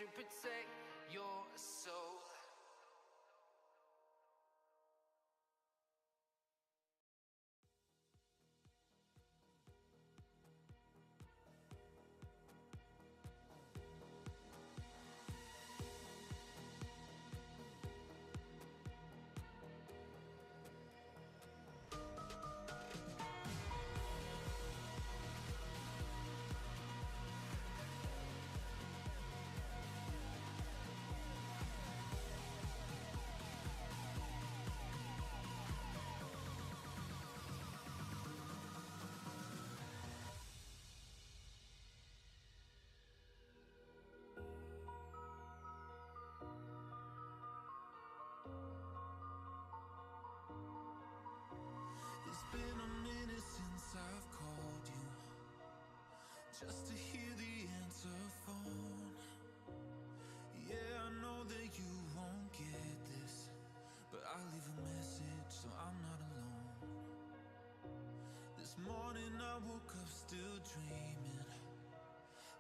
to protect your soul. It's been a minute since I've called you, just to hear the answer phone. Yeah, I know that you won't get this, but I'll leave a message so I'm not alone. This morning I woke up still dreaming,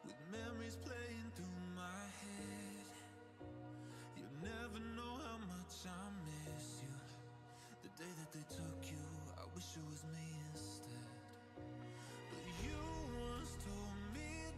with memories playing through my head. You'll never know how much I miss you. The day that they took you, I wish it was me instead. But you once told me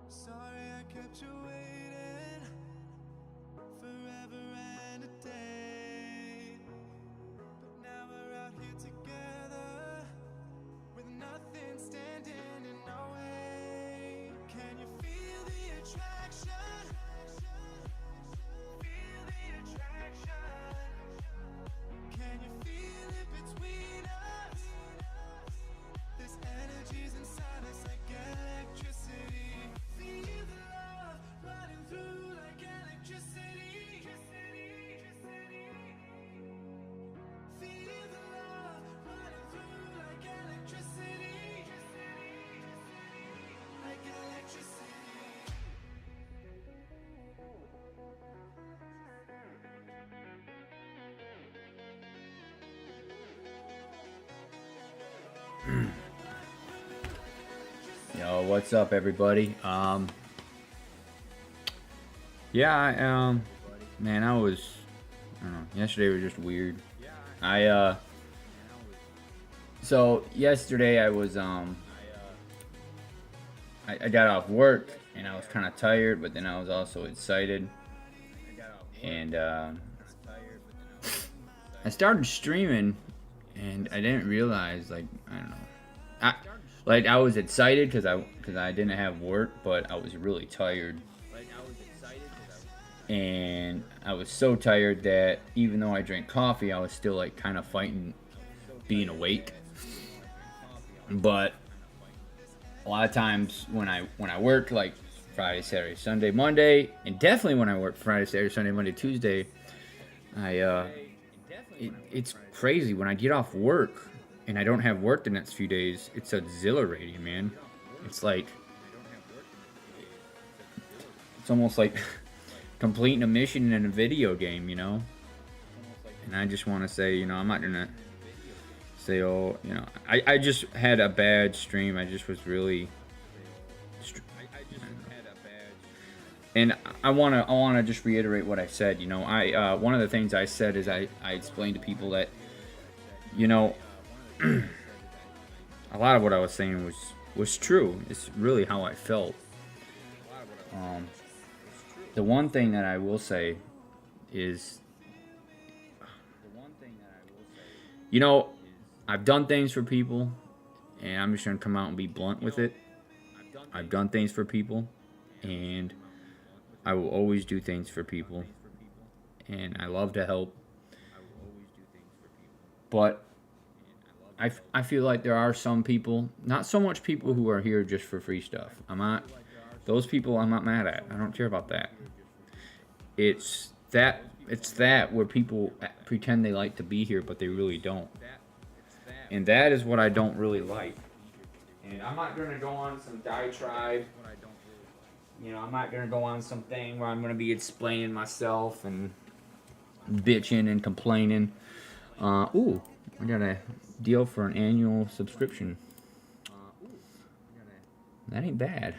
Sorry I kept you waiting forever and a day. But now we're out here together with nothing standing in our way. Can you feel the attraction? Feel the attraction. Can you feel it between us? This energy's inside us like electricity. Feel the love running through like electricity. Feel the love running through like electricity. Like electricity. Yo, what's up, everybody? Yeah, man, I don't know, yesterday was just weird. So yesterday I was, I got off work and I was kind of tired, but then I was also excited, and I started streaming, and I didn't realize, like, I don't know, I was excited because I didn't have work, but I was really tired. And I was so tired that even though I drank coffee, I was still like kind of fighting being awake. But a lot of times when I work, like Friday, Saturday, Sunday, Monday, and definitely when I work Friday, Saturday, Sunday, Monday, Tuesday, it's crazy when I get off work and I don't have work the next few days. It's exhilarating, man. It's like, it's almost like completing a mission in a video game, you know? And I just want to say, you know, I'm not going to say, oh, you know, I just had a bad stream. I just was really, and I want to just reiterate what I said. You know, one of the things I said is I explained to people that, you know, a lot of what I was saying was true. It's really how I felt. The one thing that I will say is, you know, I've done things for people, and I'm just going to come out and be blunt with it. I've done things for people, and I will always do things for people, and I love to help. But I feel like there are some people, not so much people who are here just for free stuff. Those people I'm not mad at. I don't care about that. It's that where people pretend they like to be here, but they really don't. And that is what I don't really like. And I'm not going to go on some diatribe. You know, I'm not going to go on something where I'm going to be explaining myself and bitching and complaining. Ooh, I got a deal for an annual subscription. That ain't bad.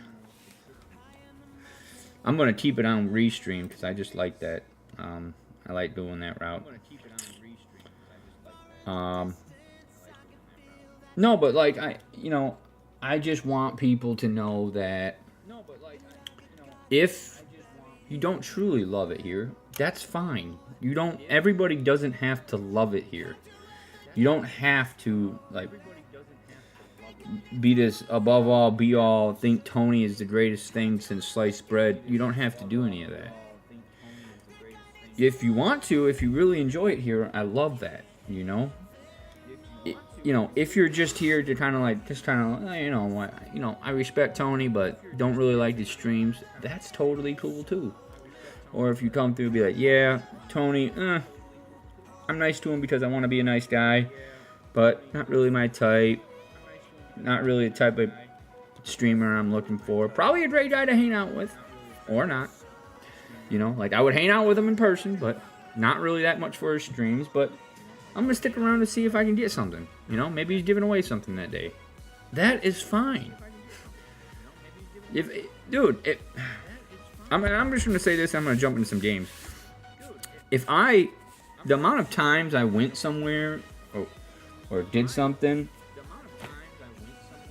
I'm going to keep it on Restream because I just like that. I like doing that route. No, but like, I just want people to know that if you don't truly love it here, that's fine. Everybody doesn't have to love it here. You don't have to, like, be this above all, be all, think Tony is the greatest thing since sliced bread. You don't have to do any of that. If you want to, if you really enjoy it here, I love that, you know? If you're just here to kind of like, I respect Tony, but don't really like his streams, that's totally cool too. Or if you come through and be like, yeah, Tony, I'm nice to him because I want to be a nice guy, but not really my type. Not really the type of streamer I'm looking for. Probably a great guy to hang out with, or not. Like I would hang out with him in person, but not really that much for his streams. But I'm gonna stick around to see if I can get something. Maybe he's giving away something that day. That is fine. I'm just gonna say this. I'm gonna jump into some games. The amount of times I went somewhere or did something.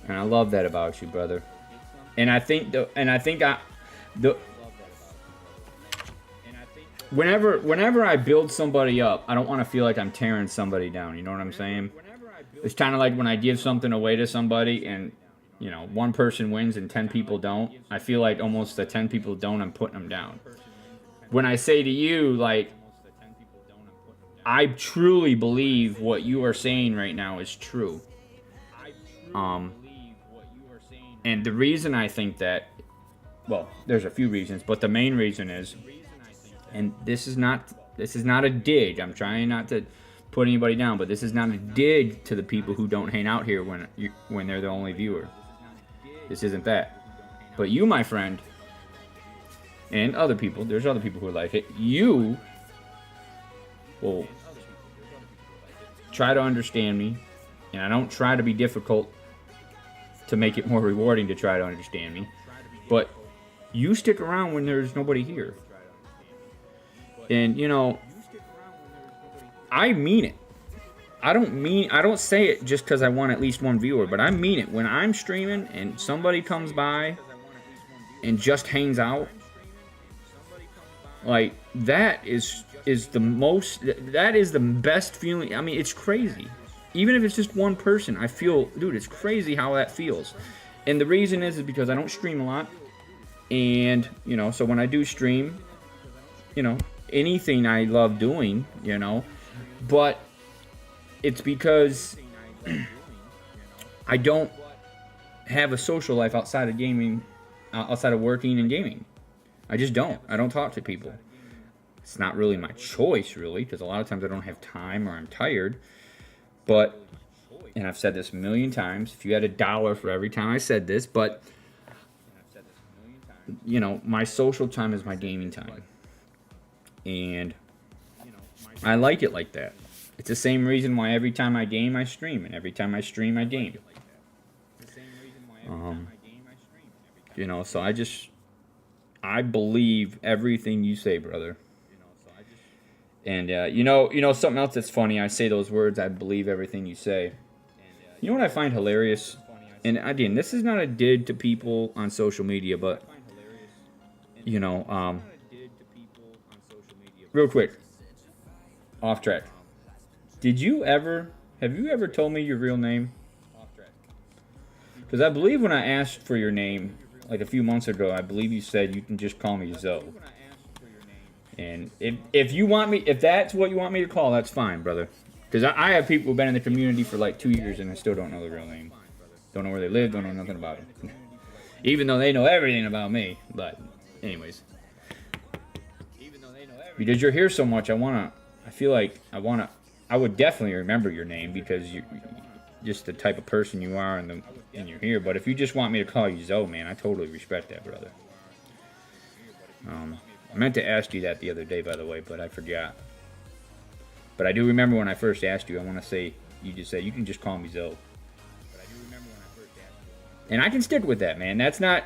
And I love that about you, brother. And I think the whenever I build somebody up, I don't want to feel like I'm tearing somebody down. You know what I'm saying? It's kind of like when I give something away to somebody and, you know, one person wins and 10 people don't. I feel like almost the 10 people don't, I'm putting them down. When I say to you, like, I truly believe what you are saying right now is true. And the reason I think that, well, there's a few reasons, but the main reason is, and this is not a dig. I'm trying not to put anybody down, but this is not a dig to the people who don't hang out here when they're the only viewer. This isn't that. But you, my friend, and other people, there's other people who like it, you will try to understand me, and I don't try to be difficult to make it more rewarding to try to understand me, but you stick around when there's nobody here. And, you know, I mean it. I don't say it just because I want at least one viewer, but I mean it. When I'm streaming and somebody comes by and just hangs out, like, that is the best feeling. I mean, it's crazy. Even if it's just one person, I feel, dude, it's crazy how that feels. And the reason is because I don't stream a lot. And, you know, so when I do stream, you know, anything I love doing, you know, but it's because I don't have a social life outside of gaming, outside of working and gaming. I just don't. I don't talk to people. It's not really my choice, really, because a lot of times I don't have time or I'm tired. But, and I've said this a million times, if you had $1 for every time I said this, but, you know, my social time is my gaming time. And I like it like that. It's the same reason why every time I game, I stream. And every time I stream, I game. You know, so I believe everything you say, brother. And, you know, something else that's funny, I say those words, I believe everything you say. You know what I find hilarious? And again, this is not a dig to people on social media, but, you know, real quick, off track. Have you ever told me your real name? Because I believe when I asked for your name, like a few months ago, I believe you said you can just call me Zoe. And if that's what you want me to call, that's fine, brother. Because I have people who've been in the community for like 2 years and I still don't know their real name. Don't know where they live, don't know nothing about them. Even though they know everything about me. But, anyways. Because you're here so much, I would definitely remember your name because you're just the type of person you are and you're here. But if you just want me to call you Zoe, man, I totally respect that, brother. I meant to ask you that the other day, by the way, but I forgot. But I do remember when I first asked you, I want to say, you just said, you can just call me Zoe. And I can stick with that, man. That's not,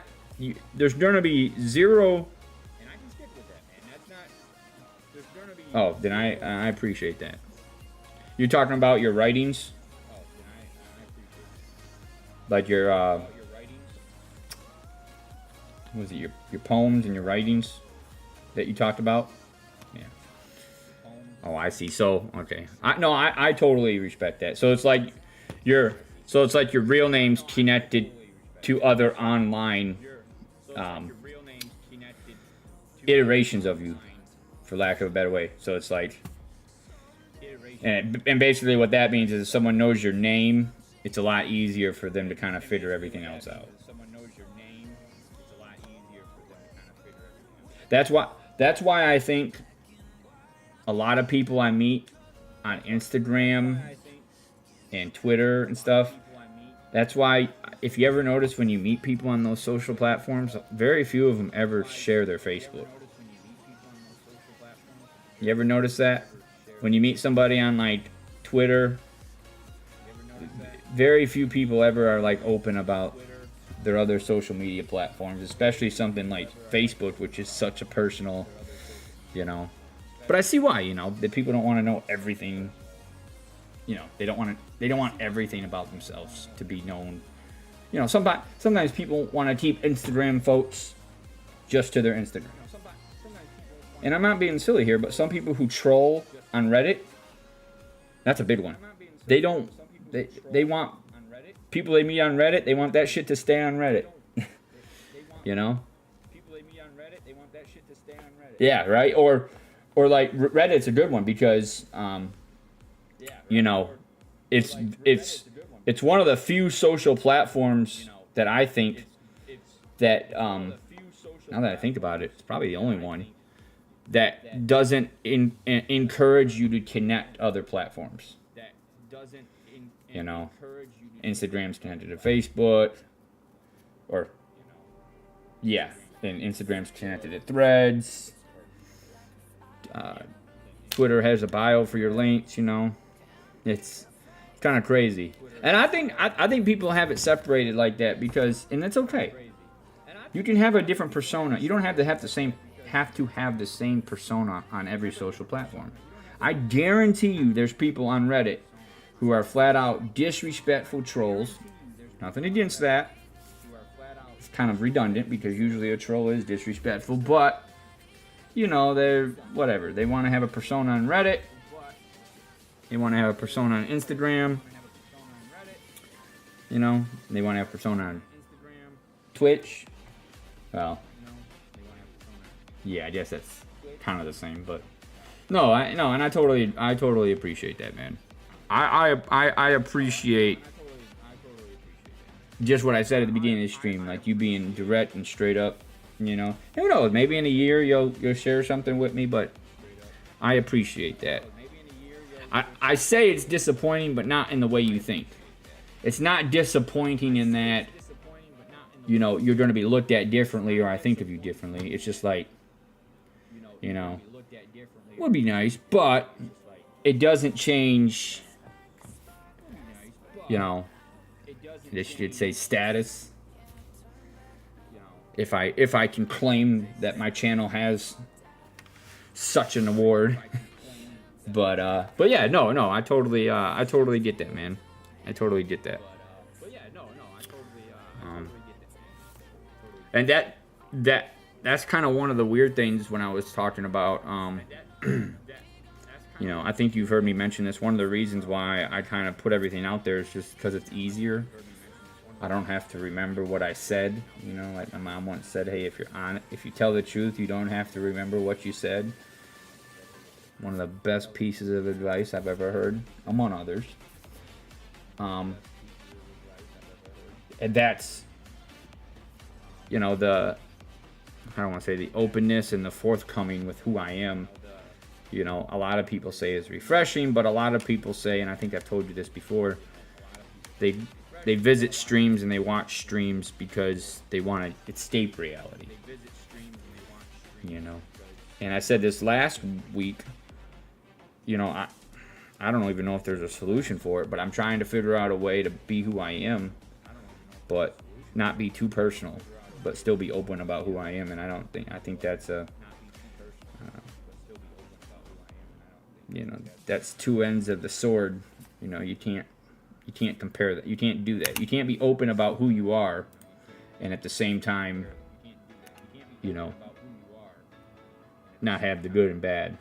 there's going to be zero. And I can stick with that, man. That's not, there's going to be. Oh, then I appreciate that. You're talking about your writings? Oh, then I appreciate that. Like your, what was it, your poems and your writings that you talked about? Yeah. Oh, I see. So, okay. I totally respect that. So it's like your real name's connected to other online iterations of you, for lack of a better way. So it's like, and basically what that means is if someone knows your name, it's a lot easier for them to kind of figure everything else out. That's why I think a lot of people I meet on Instagram and Twitter and stuff, that's why, if you ever notice when you meet people on those social platforms, very few of them ever share their Facebook. You ever notice that? When you meet somebody on, like, Twitter, very few people ever are, like, open about their other social media platforms, especially something like Facebook, which is such a personal, you know. But I see why, you know, that people don't want to know everything. You know, they don't want everything about themselves to be known, You know, sometimes people want to keep Instagram photos just to their Instagram. And I'm not being silly here, but some people who troll on Reddit, that's a big one. They want people they meet on Reddit, they want that shit to stay on Reddit. You know? Yeah, right? Or like Reddit's a good one because you know, it's one of the few social platforms that I think that now that I think about it, it's probably the only one that doesn't encourage you to connect other platforms. You know, Instagram's connected to Facebook, or yeah, and Instagram's connected to Threads. Twitter has a bio for your links. You know, it's kind of crazy, and I think people have it separated like that because, and that's okay. You can have a different persona. You don't have to have the same persona on every social platform. I guarantee you there's people on Reddit who are flat out disrespectful trolls. Nothing against that. It's kind of redundant because usually a troll is disrespectful, but you know, they're whatever. They want to have a persona on Reddit. They want to have a persona on Instagram. You know, they want to have a persona on Twitch. Well, yeah, I guess that's kind of the same, but no, and I totally appreciate that, man. I appreciate just what I said at the beginning of the stream, like you being direct and straight up. You know, who knows? Maybe in a year you'll share something with me, but I appreciate that. I say it's disappointing, but not in the way you think. It's not disappointing in that, you know, you're going to be looked at differently or I think of you differently. It's just like, you know, would be nice, but it doesn't change, you know, I should say status. If I can claim that my channel has such an award. But yeah, no, I totally get that, man. I totally get that. And that's kind of one of the weird things when I was talking about, you know, I think you've heard me mention this. One of the reasons why I kind of put everything out there is just because it's easier. I don't have to remember what I said. You know, like my mom once said, hey, if you tell the truth, you don't have to remember what you said. One of the best pieces of advice I've ever heard, among others. And that's, you know, I don't want to say the openness and the forthcoming with who I am. You know, a lot of people say is refreshing, but a lot of people say, and I think I've told you this before, they visit streams and they watch streams because they want to escape reality. You know, and I said this last week. You know, I don't even know if there's a solution for it, but I'm trying to figure out a way to be who I am, but not be too personal, but still be open about who I am. And I think that's you know, that's two ends of the sword. You know, you can't compare that. You can't do that. You can't be open about who you are, and at the same time, you know, not have the good and bad.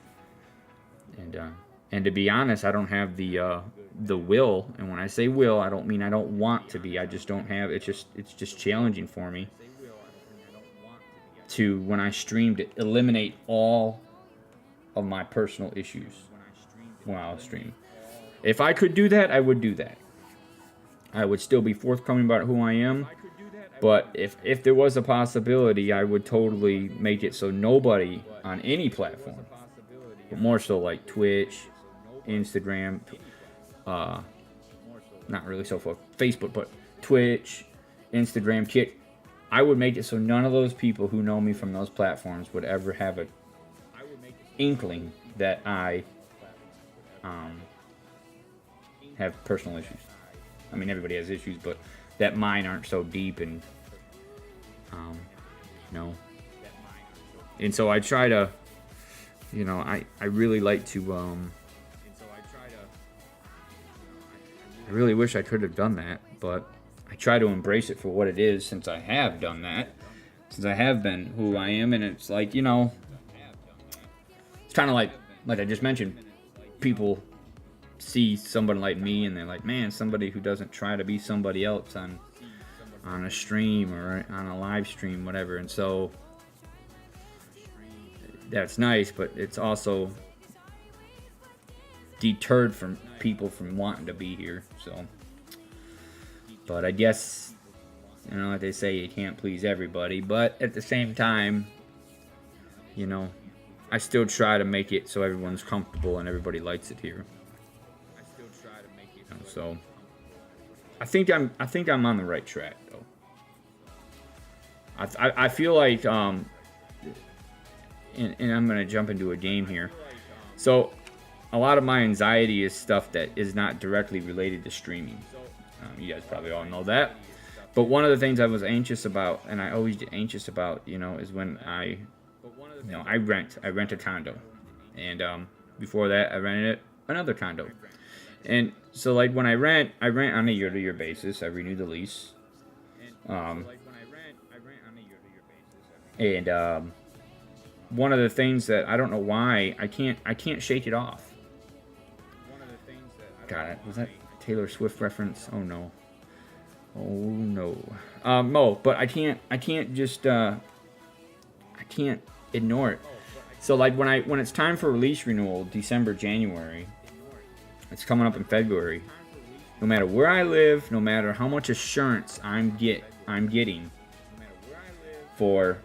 And to be honest, I don't have the will. And when I say will, I don't mean I don't want to be. I just don't have. It's just challenging for me to, when I stream, to eliminate all of my personal issues when I was streaming. If I could do that, I would do that. I would still be forthcoming about who I am. But if there was a possibility, I would totally make it so nobody on any platform, but more so like Twitch, Instagram, not really so for Facebook, but Twitch, Instagram, Kick, I would make it so none of those people who know me from those platforms would ever have a inkling that I have personal issues. I mean, everybody has issues, but that mine aren't so deep and, you know. And so I try to, you know, I really like to, I really wish I could have done that, but I try to embrace it for what it is since I have done that. Since I have been who I am, and it's like, it's kind of like I just mentioned, people see somebody like me and they're like, man, somebody who doesn't try to be somebody else on a stream or on a live stream, whatever. And so that's nice, but it's also deterred from people from wanting to be here. So, but I guess, like they say, you can't please everybody, but at the same time, I still try to make it so everyone's comfortable and everybody likes it here. So I think I'm on the right track, though. I feel like and I'm gonna jump into a game here. So a lot of my anxiety is stuff that is not directly related to streaming. You guys probably all know that. But one of the things I was anxious about, and I always get anxious about, is when I rent a condo, and before that I rented another condo. And so, like, when I rent on a year-to-year basis. I renew the lease. And one of the things that I don't know why I can't shake it off. God, was that Taylor Swift reference? Oh no. No, but I can't just I can't ignore it. So, like, when it's time for release renewal, December, January. It's coming up in February. No matter where I live, no matter how much assurance I'm getting for,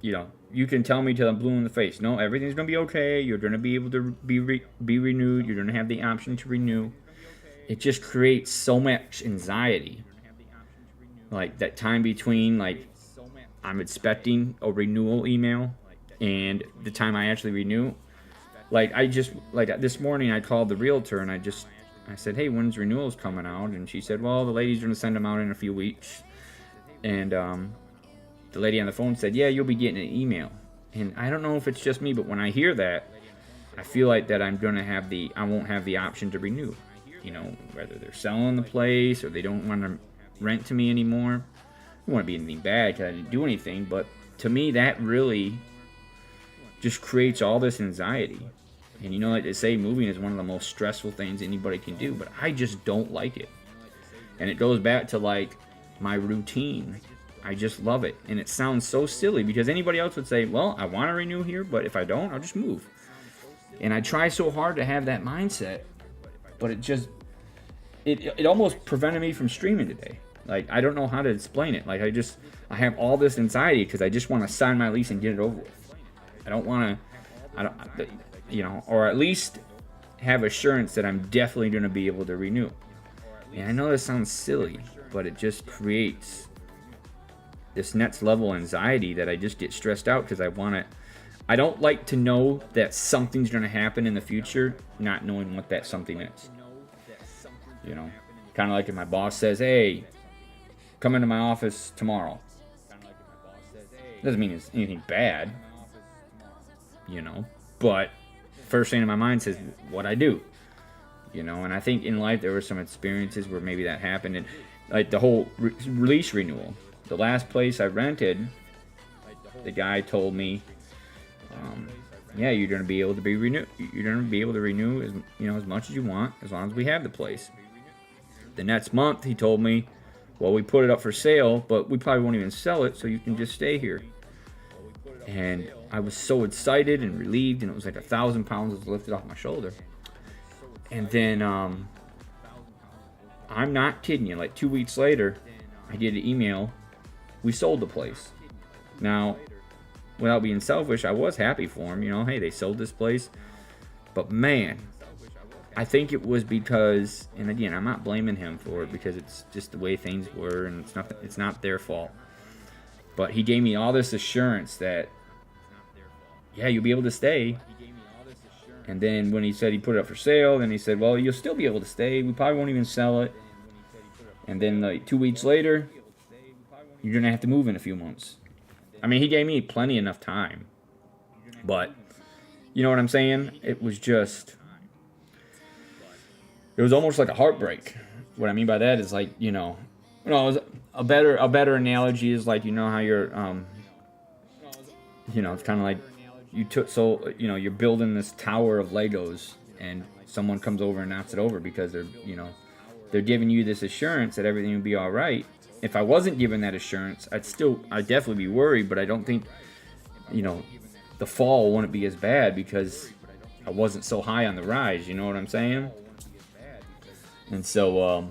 you can tell me till I'm blue in the face. No, everything's gonna be okay. You're gonna be able to be renewed. You're gonna have the option to renew. It just creates so much anxiety. Like that time between, like, I'm expecting a renewal email and the time I actually renew. Like, this morning I called the realtor and I said, hey, when's renewals coming out? And she said, well, the lady's going to send them out in a few weeks. And the lady on the phone said, yeah, you'll be getting an email. And I don't know if it's just me, but when I hear that, I feel like that I won't have the option to renew. Whether they're selling the place or they don't want to rent to me anymore. I don't want to be anything bad because I didn't do anything, but to me that really just creates all this anxiety. And like they say, moving is one of the most stressful things anybody can do, but I just don't like it. And it goes back to, like, my routine. I just love it. And it sounds so silly because anybody else would say, well, I want to renew here, but if I don't, I'll just move. And I try so hard to have that mindset, but it almost prevented me from streaming today. Like, I don't know how to explain it. Like, I have all this anxiety because I just want to sign my lease and get it over with. I don't want to, or at least have assurance that I'm definitely going to be able to renew. And I know this sounds silly, but it just creates this next level anxiety that I just get stressed out because I don't like to know that something's going to happen in the future, not knowing what that something is. Kind of like if my boss says, hey, come into my office tomorrow. Doesn't mean it's anything bad. But first thing in my mind says what I do, and I think in life there were some experiences where maybe that happened, and like the whole release renewal, the last place I rented, the guy told me, yeah, you're going to be able to be renewed. You're going to be able to renew as much as you want, as long as we have the place. The next month he told me, well, we put it up for sale, but we probably won't even sell it, so you can just stay here. And I was so excited and relieved, and it was like 1,000 pounds was lifted off my shoulder. And then, I'm not kidding you, like 2 weeks later, I get an email, we sold the place. Now, without being selfish, I was happy for them, hey, they sold this place. But man, I think it was because, and again, I'm not blaming him for it because it's just the way things were, and it's not their fault. But he gave me all this assurance that, yeah, you'll be able to stay. And then when he said he put it up for sale, then he said, well, you'll still be able to stay. We probably won't even sell it. And then like 2 weeks later, you're going to have to move in a few months. I mean, he gave me plenty enough time. But, you know what I'm saying? It was just, it was almost like a heartbreak. What I mean by that is like, it was a better analogy is like, how you're it's kind of like you're building this tower of Legos and someone comes over and knocks it over because they're giving you this assurance that everything will be all right. If I wasn't given that assurance, I'd definitely be worried, but I don't think, the fall wouldn't be as bad because I wasn't so high on the rise. You know what I'm saying? And so,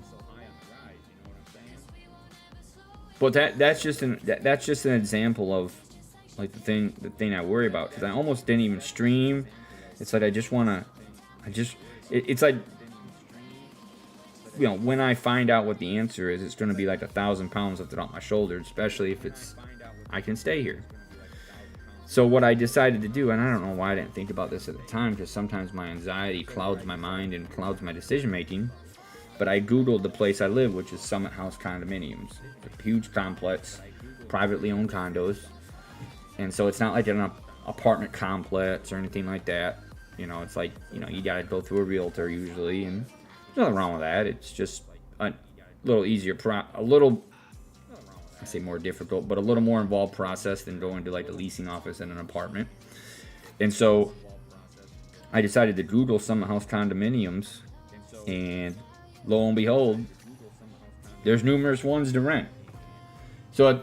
but that's just an example of like the thing I worry about, because I almost didn't even stream. It's like it's like, when I find out what the answer is, it's going to be like 1,000 pounds lifted off my shoulders, especially if I can stay here. So what I decided to do, and I don't know why I didn't think about this at the time, because sometimes my anxiety clouds my mind and clouds my decision making, but I Googled the place I live, which is Summit House Condominiums. A huge complex, privately owned condos, and so it's not like an apartment complex or anything like that. It's like, you got to go through a realtor usually, and there's nothing wrong with that. It's just a little easier, I say more difficult, but a little more involved process than going to like the leasing office in an apartment. And so I decided to Google Summit House Condominiums, and lo and behold, there's numerous ones to rent. So,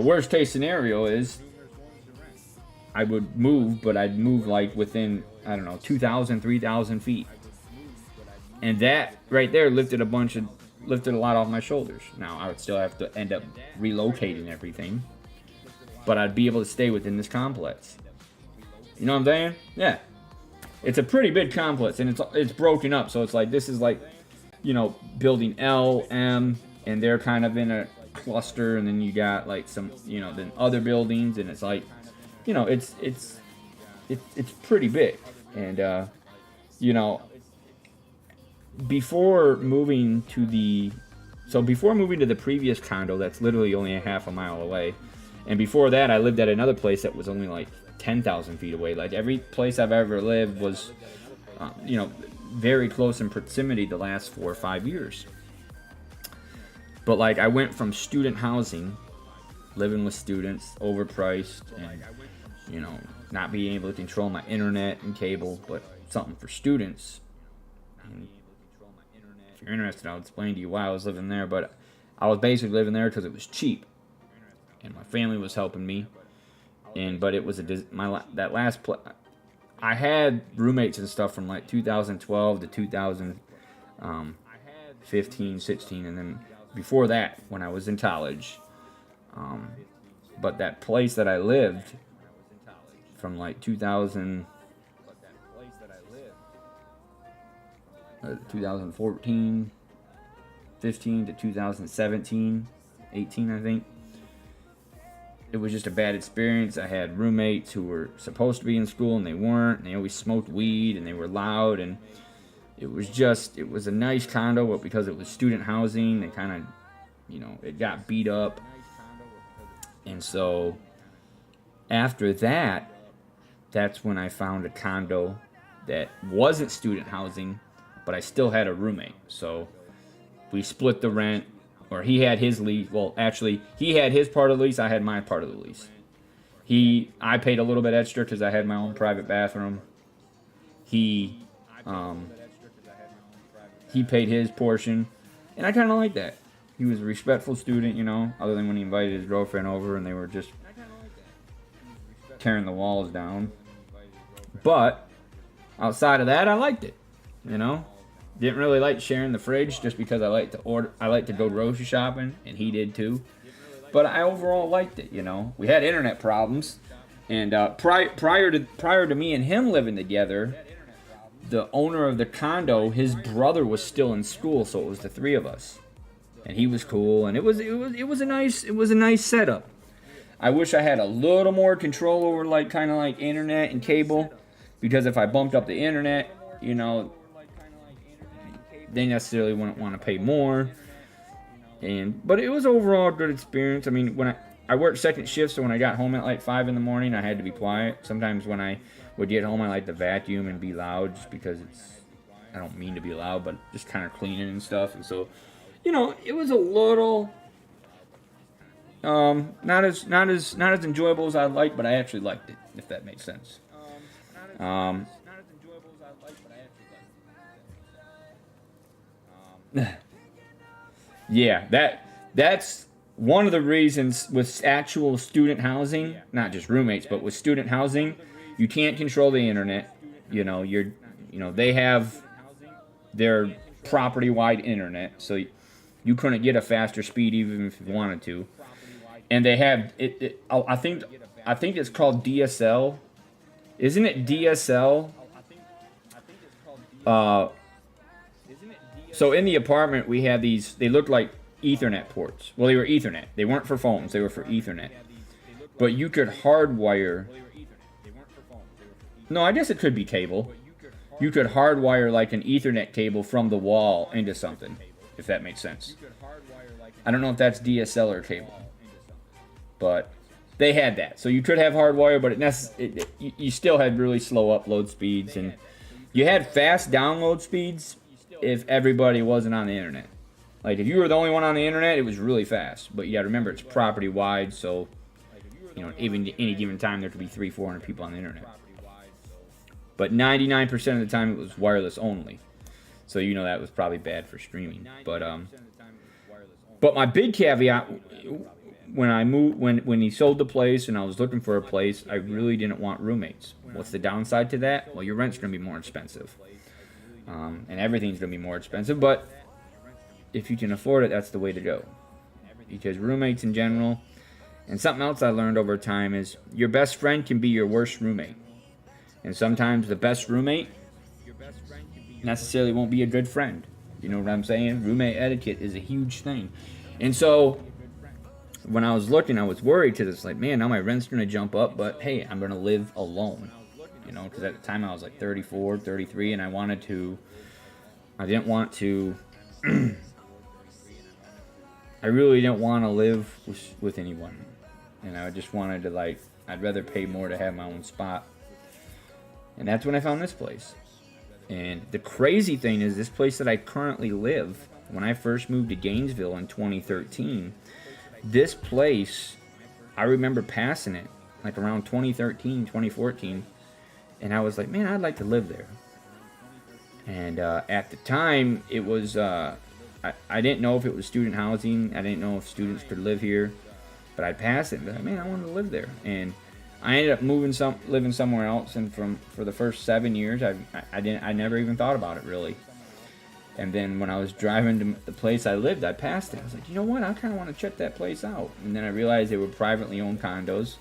worst case scenario is I would move, but I'd move like within, 2,000, 3,000 feet. And that right there lifted a lot off my shoulders. Now, I would still have to end up relocating everything, but I'd be able to stay within this complex. You know what I'm saying? Yeah. It's a pretty big complex, and it's broken up, so it's like, this is like, building L, M, and they're kind of in a cluster, and then you got like some, then other buildings, and it's like, it's pretty big. And, before moving to the previous condo that's literally only a half a mile away, and before that I lived at another place that was only like 10,000 feet away. Like every place I've ever lived was very close in proximity the last 4 or 5 years. But like I went from student housing, living with students, overpriced, and not being able to control my internet and cable, but something for students. And if you're interested, I'll explain to you why I was living there. But I was basically living there because it was cheap, and my family was helping me. But it was that last place. I had roommates and stuff from like 2012 to 2015, 16, and then before that when I was in college. But that place that I lived from like 2014, 15 to 2017, 18, I think. It was just a bad experience. I had roommates who were supposed to be in school and they weren't, and they always smoked weed and they were loud, and it was a nice condo, but because it was student housing, they kind of, it got beat up. And so after that, that's when I found a condo that wasn't student housing, but I still had a roommate. So we split the rent, or he had his lease. Well, actually, he had his part of the lease. I had my part of the lease. I paid a little bit extra because I had my own private bathroom. He paid his portion, and I kind of like that. He was a respectful student, other than when he invited his girlfriend over and they were just tearing the walls down. But outside of that, I liked it, Didn't really like sharing the fridge just because I like to go grocery shopping, and he did too. But I overall liked it, We had internet problems, and prior to me and him living together, the owner of the condo, his brother was still in school, so it was the three of us, and he was cool, and it was a nice setup. I wish I had a little more control over kind of like internet and cable, because if I bumped up the internet, they necessarily wouldn't want to pay more. But it was overall a good experience. I mean, when I worked second shift, so when I got home at like 5 in the morning, I had to be quiet. Sometimes when I would get home, I like to vacuum and be loud, just because I don't mean to be loud, but just kind of cleaning and stuff. And so, you know, it was a little not as enjoyable as I'd like, but I actually liked it, if that makes sense. Yeah, that's one of the reasons with actual student housing, not just roommates, but with student housing, you can't control the internet. They have their property-wide internet, so you couldn't get a faster speed even if you wanted to. And they have I think it's called DSL. Isn't it DSL? So in the apartment we had these. They looked like Ethernet ports. Well, they were Ethernet. They weren't for phones. They were for Ethernet. But you could hardwire. No, I guess it could be cable. You could hardwire like an Ethernet cable from the wall into something, if that makes sense. I don't know if that's DSL or cable, but they had that. So you could have hardwire, but you still had really slow upload speeds, and you had fast download speeds if everybody wasn't on the internet. Like if you were the only one on the internet, it was really fast. But you gotta remember it's property wide, so even any given time there could be 300-400 people on the internet. But 99% of the time it was wireless only. So that was probably bad for streaming. But my big caveat when I moved, when he sold the place and I was looking for a place, I really didn't want roommates. What's the downside to that? Well, your rent's going to be more expensive. And everything's going to be more expensive. But if you can afford it, that's the way to go. Because roommates in general, and something else I learned over time is your best friend can be your worst roommate. And sometimes the best roommate necessarily won't be a good friend. You know what I'm saying? Roommate etiquette is a huge thing. And so when I was looking, I was worried because it's like, man, now my rent's going to jump up, but hey, I'm going to live alone. Because at the time I was like 34, 33, and I didn't want to, I really didn't want to live with anyone. And I just wanted to I'd rather pay more to have my own spot. And that's when I found this place. And the crazy thing is, this place that I currently live, when I first moved to Gainesville in 2013, this place, I remember passing it, like around 2013, 2014, and I was like, man, I'd like to live there. And at the time, it was, I didn't know if it was student housing, I didn't know if students could live here, but I'd pass it and be like, man, I wanted to live there. And I ended up living somewhere else, and for the first 7 years, I never even thought about it really. And then when I was driving to the place I lived, I passed it. I was like, you know what? I kind of want to check that place out. And then I realized they were privately owned condos,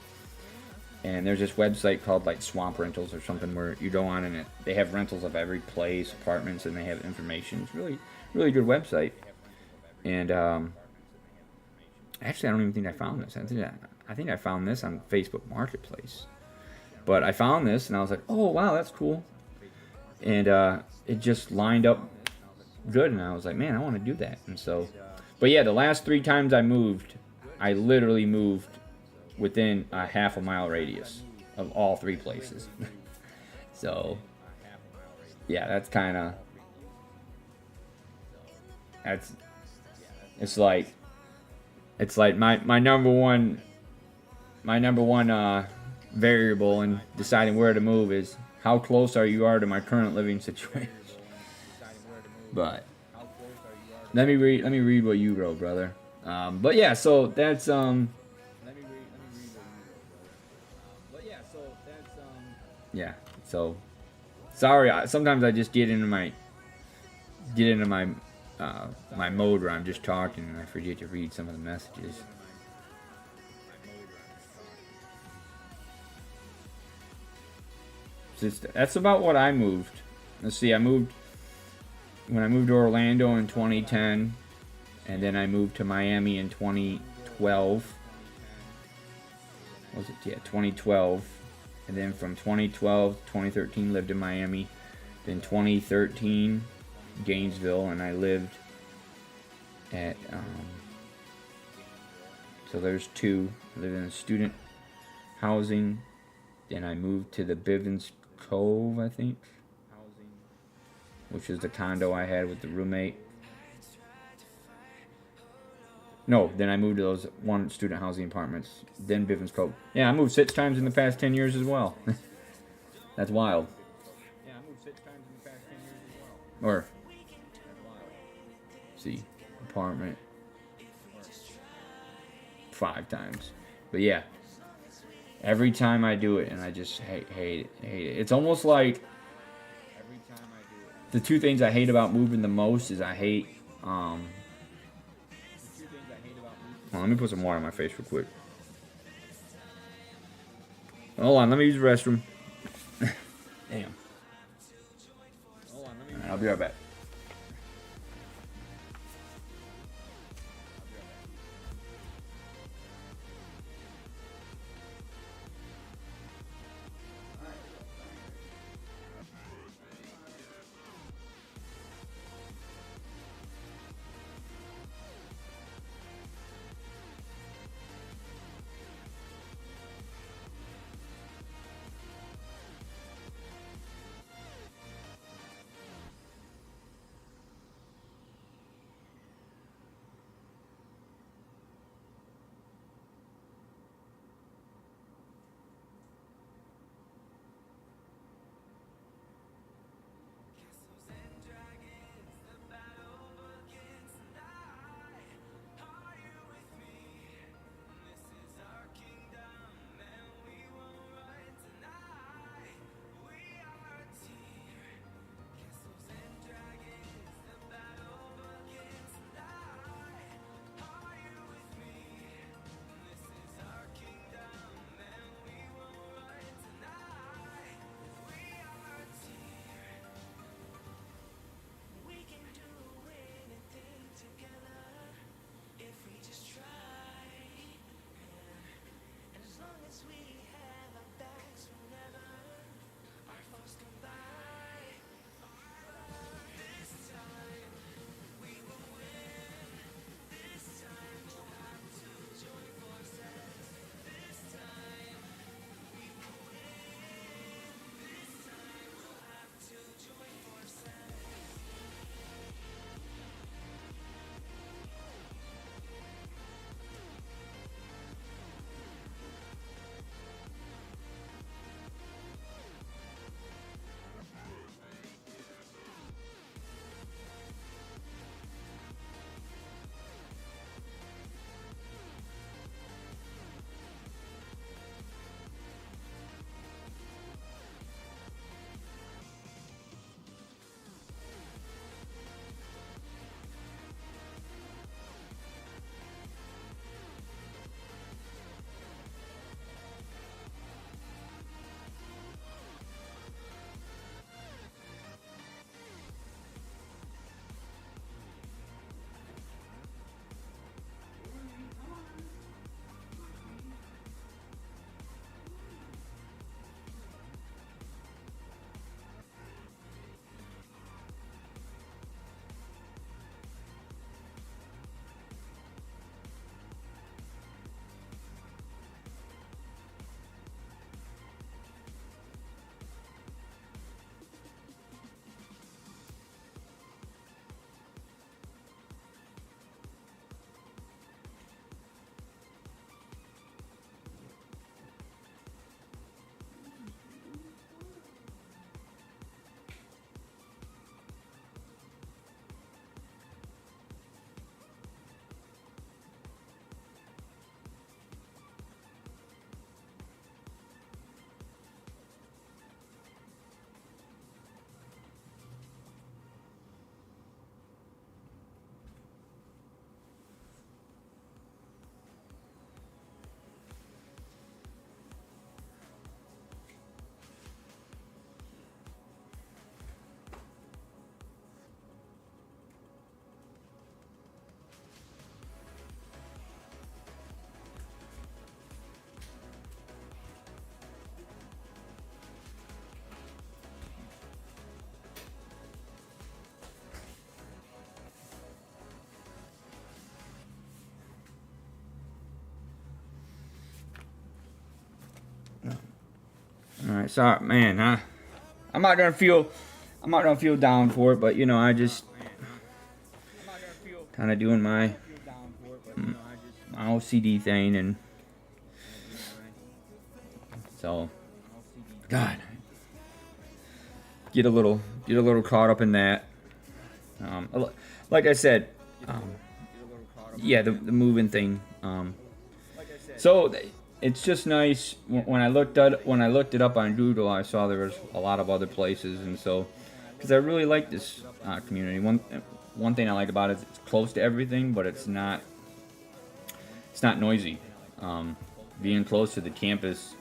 and there's this website called like Swamp Rentals or something where you go on and they have rentals of every place, apartments, and they have information. It's really, really good website. And actually, I don't even think I found this. I think I found this on Facebook Marketplace. But I found this, and I was like, oh, wow, that's cool. And it just lined up good, and I was like, man, I want to do that. And so, but yeah, the last 3 times I moved, I literally moved within a half a mile radius of all 3 places. So, yeah, that's kind of, it's like my number one variable in deciding where to move is how close you are to my current living situation. But let me read what you wrote, brother. But yeah, so that's yeah. So sorry. Sometimes I just get into my my mode where I'm just talking and I forget to read some of the messages. That's about what I moved. Let's see, when I moved to Orlando in 2010, and then I moved to Miami in 2012. Was it? Yeah, 2012. And then from 2012 to 2013 lived in Miami. Then 2013 Gainesville, and I lived at so there's 2. I lived in student housing. Then I moved to the Bivens Cove, I think. which is the condo I had with the roommate. No, then I moved to those one student housing apartments. Then Bivens Cove. Yeah, I moved 6 times in the past 10 years as well. That's wild. Yeah, I moved 6 times in the past 10 years as well. Or, see, apartment. 5 times. But yeah, every time I do it, and I just hate it. It's almost like the 2 things I hate about moving the most is I hate. Let me put some water on my face real quick. Hold on, let me use the restroom. Damn. Alright, I'll be right back. All right, sorry, man. I'm not gonna feel. I'm not gonna feel down for it, but you know, I just kind of doing my OCD thing, and so God, get a little caught up in that. Like I said, yeah, the moving thing. So it's just nice when I looked it up on Google, I saw there was a lot of other places, and so because I really like this community. One thing I like about it is it's close to everything, but it's not noisy. Being close to the campus,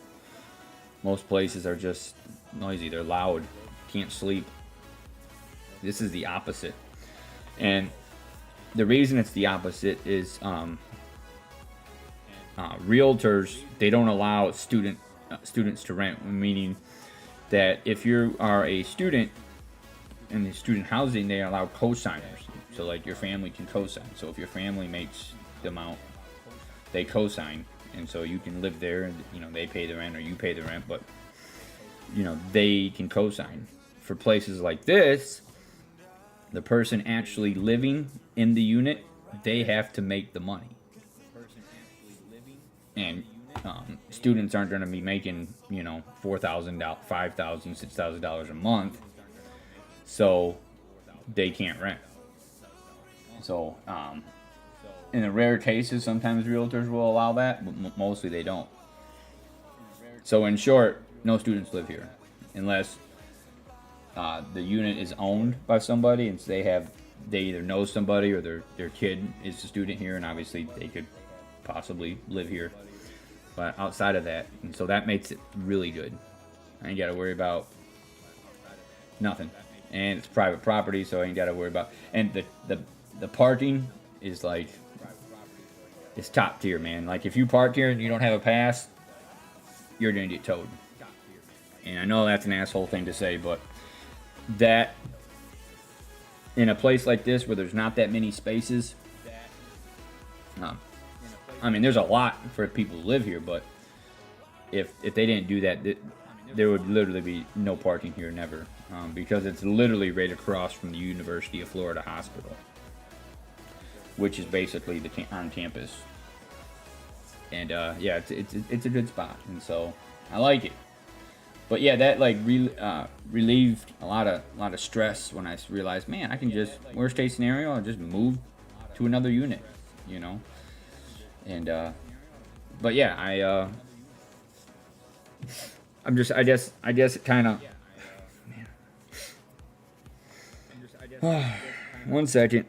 most places are just noisy. They're loud. Can't sleep. This is the opposite, and the reason it's the opposite is realtors, they don't allow students to rent, meaning that if you are a student in the student housing, they allow co-signers. So like your family can co-sign. So if your family makes the amount, they co-sign, and so you can live there, and you know they pay the rent or you pay the rent, but you know they can co-sign. For places like this, the person actually living in the unit, they have to make the money. And students aren't going to be making, you know, $4,000, $5,000, $6,000 a month, so they can't rent. So, in the rare cases, sometimes realtors will allow that, but mostly they don't. So, in short, no students live here unless the unit is owned by somebody, and so they either know somebody or their kid is a student here, and obviously they could possibly live here. But outside of that, and so that makes it really good. I ain't got to worry about nothing, and it's private property, so I ain't got to worry about. And the parking is like, it's top tier, man. Like if you park here and you don't have a pass, you're gonna get towed. And I know that's an asshole thing to say, but that in a place like this where there's not that many spaces, I mean, there's a lot for people to live here, but if they didn't do that, there would literally be no parking here, never, because it's literally right across from the University of Florida Hospital, which is basically on campus. And yeah, it's a good spot, and so I like it. But yeah, that like relieved a lot of stress when I realized, man, I can just, worst case scenario, I'll just move to another unit, you know. And but yeah, I guess it kind of. One second.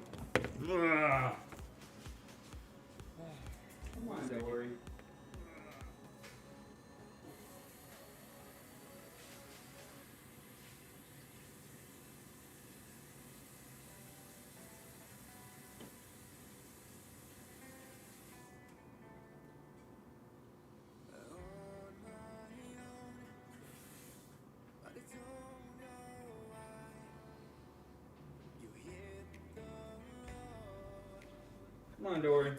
Come on, Dory.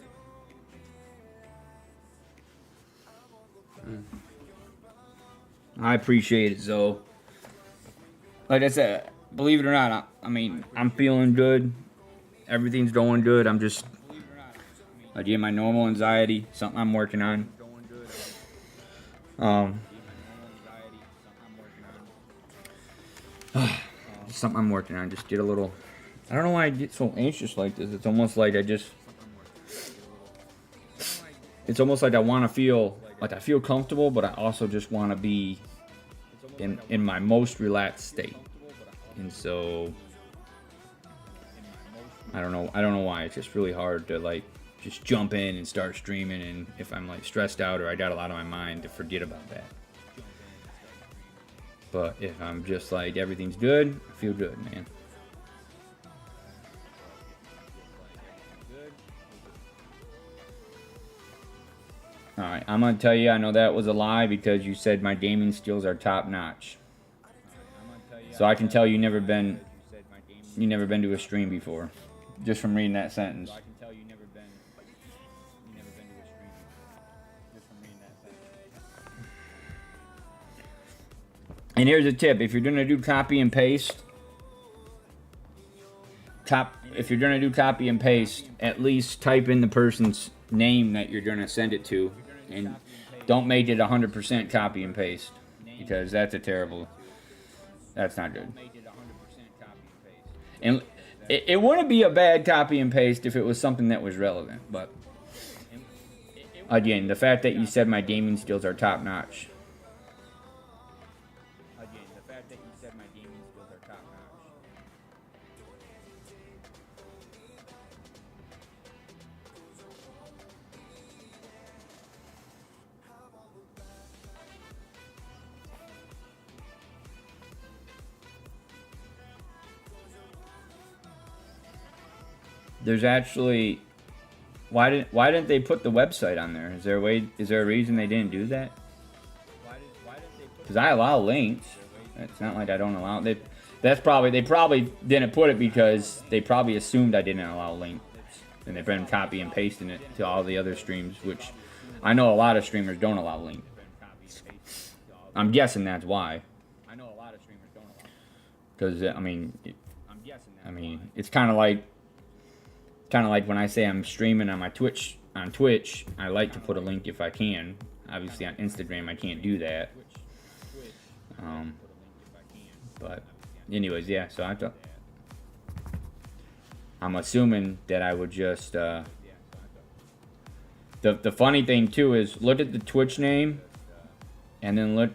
I appreciate it, Zoe. Like I said, believe it or not, I mean, I'm feeling good. Everything's going good. I'm just, again, my normal anxiety, something I'm working on. Something I'm working on. Just get a little. I don't know why I get so anxious like this. It's almost like It's almost like I want to feel like I feel comfortable, but I also just want to be in my most relaxed state. And so I don't know why. It's just really hard to like just jump in and start streaming, and if I'm like stressed out or I got a lot on my mind, to forget about that. But if I'm just like everything's good, I feel good, man. Alright, I'm going to tell you, I know that was a lie because you said my gaming skills are top notch. So I can tell you never been to a stream before, just from reading that sentence. And here's a tip, if you're going to do copy and paste, if you're gonna do copy and paste, at least type in the person's name that you're gonna send it to, and don't make it 100% copy and paste, because that's not good. And it wouldn't be a bad copy and paste if it was something that was relevant, but again, the fact that you said my gaming skills are top notch. There's actually, why didn't they put the website on there? Is there a reason they didn't do that? Because I allow links. It's not like I don't allow it. They probably didn't put it because they probably assumed I didn't allow links, and they've been copy and pasting it to all the other streams, which I know a lot of streamers don't allow links. I'm guessing that's why. Because I mean, it's kind of like when I say I'm streaming on my Twitch, I like to put a link if I can. Obviously on Instagram I can't do that. But anyways, yeah, so I'm assuming that I would just the funny thing too is look at the Twitch name and then look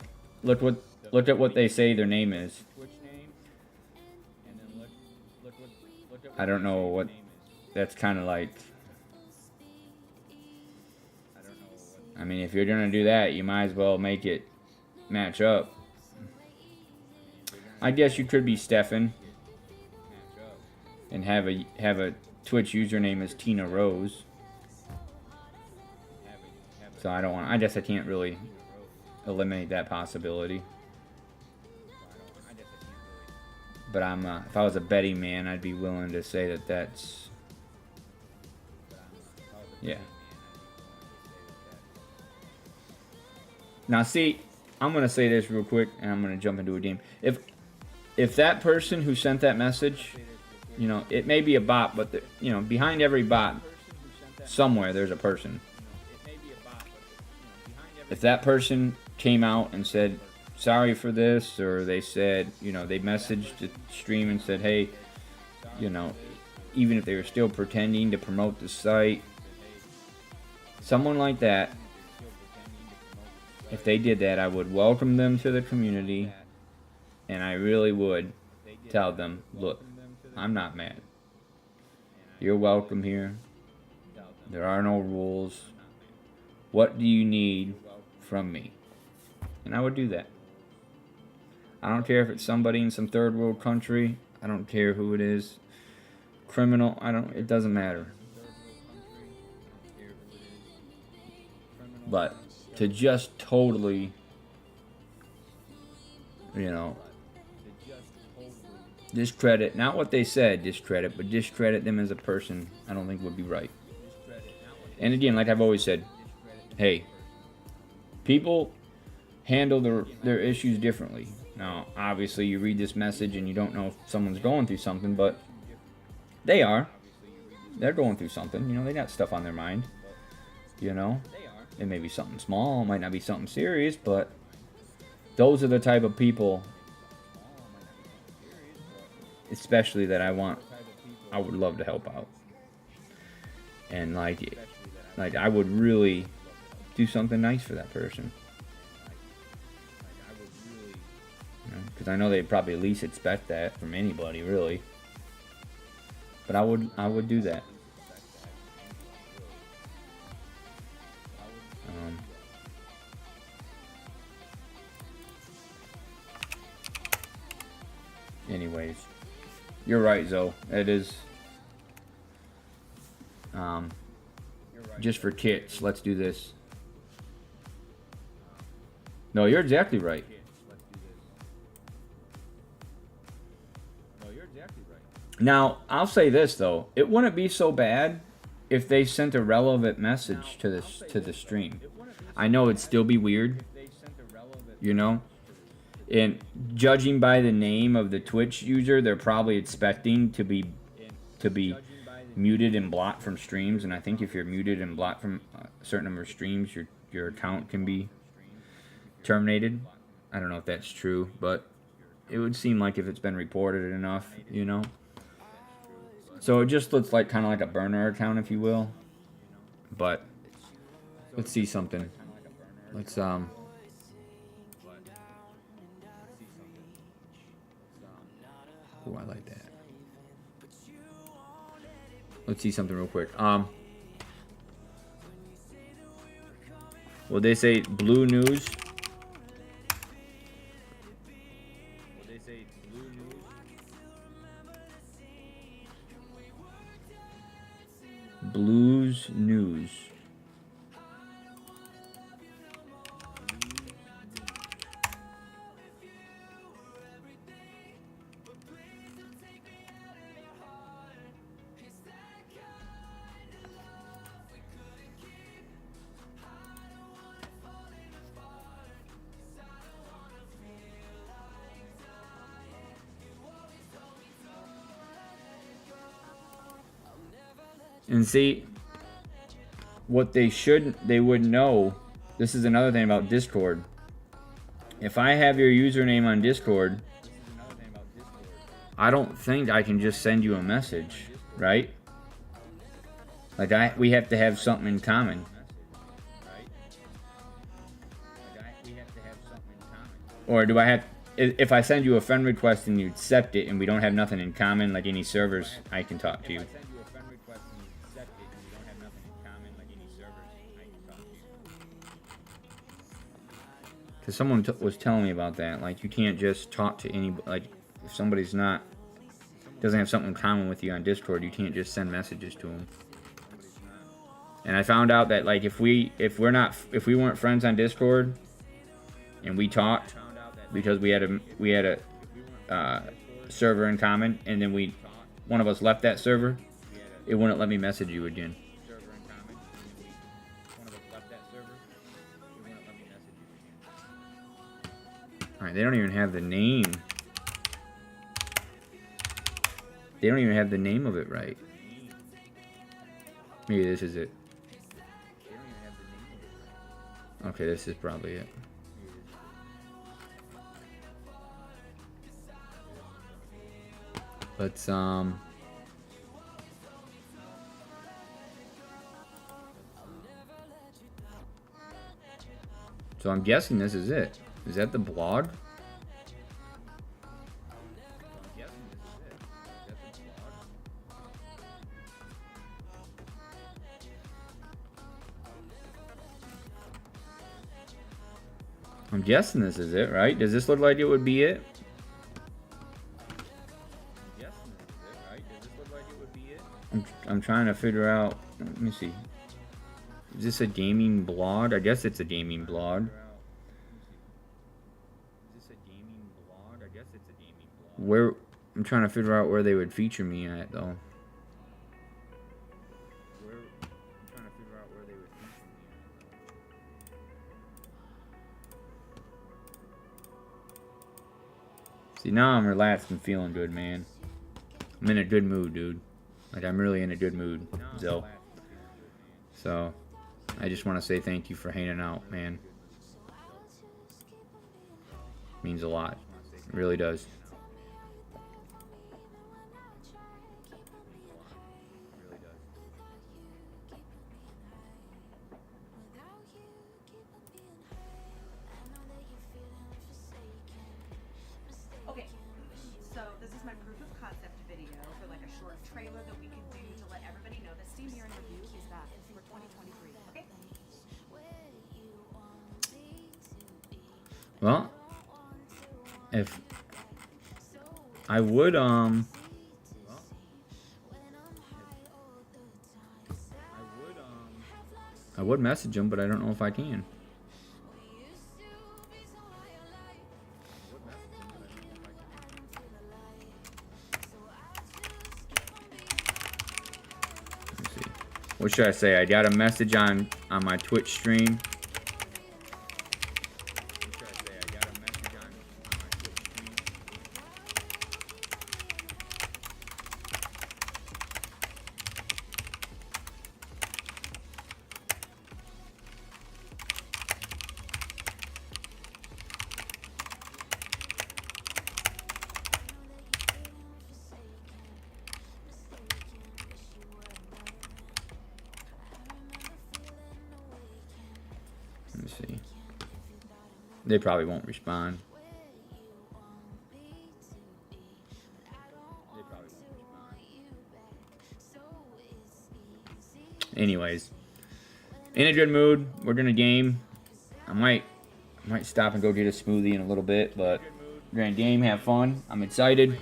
at what they say their name is. I don't know what that's kind of like. I mean, if you're gonna do that, you might as well make it match up. I guess you could be Stefan and have a Twitch username as Tina Rose. So I guess I can't really eliminate that possibility. But if I was a betting man, I'd be willing to say that that's, yeah. Now see, I'm gonna say this real quick, and I'm gonna jump into a game. If that person who sent that message, it may be a bot, but behind every bot, somewhere there's a person. If that person came out and said, sorry for this, or they said, they messaged the stream and said, hey, even if they were still pretending to promote the site, someone like that, if they did that, I would welcome them to the community, and I really would tell them, look, I'm not mad. You're welcome here. There are no rules. What do you need from me? And I would do that. I don't care if it's somebody in some third world country. I don't care who it is. Criminal, it doesn't matter. But to just totally, discredit, not what they said discredit, but discredit them as a person, I don't think would be right. And again, like I've always said, hey, people handle their issues differently. Now, obviously, you read this message and you don't know if someone's going through something, but they are. They're going through something. They got stuff on their mind. It may be something small, it might not be something serious, but those are the type of people, especially that I would love to help out. And like I would really do something nice for that person. Because I know they probably at least expect that from anybody, really. But I would do that. Anyways, you're right, Zoe. It is. Just for kits, let's do this. No, you're exactly right. Now, I'll say this though, it wouldn't be so bad if they sent a relevant message to the stream. I know it'd still be weird, and judging by the name of the Twitch user, they're probably expecting to be to be muted and blocked from streams, and I think if you're muted and blocked from a certain number of streams, your account can be terminated. I don't know if that's true, but it would seem like if it's been reported enough, you know. So it just looks like kind of like a burner account, if you will. But let's see something. Let's Oh, I like that. Let's see something real quick. Well, they say Blue News. Blues News. And see, what they would know, this is another thing about Discord. If I have your username on Discord, I don't think I can just send you a message, right? Like we have to have something in common. Or do I have, if I send you a friend request and you accept it and we don't have nothing in common, like any servers, I can talk to you. Because someone was telling me about that. Like, you can't just talk to any, like, if somebody's doesn't have something in common with you on Discord, you can't just send messages to them. And I found out that, like, if we weren't friends on Discord and we talked because we had a server in common, and then one of us left that server, it wouldn't let me message you again. Alright, they don't even have the name. They don't even have the name of it right. Maybe this is it. Okay, this is probably it. Let's, So I'm guessing this is it. Is that the blog? I'm guessing this is it, right? Does this look like it would be it? I'm trying to figure out. Let me see. Is this a gaming blog? I guess it's a gaming blog. Where I'm trying to figure out where they would feature me at, though. See, now I'm relaxed and feeling good, man. I'm in a good mood, dude. Like, I'm really in a good mood, Zell. So, I just want to say thank you for hanging out, man. Means a lot. It really does. Okay, so this is my proof of concept video for like a short trailer that we can do to let everybody know that Steam Year in Review is back for 2023, okay? Well, if I would, I would message him, but I don't know if I can. Let's see. What should I say? I got a message on my Twitch stream. Let's see. They probably won't respond. Anyways, in a good mood. We're gonna game. I might stop and go get a smoothie in a little bit, but we're gonna game, have fun. I'm excited.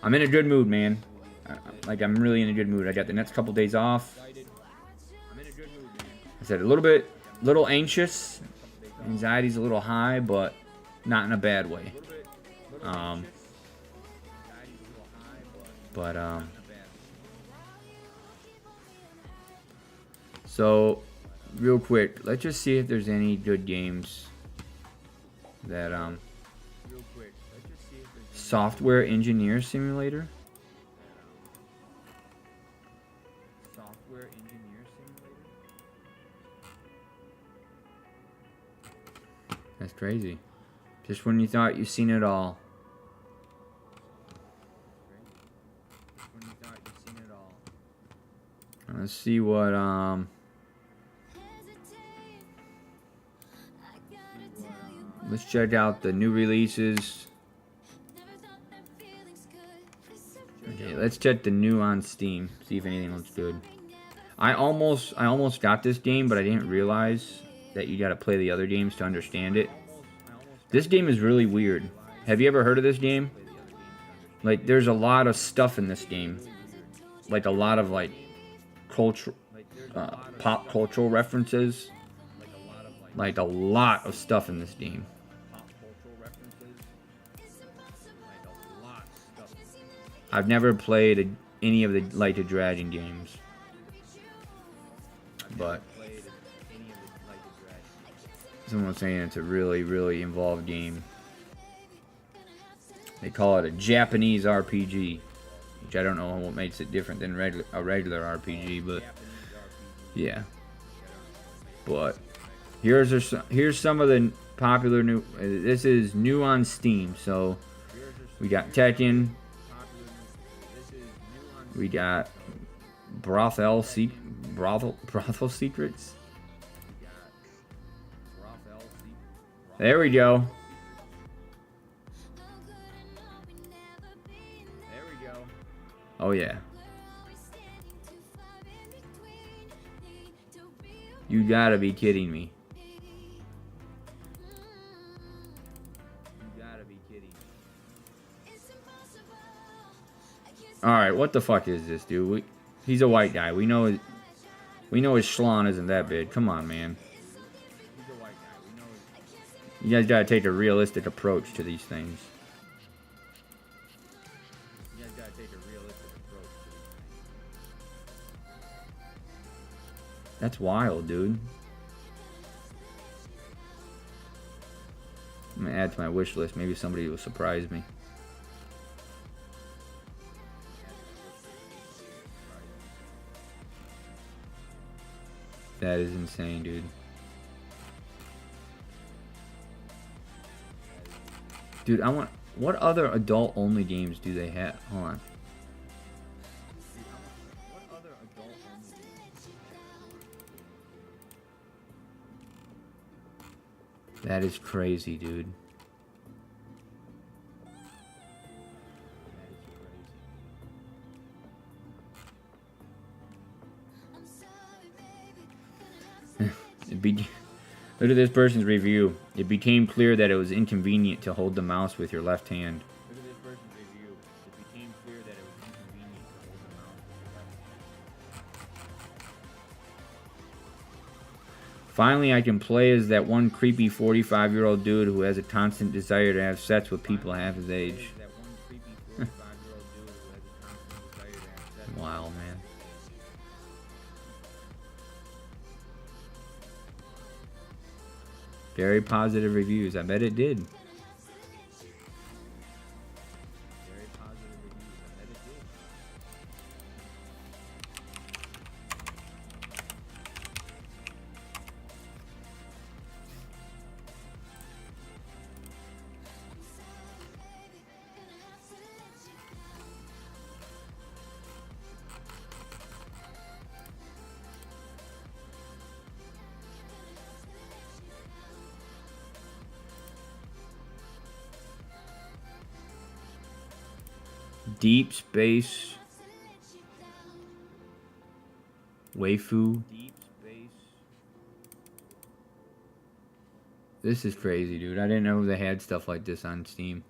I'm in a good mood, man. I'm really in a good mood. I got the next couple days off. I said a little anxious. Anxiety's a little high, but not in a bad way. So, real quick, let's just see if there's any good games that, Software Engineer Simulator. Software Engineer Simulator. That's crazy. Just when you thought you've seen it all. Let's see what, let's check out the new releases. Okay, let's check the new on Steam. See if anything looks good. I almost got this game, but I didn't realize that you gotta play the other games to understand it. This game is really weird. Have you ever heard of this game? Like, there's a lot of stuff in this game. Like, a lot of, like, culture, pop cultural references. Like, a lot of stuff in this game. I've never played any of the Like a Dragon games. But someone's saying it's a really, really involved game. They call it a Japanese RPG, which I don't know what makes it different than a regular RPG, but yeah. But here's some of the popular new. This is new on Steam, so we got Tekken. We got Brothel Secrets. There we go. Oh yeah. You gotta be kidding me. Alright, what the fuck is this, dude? He's a white guy. We know his schlong isn't that big. Come on, man. You guys gotta take a realistic approach to these things. That's wild, dude. I'm gonna add to my wish list. Maybe somebody will surprise me. That is insane, dude. Dude, I want... What other adult-only games do they have? Hold on. That is crazy, dude. Look at this person's review. It became clear that it was inconvenient to hold the mouse with your left hand. Finally, I can play as that one creepy 45-year-old dude who has a constant desire to have sex with people half his age. Wow, man. Very positive reviews. I bet it did. Deep Space Waifu. This is crazy, dude. I didn't know they had stuff like this on Steam.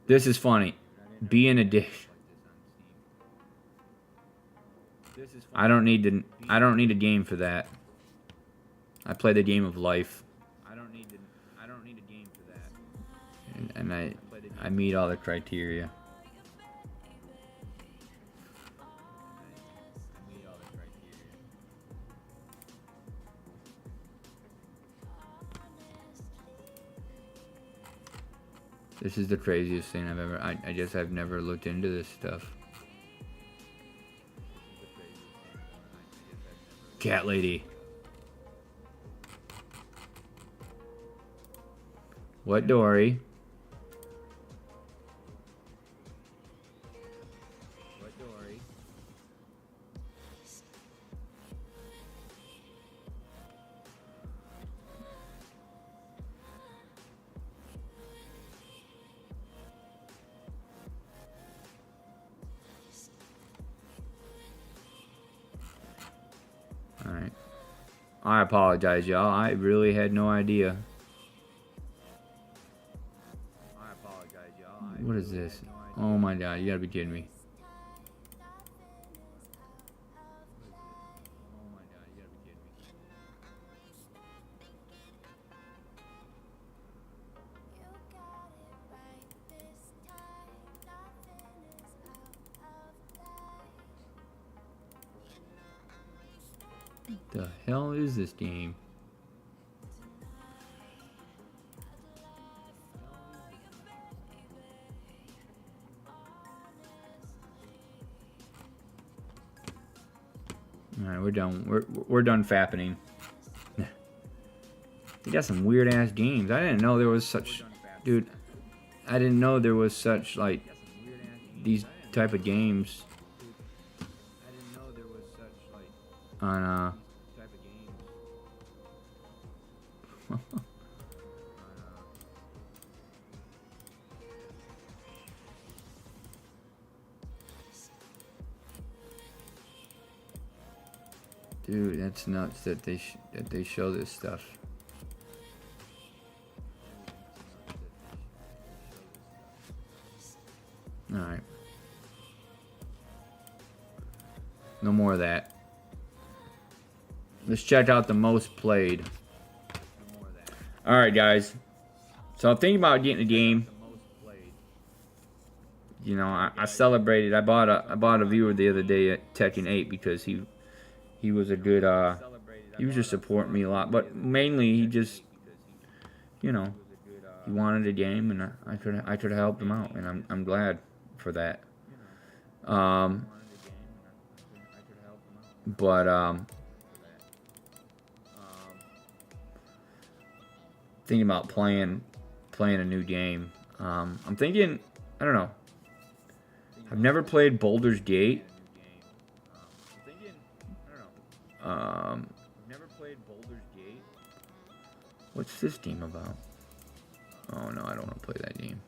This is funny. Be in a dish. I don't need a game for that. I play the game of life. I don't need a game for that. And I meet all the criteria. This is the craziest thing I've ever... I guess I've never looked into this stuff. Cat lady. What Dory? What Dory? Alright. I apologize, y'all. I really had no idea. I apologize, y'all. What is this? Oh my god, you gotta be kidding me. The hell is this game? Alright, we're done. We're done fappening. They got some weird ass games. I didn't know there was such, dude. I didn't know there was such like these type of games on dude, that's nuts that they show this stuff. All right. No more of that. Let's check out the most played. All right, guys. So I'm thinking about getting a game. You know, I celebrated. I bought a viewer the other day at Tekken 8 because he was a good. He was just supporting me a lot, but mainly he just, you know, he wanted a game, and I could have helped him out, and I'm glad for that. Thinking about playing a new game. I'm thinking, I don't know. I've never played Baldur's Gate. What's this game about? Oh no, I don't want to play that game.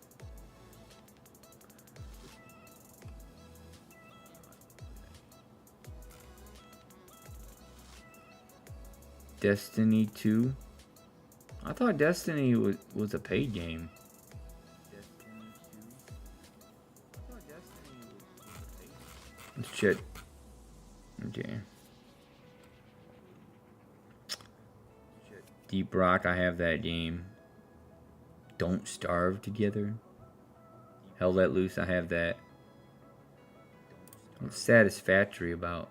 Destiny 2. I thought Destiny was a paid game. Let's check. Okay. Deep Rock, I have that game. Don't Starve Together. Hell Let Loose, I have that. What's Satisfactory about?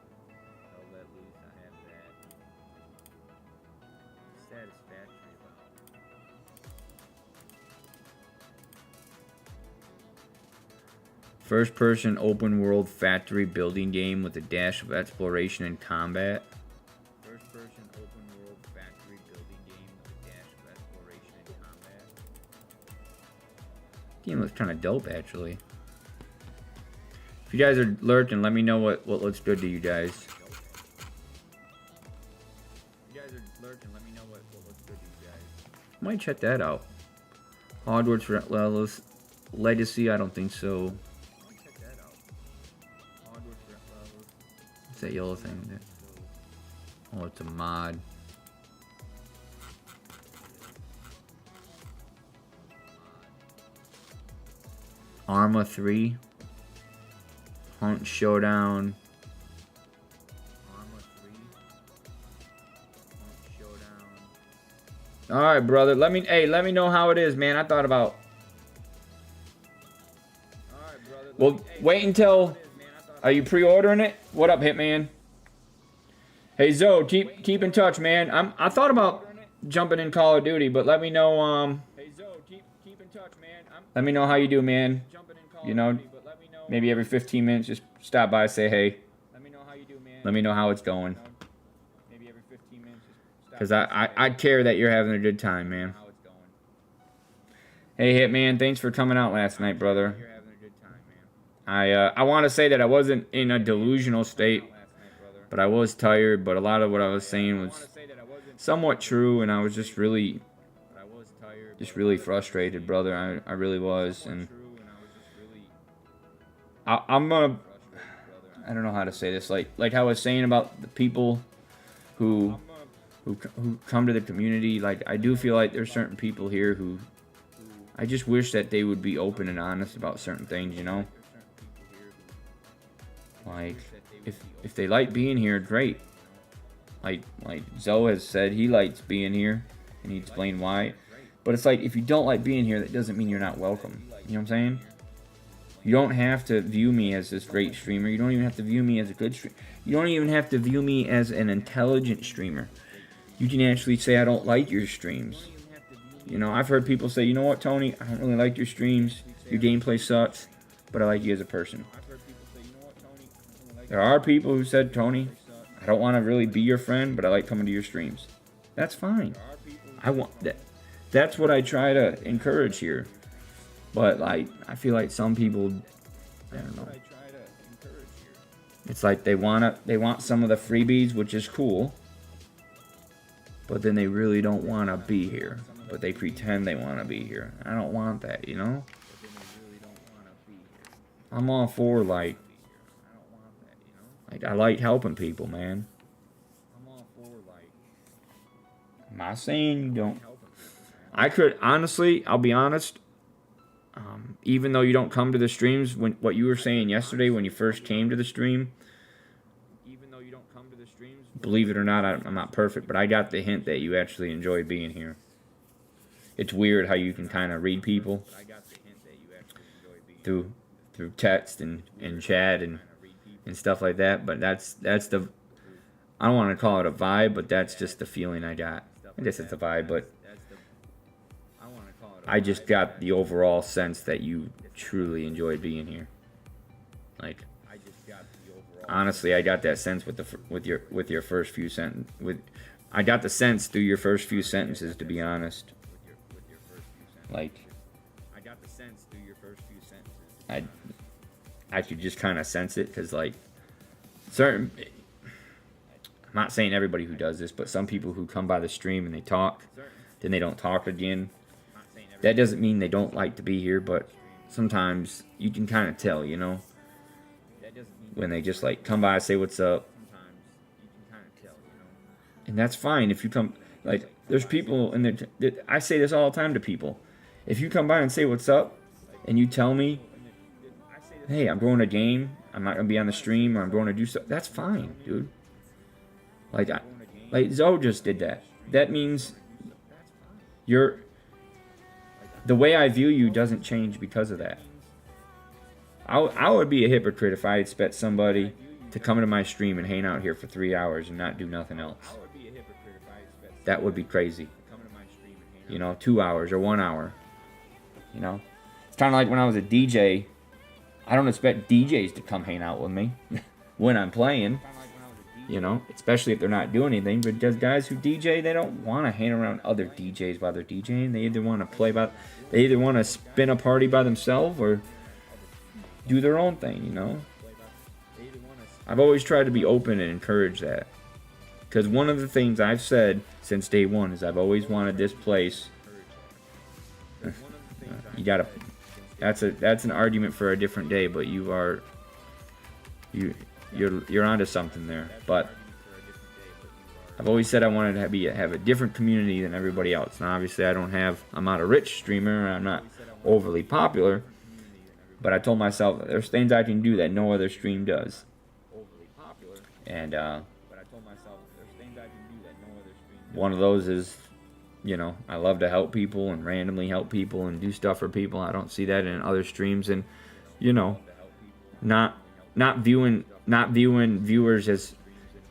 First person open world factory building game with a dash of exploration and combat. First person open world factory building game with a dash of exploration and combat. Game looks kind of dope, actually. If you guys are lurking, let me know what looks good to you guys. If you guys are lurking, let me know what looks good to you guys. Might check that out. Hogwarts Legacy, I don't think so. What's that yellow thing there? Oh, it's a mod. Arma 3. Hunt Showdown. All right, brother. Let me know how it is, man. I thought about. Well, wait until. Are you pre-ordering it? What up, Hitman? Hey, Zoe, keep in touch, man. I thought about jumping in Call of Duty, but let me know. Let me know how you do, man. You know, maybe every 15 minutes, just stop by, say hey. Let me know how it's going. Because I care that you're having a good time, man. Hey, Hitman, thanks for coming out last night, brother. I want to say that I wasn't in a delusional state, but I was tired, but a lot of what I was saying was somewhat true, and I was just really frustrated, brother. I really was, and I'm gonna, I don't know how to say this, like how I was saying about the people who come to the community. Like, I do feel like there's certain people here who I just wish that they would be open and honest about certain things, you know? Like, if they like being here, great. Like Zoe has said, he likes being here, and he explained why. But it's like, if you don't like being here, that doesn't mean you're not welcome. You know what I'm saying? You don't have to view me as this great streamer. You don't even have to view me as a good streamer. You don't even have to view me as an intelligent streamer. You can actually say, I don't like your streams. You know, I've heard people say, you know what, Tony, I don't really like your streams. Your gameplay sucks, but I like you as a person. There are people who said, Tony, I don't want to really be your friend, but I like coming to your streams. That's fine. I want that. That's what I try to encourage here. But, like, I feel like some people, I don't know. It's like they want some of the freebies, which is cool. But then they really don't want to be here. But they pretend they want to be here. I don't want that, you know? I'm all for, like I like helping people, man. I'm not saying you don't. I could, honestly, I'll be honest, even though you don't come to the streams, what you were saying yesterday when you first came to the stream, believe it or not, I'm not perfect, but I got the hint that you actually enjoy being here. It's weird how you can kind of read people through text and chat and stuff like that, but that's the, I don't want to call it a vibe, but that's just the feeling I got. I guess it's a vibe, but I just got the overall sense that you truly enjoy being here. Like, honestly, I got that sense with your first few sentences. I got the sense through your first few sentences, to be honest. Like, I could just kind of sense it, because, like, I'm not saying everybody who does this, but some people who come by the stream and they talk, then they don't talk again. That doesn't mean they don't like to be here, but sometimes you can kind of tell, you know, when they just, like, come by, say what's up. And that's fine if you come, like, there's people in there, I say this all the time to people. If you come by and say what's up, and you tell me, hey, I'm going to game, I'm not going to be on the stream, or I'm going to do stuff, that's fine, dude. Like Zoe just did that. That means the way I view you doesn't change because of that. I would be a hypocrite if I expect somebody to come into my stream and hang out here for 3 hours and not do nothing else. That would be crazy. You know, 2 hours or 1 hour. You know? It's kind of like when I was a DJ. I don't expect DJs to come hang out with me when I'm playing. You know, especially if they're not doing anything. But there's guys who DJ, they don't want to hang around other DJs while they're DJing. They either want to spin a party by themselves or do their own thing, you know. I've always tried to be open and encourage that. Because one of the things I've said since day one is I've always wanted this place. You gotta that's an argument for a different day. But you're onto something there. But I've always said I wanted to have a different community than everybody else. Now, obviously, I'm not a rich streamer. I'm not overly popular. But I told myself there's things I can do that no other stream does. And one of those is, I love to help people and randomly help people and do stuff for people. I don't see that in other streams. And, not viewing viewers as,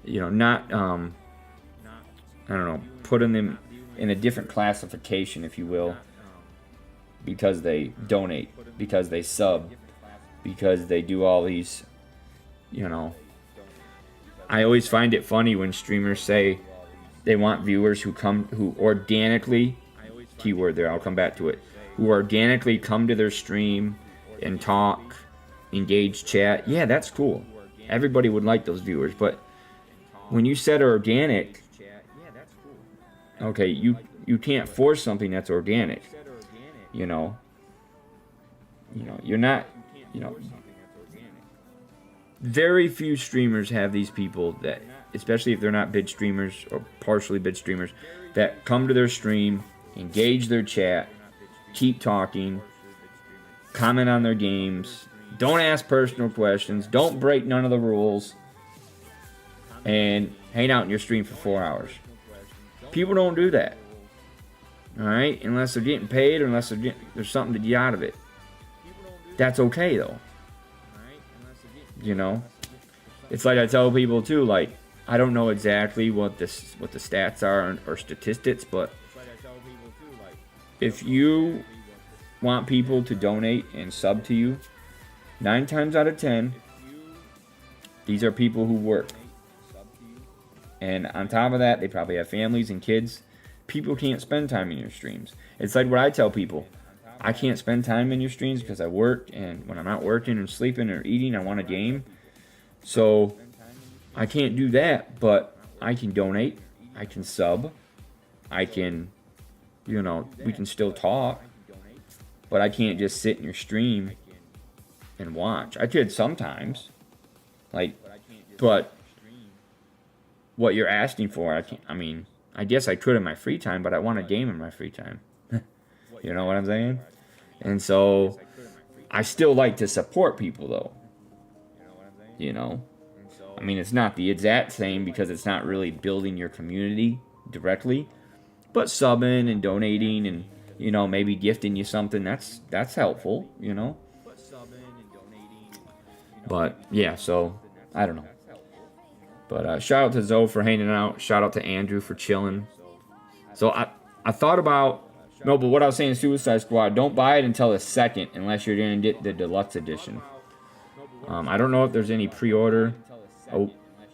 not I don't know, putting them in a different classification, if you will, because they donate, because they sub, because they do all these, I always find it funny when streamers say they want viewers who organically, keyword there, I'll come back to it, who organically come to their stream and talk, engage, chat. Yeah, that's cool. Everybody would like those viewers, but when you said organic, okay, you can't force something that's organic. You're not, very few streamers have these people that, especially if they're not bid streamers or partially bid streamers, that come to their stream, engage their chat, keep talking, comment on their games, don't ask personal questions, don't break none of the rules, and hang out in your stream for 4 hours. People don't do that. Alright? Unless they're getting paid or unless there's something to get out of it. That's okay, though. It's like I tell people, too, like, I don't know exactly what the stats are or statistics, but if you want people to donate and sub to you, 9 times out of 10, these are people who work. And on top of that, they probably have families and kids. People can't spend time in your streams. It's like what I tell people. I can't spend time in your streams because I work, and when I'm not working and sleeping or eating, I want a game. So I can't do that, but I can donate. I can sub. I can, we can still talk. But I can't just sit in your stream and watch. I could sometimes. But what you're asking for, I guess I could in my free time, but I want a game in my free time. You know what I'm saying? And so I still like to support people, though. It's not the exact same because it's not really building your community directly, but subbing and donating and, maybe gifting you something, that's helpful, But, yeah, so, I don't know. But shout out to Zoe for hanging out. Shout out to Andrew for chilling. So I thought about... No, but what I was saying, Suicide Squad, don't buy it until the 2nd unless you're going to get the deluxe edition. I don't know if there's any pre-order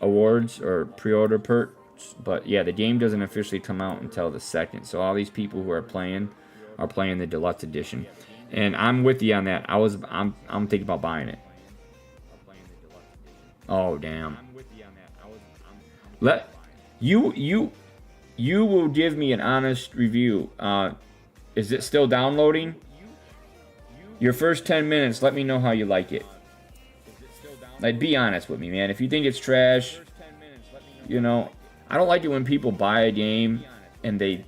awards or pre-order perks, but yeah, the game doesn't officially come out until the 2nd. So all these people who are playing the deluxe edition. And I'm with you on that. I'm thinking about buying it. Oh, damn. You will give me an honest review. Is it still downloading? Your first 10 minutes, let me know how you like it. Be honest with me, man. If you think it's trash, I don't like it when people buy a game and they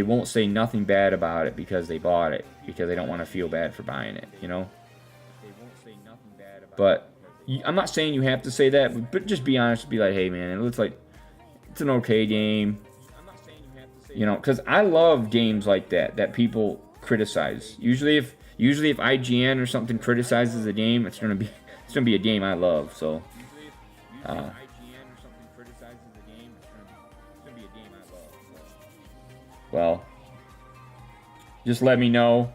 won't say nothing bad about it because they bought it, because they don't want to feel bad for buying it, But I'm not saying you have to say that, but just be honest. Be like, hey, man, it looks like it's an okay game. Because I love games like that people criticize. Usually if IGN or something criticizes a game, it's gonna be a game I love. So, well, just let me know.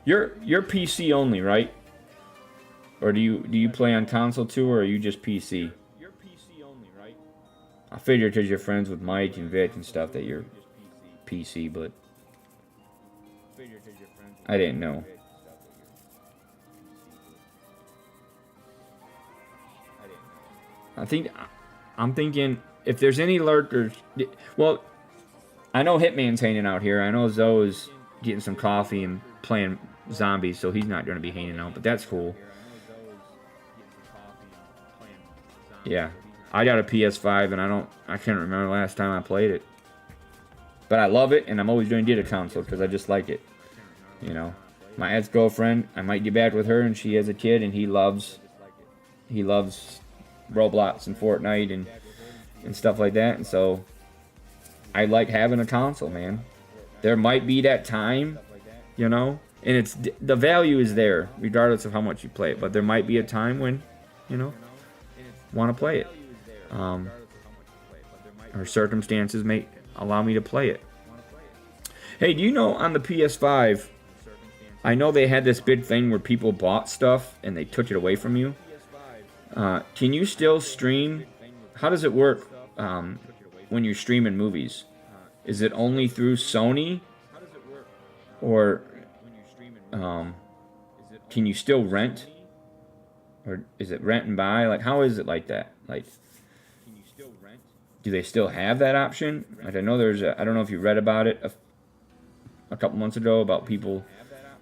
You're PC only, right? Or do you play on console too, or are you just PC? I figure because you're friends with Mike and Vic and stuff that you're PC, but I didn't know. I'm thinking if there's any lurkers, well, I know Hitman's hanging out here. I know Zoe's getting some coffee and playing zombies, so he's not going to be hanging out. But that's cool. Yeah, I got a PS5, and I can't remember the last time I played it. But I love it, and I'm always going to get a console because I just like it. You know, my ex-girlfriend, I might get back with her, and she has a kid, and he loves Roblox and Fortnite and stuff like that. And so I like having a console, man. There might be that time, you know, and it's the value is there regardless of how much you play it. But there might be a time when, you know, want to play it, or circumstances may allow me to play it. Hey, do you know on the PS5, I know they had this big thing where people bought stuff and they took it away from you. Can you still stream? How does it work when you're streaming movies? Is it only through Sony? Or can you still rent? Or is it rent and buy? Like, how is it like that? Like, do they still have that option? Like, I know I don't know if you read about it a couple months ago about people,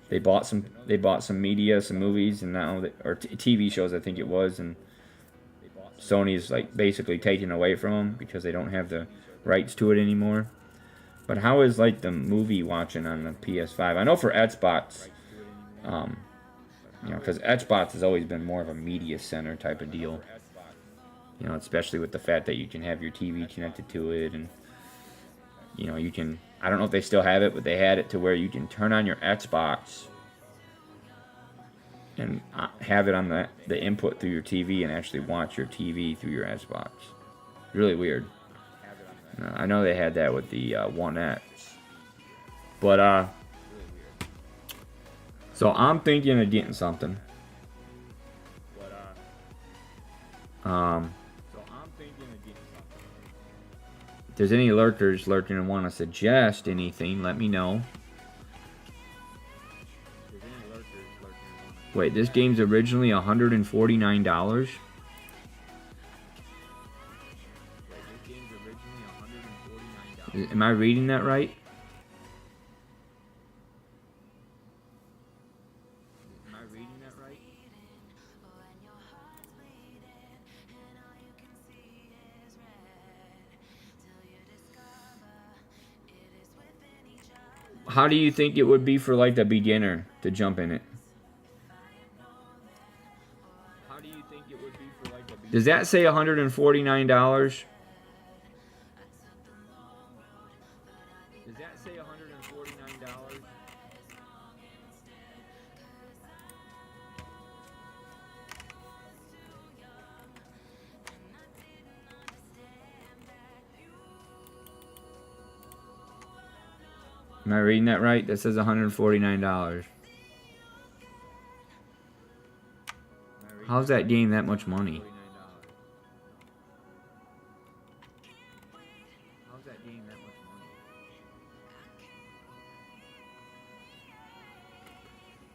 they bought some media, some movies, and now or TV shows, I think it was, and Sony's like basically taking away from them because they don't have the rights to it anymore. But how is like the movie watching on the PS5? I know for Xbox, you know, because Xbox has always been more of a media center type of deal. You know, especially with the fact that you can have your TV connected to it, and you know, you can. I don't know if they still have it, but they had it to where you can turn on your Xbox and have it on the input through your TV and actually watch your TV through your Xbox. Really weird. I know they had that with the One X. But, so I'm thinking of getting something. If there's any lurkers lurking and want to suggest anything, let me know. Wait, this game's originally $149? Am I reading that right? How do you think it would be for like the beginner to jump in it? Does that say $149? Does that say $149? Am I reading that right? That says $149. How's that game that much money?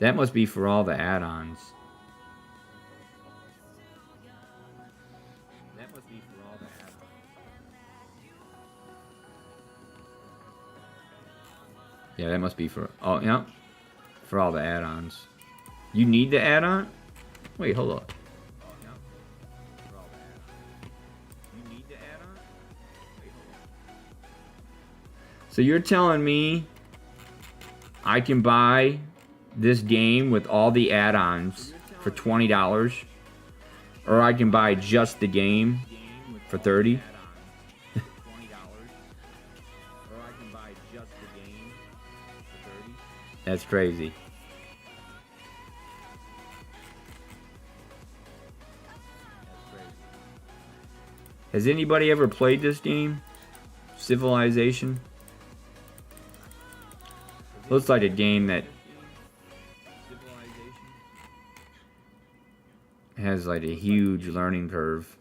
That must be for all the add-ons. Yeah, that must be for... Oh, yeah. For all the add-ons. You need the add-on? Wait, hold up. So you're telling me I can buy this game with all the add-ons for $20, or I can buy just the game for $30? That's crazy. Has anybody ever played this game? Civilization? Looks like a game that has like a huge learning curve.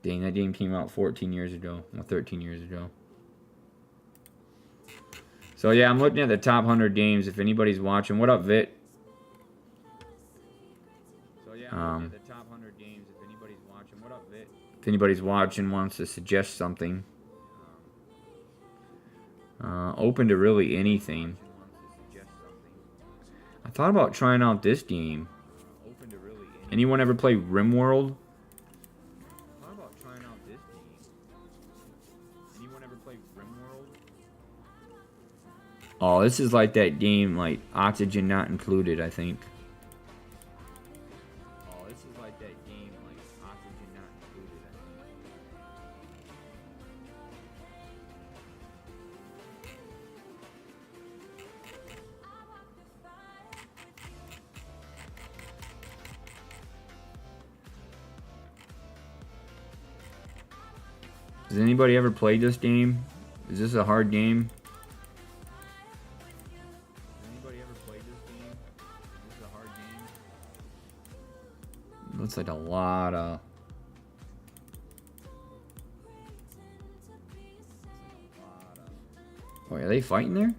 Dang, that game came out 14 years ago. Well, 13 years ago. So yeah, I'm looking at the top 100 games. If anybody's watching, what up, Vit? So yeah, I'm looking at the top 100 games. If anybody's watching, what up, Vit? If anybody's watching, wants to suggest something. Open to really anything. I thought about trying out this game. Anyone ever play RimWorld? Oh, this is like that game, like Oxygen Not Included, I think. Oh, this is like that game, like Oxygen Not Included, I think. Has anybody ever played this game? Is this a hard game? Looks like a lot of... Oh, are they fighting there?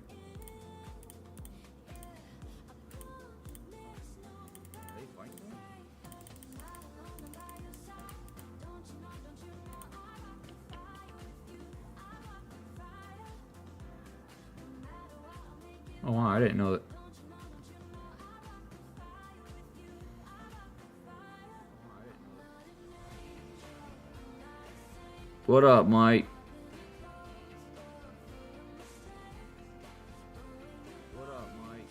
Oh wow, I didn't know that. What up, Mike? What up, Mike?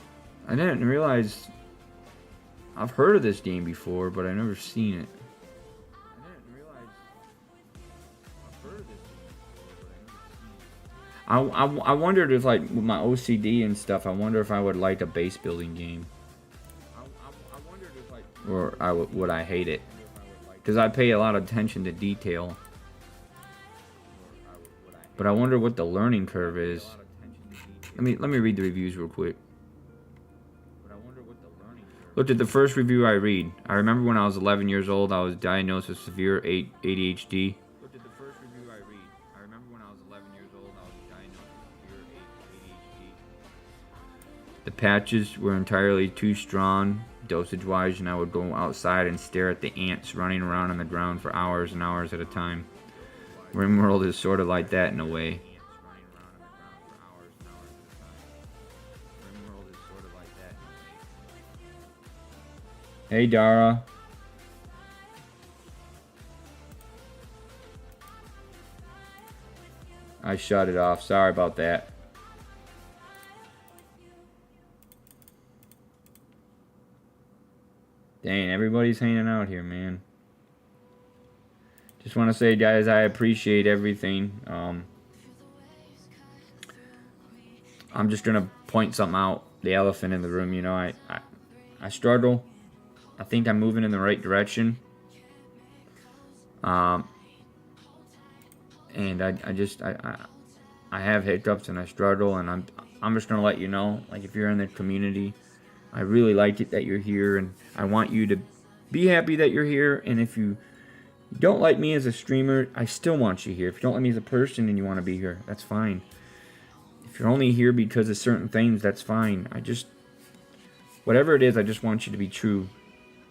I didn't realize... I've heard of this game before, but I've never seen it. I didn't realize... I've heard of this game before, but I've never seen it. I wondered if, like, with my OCD and stuff, I wonder if I would like a base building game. I wondered if, like... Or would I hate it? Because I pay a lot of attention to detail. But I wonder what the learning curve is. Let me read the reviews real quick. Looked at the first review I read. I remember when I was 11 years old, I was diagnosed with severe ADHD. Looked at the first review I read. I remember when I was 11 years old, I was diagnosed with severe ADHD. The patches were entirely too strong, dosage-wise, and I would go outside and stare at the ants running around on the ground for hours and hours at a time. RimWorld is sort of like that in a way. Hey, Dara. I shut it off. Sorry about that. Dang, everybody's hanging out here, man. Just want to say, guys, I appreciate everything. I'm just going to point something out. The elephant in the room, you know, I struggle. I think I'm moving in the right direction. And I have hiccups and I struggle, and I'm just going to let you know, like, if you're in the community, I really like it that you're here, and I want you to be happy that you're here. And if you don't like me as a streamer, I still want you here. If you don't like me as a person and you want to be here, that's fine. If you're only here because of certain things, that's fine. Whatever it is, I just want you to be true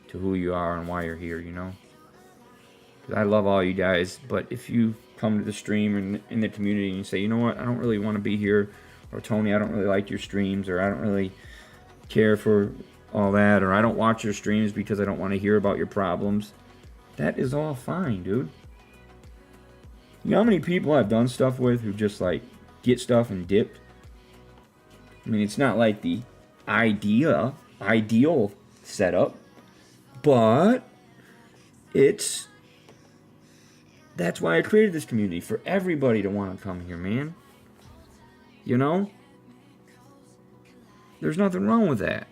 to who you are and why you're here, you know? 'Cause I love all you guys, but if you come to the stream and in the community and you say, you know what, I don't really want to be here, or Tony, I don't really like your streams, or I don't really care for all that, or I don't watch your streams because I don't want to hear about your problems, that is all fine, dude. You know how many people I've done stuff with who just, like, get stuff and dip? I mean, it's not like the ideal setup, but that's why I created this community, for everybody to want to come here, man. You know? There's nothing wrong with that.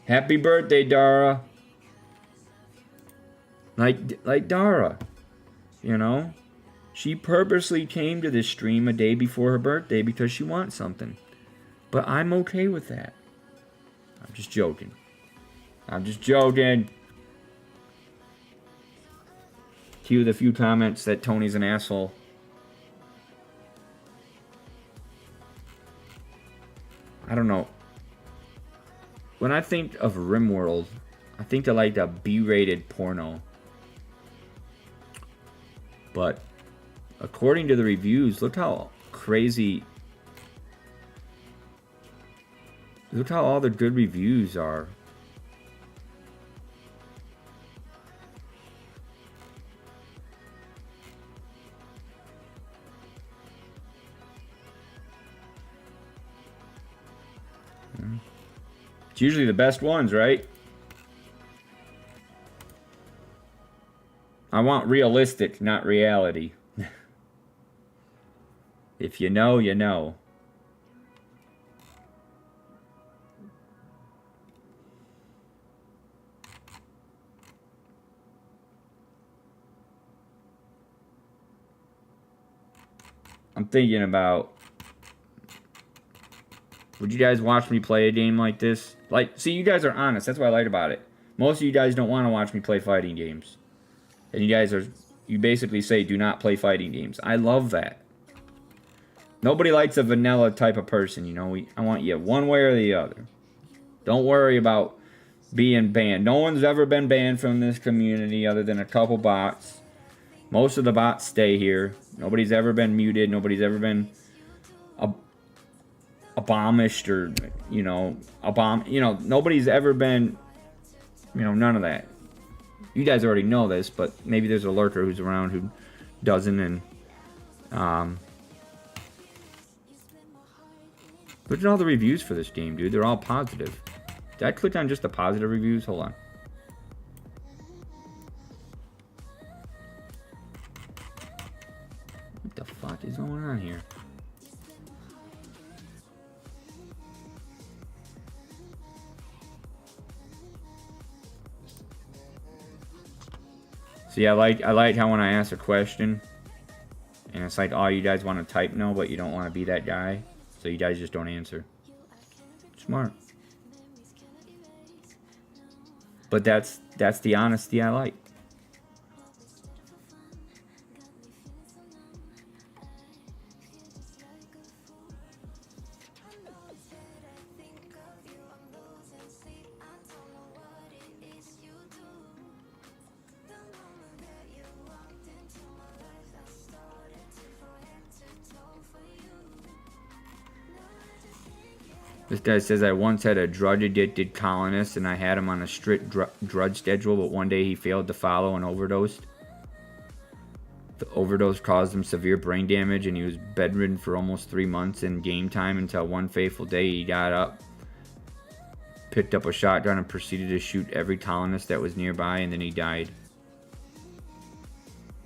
Happy birthday, Dara. Like Dara, you know? She purposely came to this stream a day before her birthday because she wants something. But I'm okay with that. I'm just joking. I'm just joking. Cue the few comments that Tony's an asshole. I don't know. When I think of RimWorld, I think of like a B-rated porno. But according to the reviews, look how crazy. Look how all the good reviews are. It's usually the best ones, right? I want realistic, not reality. If you know, you know. I'm thinking about, would you guys watch me play a game like this? Like, see, you guys are honest. That's what I like about it. Most of you guys don't want to watch me play fighting games. And you basically say, do not play fighting games. I love that. Nobody likes a vanilla type of person, you know. I want you one way or the other. Don't worry about being banned. No one's ever been banned from this community other than a couple bots. Most of the bots stay here. Nobody's ever been muted. Nobody's ever been abomished or, you know, nobody's ever been, you know, none of that. You guys already know this, but maybe there's a lurker who's around who doesn't. And look at all the reviews for this game, dude. They're all positive. Did I click on just the positive reviews? Hold on. What the fuck is going on here? See, I like how when I ask a question, and it's like, oh, you guys want to type no, but you don't want to be that guy, so you guys just don't answer. Smart. But that's the honesty I like. This guy says, I once had a drug-addicted colonist, and I had him on a strict drug schedule, but one day he failed to follow and overdosed. The overdose caused him severe brain damage, and he was bedridden for almost 3 months in game time until one fateful day he got up, picked up a shotgun, and proceeded to shoot every colonist that was nearby, and then he died.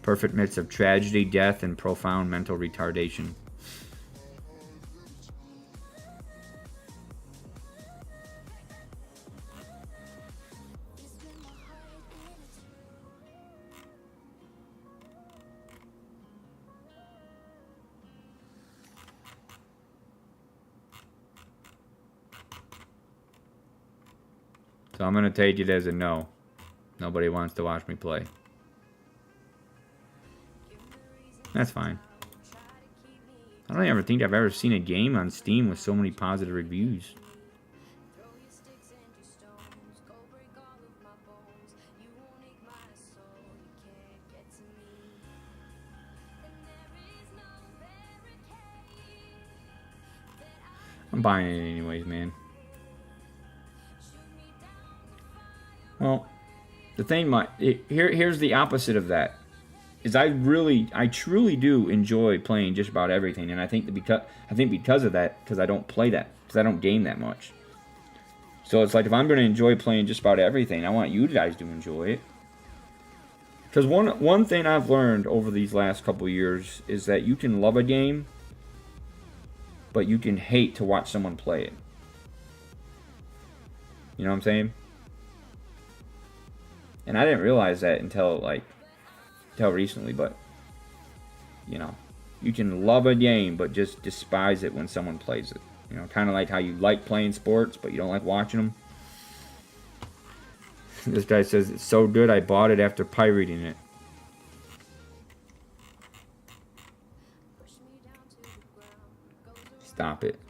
Perfect mix of tragedy, death, and profound mental retardation. So I'm going to take it as a no. Nobody wants to watch me play. That's fine. I don't ever think I've ever seen a game on Steam with so many positive reviews. I'm buying it anyways, man. Well, the thing here's the opposite of that. Is I truly do enjoy playing just about everything, and I think because of that, because I don't play that, because I don't game that much. So it's like, if I'm going to enjoy playing just about everything, I want you guys to enjoy it. Because one thing I've learned over these last couple years is that you can love a game, but you can hate to watch someone play it. You know what I'm saying? And I didn't realize that until recently, but, you know, you can love a game, but just despise it when someone plays it. You know, kind of like how you like playing sports, but you don't like watching them. This guy says, it's so good, I bought it after pirating it. Stop it.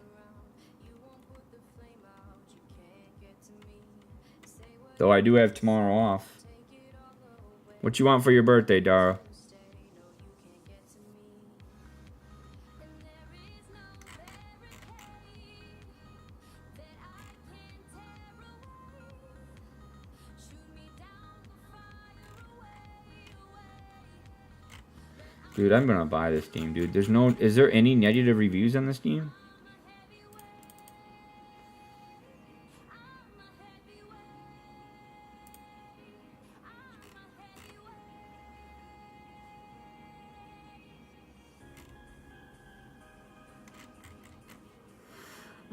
Though I do have tomorrow off. What you want for your birthday, Dara? Dude, I'm gonna buy this game, dude. There's no... Is there any negative reviews on this game?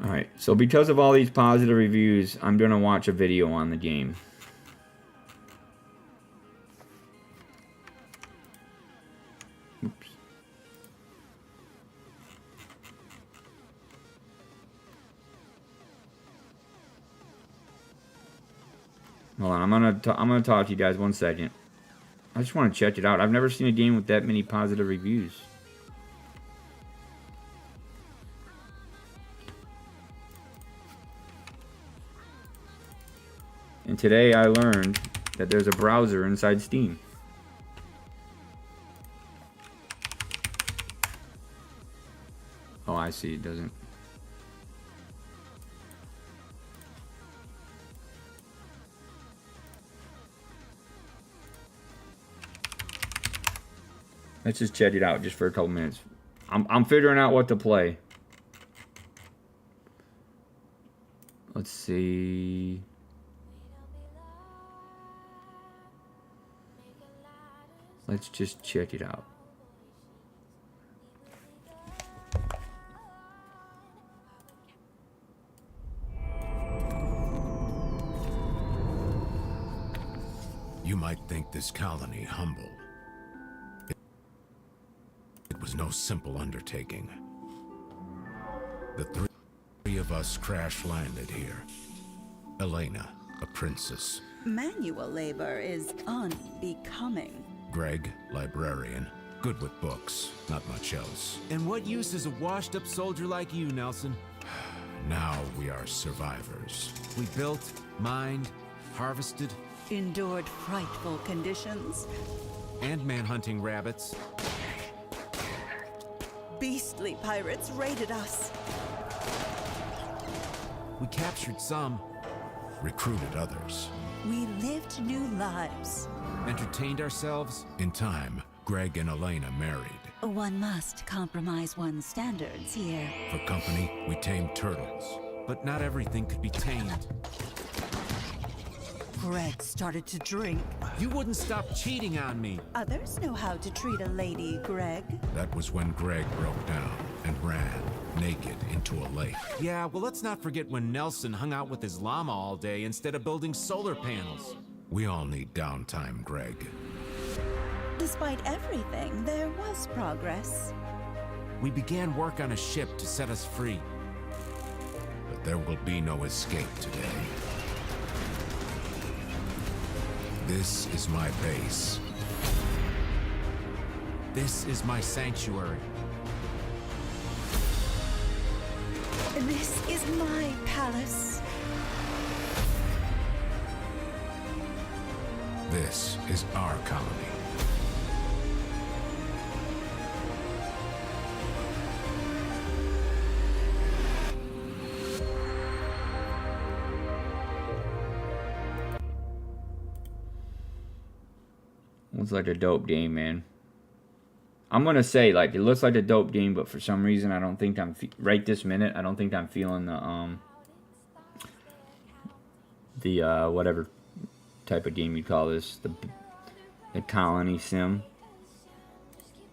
Alright, so because of all these positive reviews, I'm gonna watch a video on the game. Oops. Hold on, I'm gonna talk to you guys 1 second. I just want to check it out. I've never seen a game with that many positive reviews. And today I learned that there's a browser inside Steam. Oh, I see. It doesn't. Let's just check it out just for a couple minutes. I'm figuring out what to play. Let's see. Let's just check it out. You might think this colony humble. It was no simple undertaking. The three of us crash-landed here. Elena, a princess. Manual labor is unbecoming. Greg, librarian. Good with books, not much else. And what use is a washed-up soldier like you, Nelson? Now we are survivors. We built, mined, harvested, Endured frightful conditions. and man-hunting rabbits. Beastly pirates raided us. We captured some, Recruited others. We lived new lives. entertained ourselves. In time, Greg and Elena married. One must compromise one's standards here. For company, we tamed turtles. But not everything could be tamed. Greg started to drink. You wouldn't stop cheating on me. Others know how to treat a lady, Greg. That was when Greg broke down and ran, naked, into a lake. Yeah, well, let's not forget when Nelson hung out with his llama all day instead of building solar panels. We all need downtime, Greg. Despite everything, there was progress. We began work on a ship to set us free. But there will be no escape today. This is my base. This is my sanctuary. This is my palace. This is our colony. Looks like a dope game, man. I'm gonna say, like, it looks like a dope game, but for some reason I don't think I'm right this minute. I don't think I'm feeling the whatever type of game you call this, the colony sim.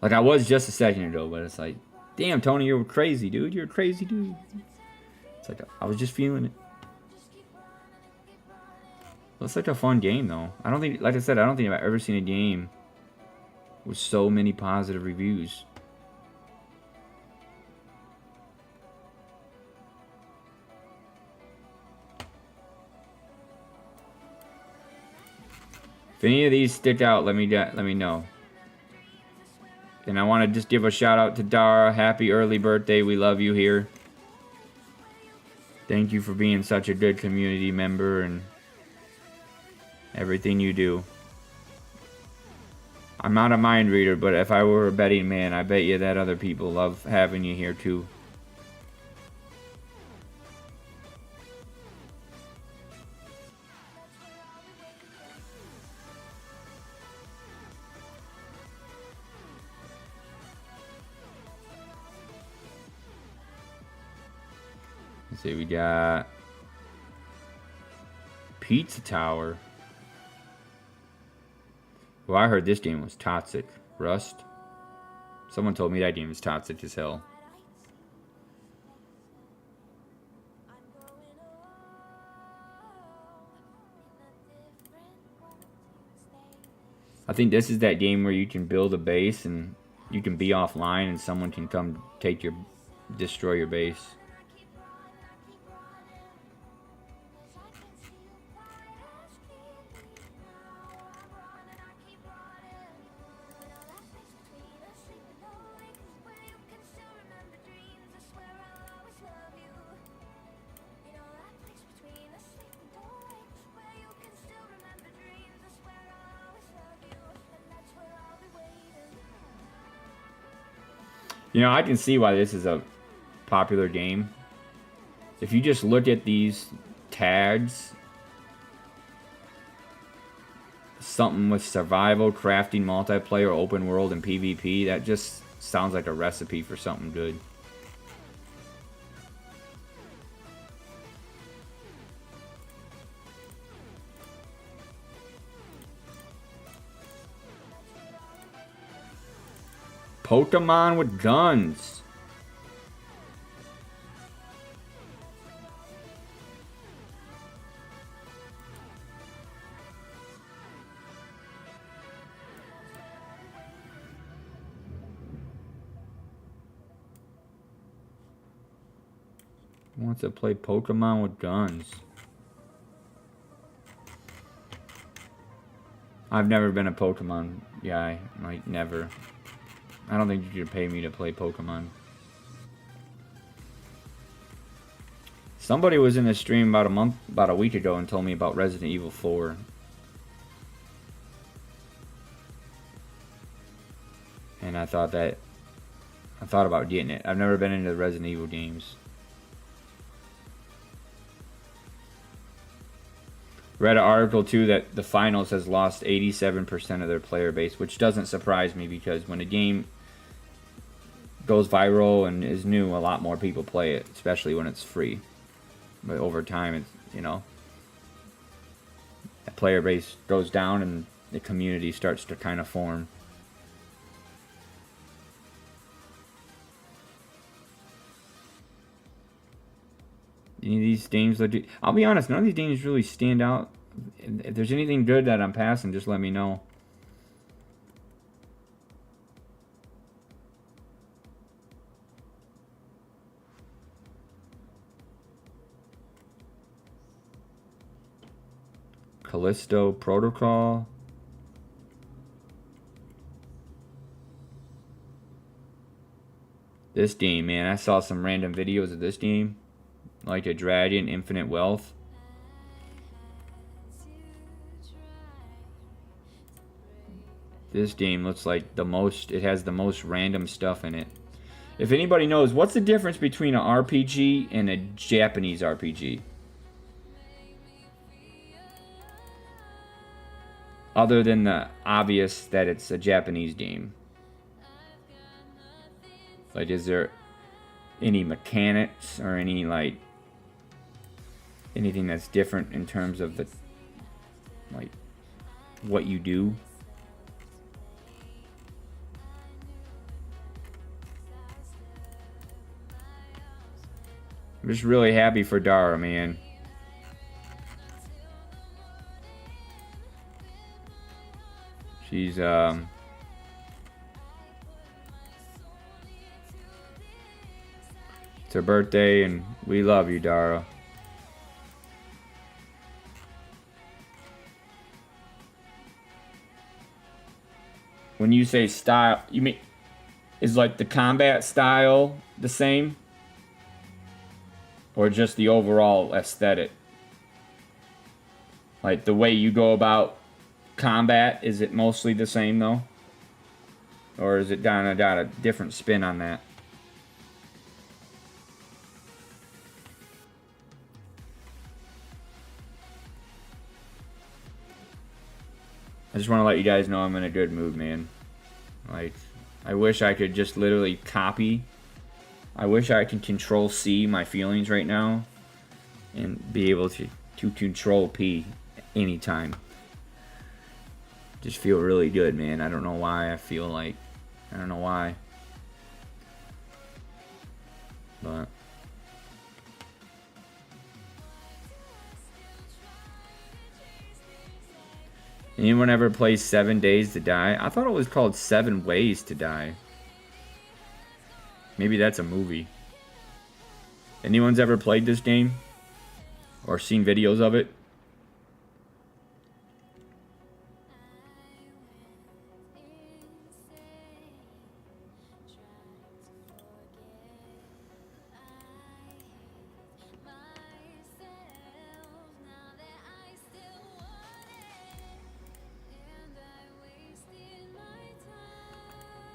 Like, I was just a second ago, but it's like, damn, Tony, you're crazy, dude. You're a crazy dude. It's like I was just feeling it. Looks like a fun game, though. I don't think, like I said, I don't think I've ever seen a game with so many positive reviews. If any of these stick out, let me know. And I want to just give a shout out to Dara. Happy early birthday. We love you here. Thank you for being such a good community member and everything you do. I'm not a mind reader, but if I were a betting man, I bet you that other people love having you here too. Let's see, we got Pizza Tower. Well, I heard this game was toxic. Rust. Someone told me that game was toxic as hell. I think this is that game where you can build a base and you can be offline and someone can come destroy your base. You know, I can see why this is a popular game. If you just look at these tags, something with survival, crafting, multiplayer, open world, and PvP, that just sounds like a recipe for something good. Pokemon with guns. Who wants to play Pokemon with guns? I've never been a Pokemon guy. Like, never. I don't think you could pay me to play Pokemon. Somebody was in a stream about a week ago and told me about Resident Evil 4. And I thought about getting it. I've never been into the Resident Evil games. Read an article too that the finals has lost 87% of their player base, which doesn't surprise me because when a game goes viral and is new, a lot more people play it, especially when it's free. But over time, it's, you know, the player base goes down and the community starts to kind of form. Any of these games, I'll be honest, none of these games really stand out. If there's anything good that I'm passing, just let me know. Callisto Protocol. This game, man, I saw some random videos of this game. Like a Dragon, Infinite Wealth. This game looks like it has the most random stuff in it. If anybody knows, what's the difference between an RPG and a Japanese RPG? Other than the obvious that it's a Japanese game. Like, is there any mechanics or any, like, anything that's different in terms of the, like, what you do? I'm just really happy for Dara, man. She's, it's her birthday, and we love you, Dara. When you say style, you mean, is like the combat style the same? Or just the overall aesthetic? Like the way you go about combat, is it mostly the same though? Or is it got a different spin on that? I just want to let you guys know I'm in a good mood, man. Like, I wish I could just literally copy I wish I could control C, my feelings right now, and be able to control P anytime. Just feel really good, man. I don't know why I feel like, I don't know why. But anyone ever play 7 Days to Die? I thought it was called 7 Ways to Die. Maybe that's a movie. Anyone's ever played this game? Or seen videos of it?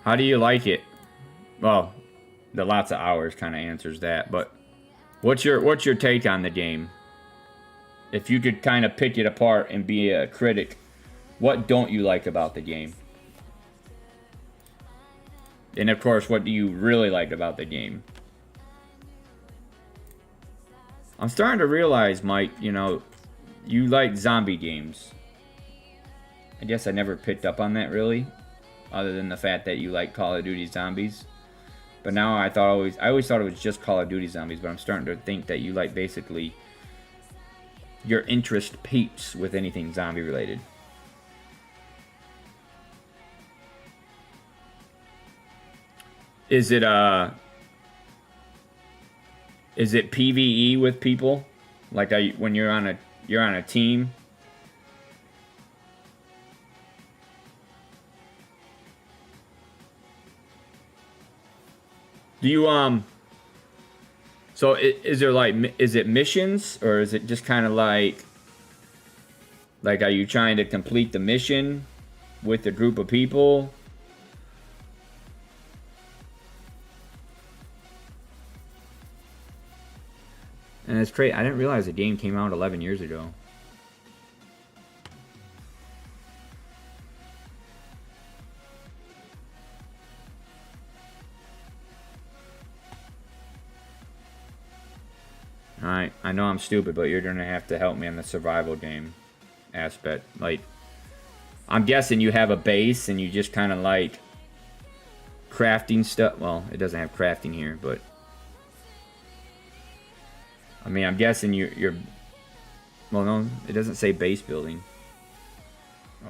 How do you like it? Well, the lots of hours kind of answers that, but what's your take on the game? If you could kind of pick it apart and be a critic, what don't you like about the game? And of course, what do you really like about the game? I'm starting to realize, Mike, you know, you like zombie games. I guess I never picked up on that really, other than the fact that you like Call of Duty Zombies. But now I always thought it was just Call of Duty Zombies, but I'm starting to think that you like basically your interest peaks with anything zombie related. Is it PvE with people? Like when you're on a team? Do you so is there like, is it missions, or is it just kind of like are you trying to complete the mission with a group of people? And it's crazy. I didn't realize the game came out 11 years ago. Alright, I know I'm stupid, but you're gonna have to help me on the survival game aspect. Like, I'm guessing you have a base and you just kind of like crafting stuff. Well, it doesn't have crafting here, but I mean, I'm guessing you're well, no, it doesn't say base building.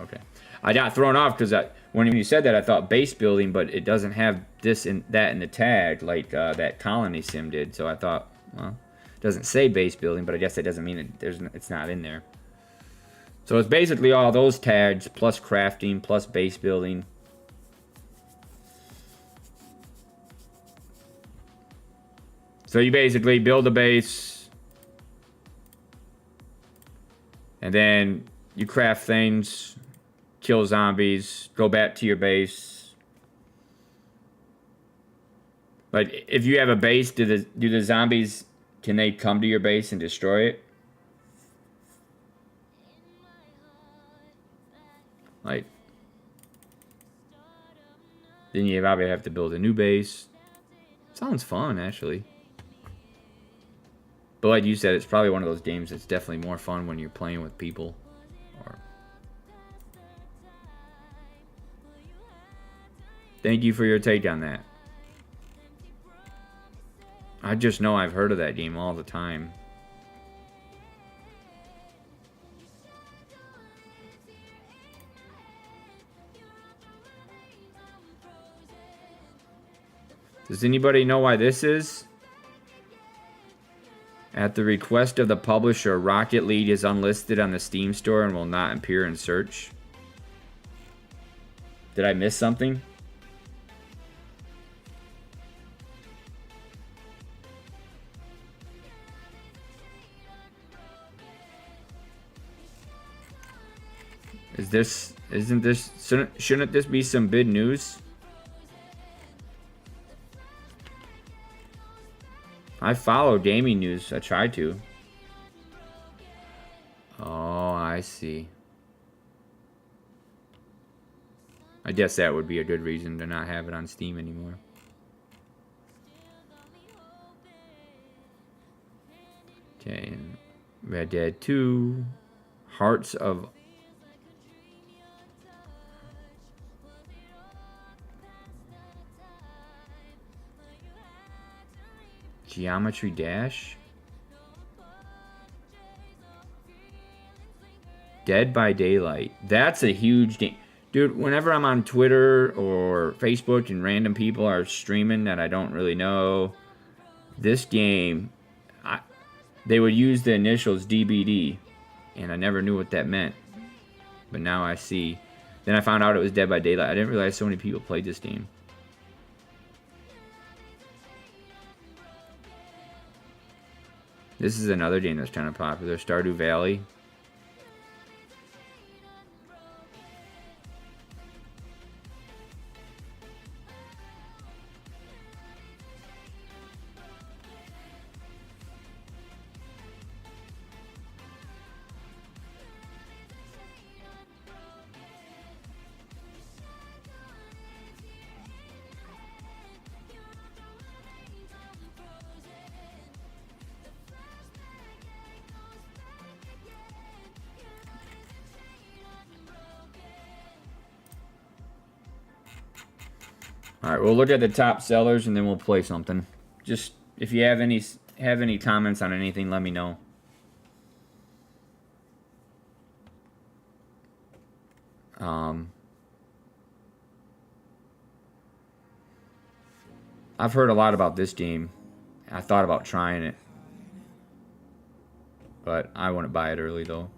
Okay, I got thrown off because when you said that, I thought base building, but it doesn't have this and that in the tag like that Colony Sim did. So I thought, well, it doesn't say base building, but I guess that doesn't mean it's not in there. So it's basically all those tags plus crafting plus base building. So you basically build a base, and then you craft things, kill zombies, go back to your base. But if you have a base, do the zombies, can they come to your base and destroy it? Like, then you probably have to build a new base. Sounds fun, actually. But like you said, it's probably one of those games that's definitely more fun when you're playing with people. Thank you for your take on that. I just know I've heard of that game all the time. Does anybody know why this is? At the request of the publisher, Rocket League is unlisted on the Steam store and will not appear in search. Did I miss something? Shouldn't this be some big news? I follow gaming news. I try to. Oh, I see. I guess that would be a good reason to not have it on Steam anymore. Okay. Red Dead 2. Hearts of... Geometry Dash. Dead by Daylight. That's a huge game. Dude, whenever I'm on Twitter or Facebook and random people are streaming that I don't really know, this game, they would use the initials DBD, and I never knew what that meant. But now I see. Then I found out it was Dead by Daylight. I didn't realize so many people played this game. This is another game that's kind of popular, Stardew Valley. All right, we'll look at the top sellers and then we'll play something. Just if you have any comments on anything, let me know. I've heard a lot about this game. I thought about trying it, but I wouldn't buy it early though.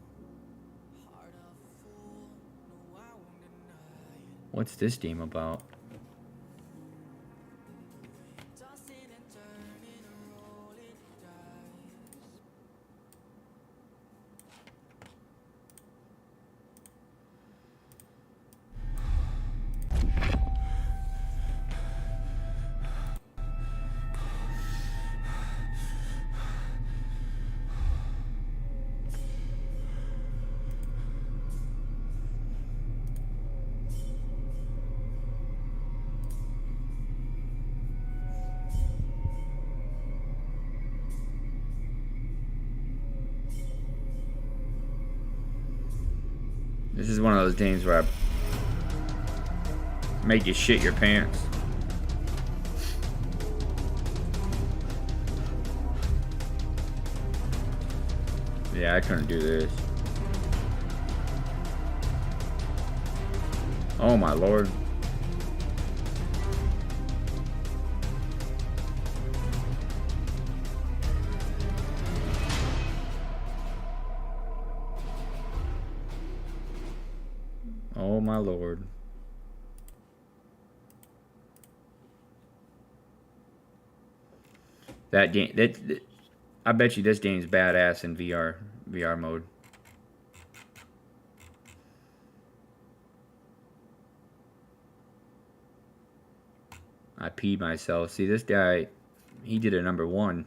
What's this game about? This is one of those games where I make you shit your pants. Yeah, I couldn't do this. Oh my lord. Oh my lord. That game, I bet you this game's badass in VR mode. I peed myself. See, this guy, he did a #1.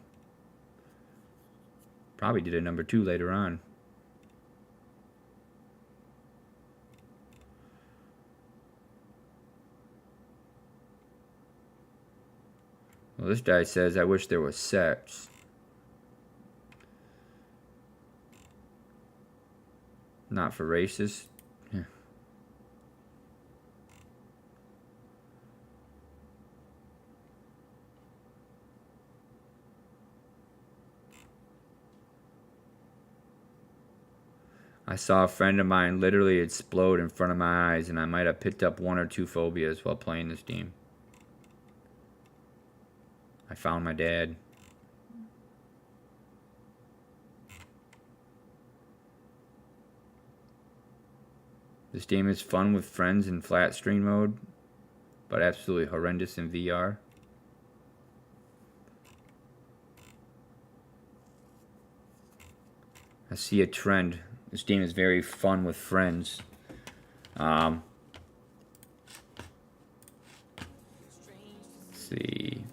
Probably did a #2 later on. Well, this guy says, I wish there was sex. Not for racists. Yeah. I saw a friend of mine literally explode in front of my eyes, and I might have picked up 1 or 2 phobias while playing this game. I found my dad. This game is fun with friends in flat screen mode, but absolutely horrendous in VR. I see a trend. This game is very fun with friends. Let's see.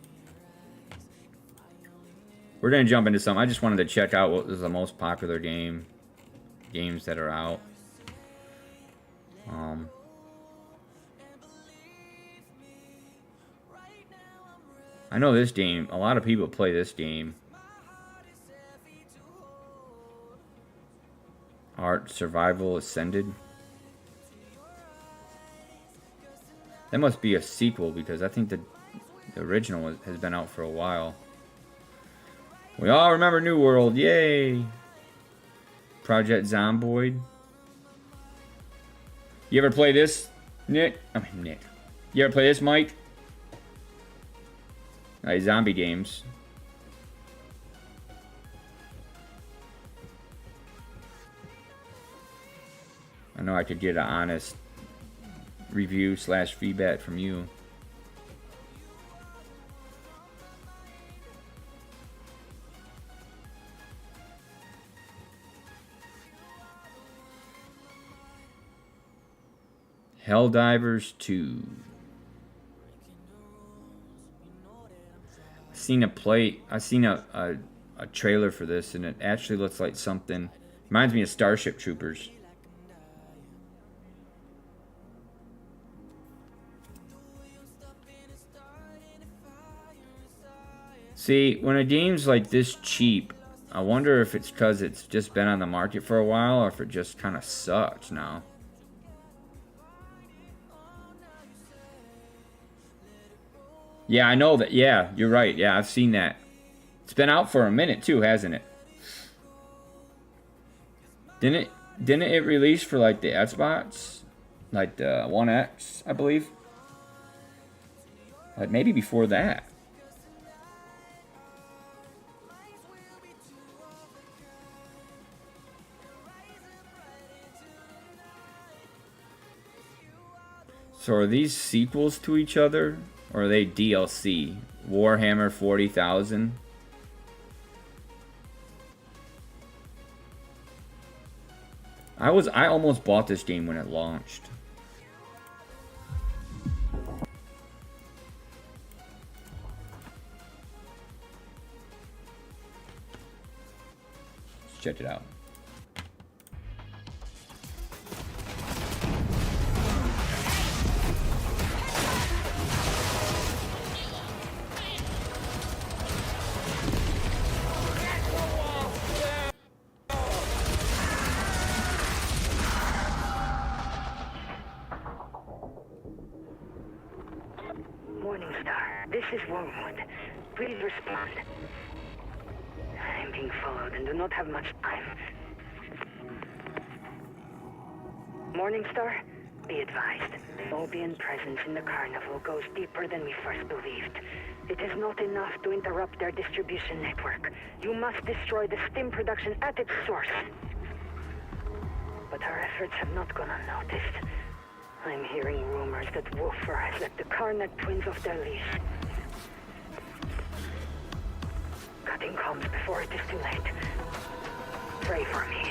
We're gonna jump into some. I just wanted to check out what is the most popular games that are out. I know this game. A lot of people play this game. Art Survival Ascended. That must be a sequel because I think the original has been out for a while. We all remember New World, yay! Project Zomboid. You ever play this, Nick? I mean, Nick. You ever play this, Mike? Zombie games. I know I could get an honest review / feedback from you. Helldivers 2. I seen a trailer for this, and it actually looks like something. Reminds me of Starship Troopers. See, when a game's like this cheap, I wonder if it's because it's just been on the market for a while, or if it just kind of sucks now. Yeah, I know that. Yeah, you're right. Yeah, I've seen that. It's been out for a minute too, hasn't it? Didn't it release for like the Xbox? Like the One X, I believe? Like maybe before that. So are these sequels to each other? Or are they DLC? Warhammer 40,000? I almost bought this game when it launched. Let's check it out. Morningstar, this is Wormwood. Please respond. I'm being followed and do not have much time. Morningstar, be advised. The Obian presence in the carnival goes deeper than we first believed. It is not enough to interrupt their distribution network. You must destroy the stim production at its source. But our efforts have not gone unnoticed. I'm hearing rumors that Woofer has let the Karnak twins off their leash. Cutting comms before it is too late. Pray for me.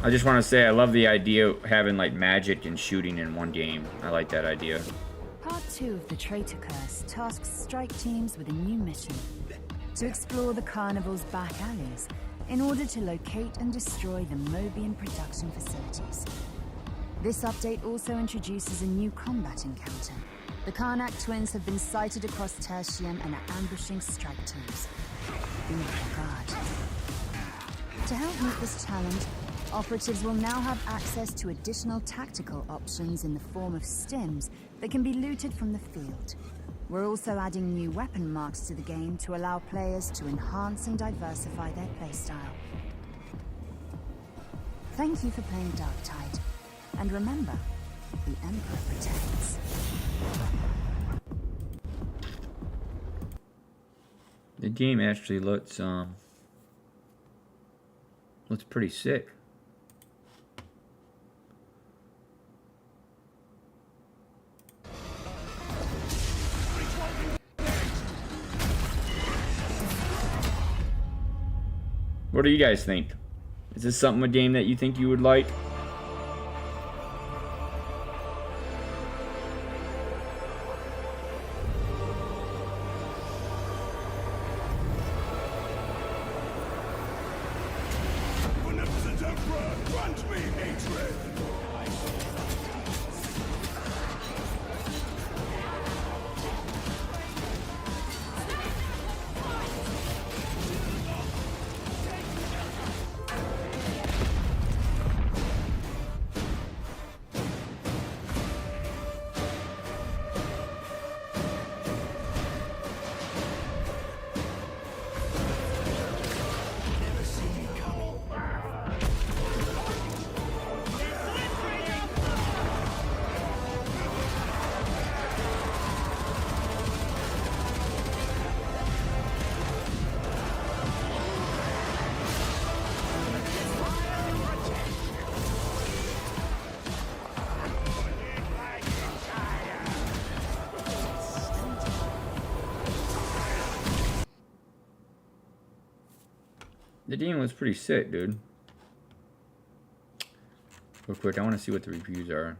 I just want to say I love the idea of having like magic and shooting in one game. I like that idea. Part 2 of the Traitor Curse tasks strike teams with a new mission. To explore the carnival's back alleys in order to locate and destroy the Mobian production facilities. This update also introduces a new combat encounter. The Karnak twins have been sighted across Tertium and are ambushing strike teams. Be on guard. To help meet this challenge, operatives will now have access to additional tactical options in the form of stims that can be looted from the field. We're also adding new weapon marks to the game to allow players to enhance and diversify their playstyle. Thank you for playing Darktide, and remember, the Emperor protects. The game actually looks pretty sick. What do you guys think? Is this something, a game that you think you would like? Grant me hatred! The game was pretty sick, dude. Real quick, I want to see what the reviews are.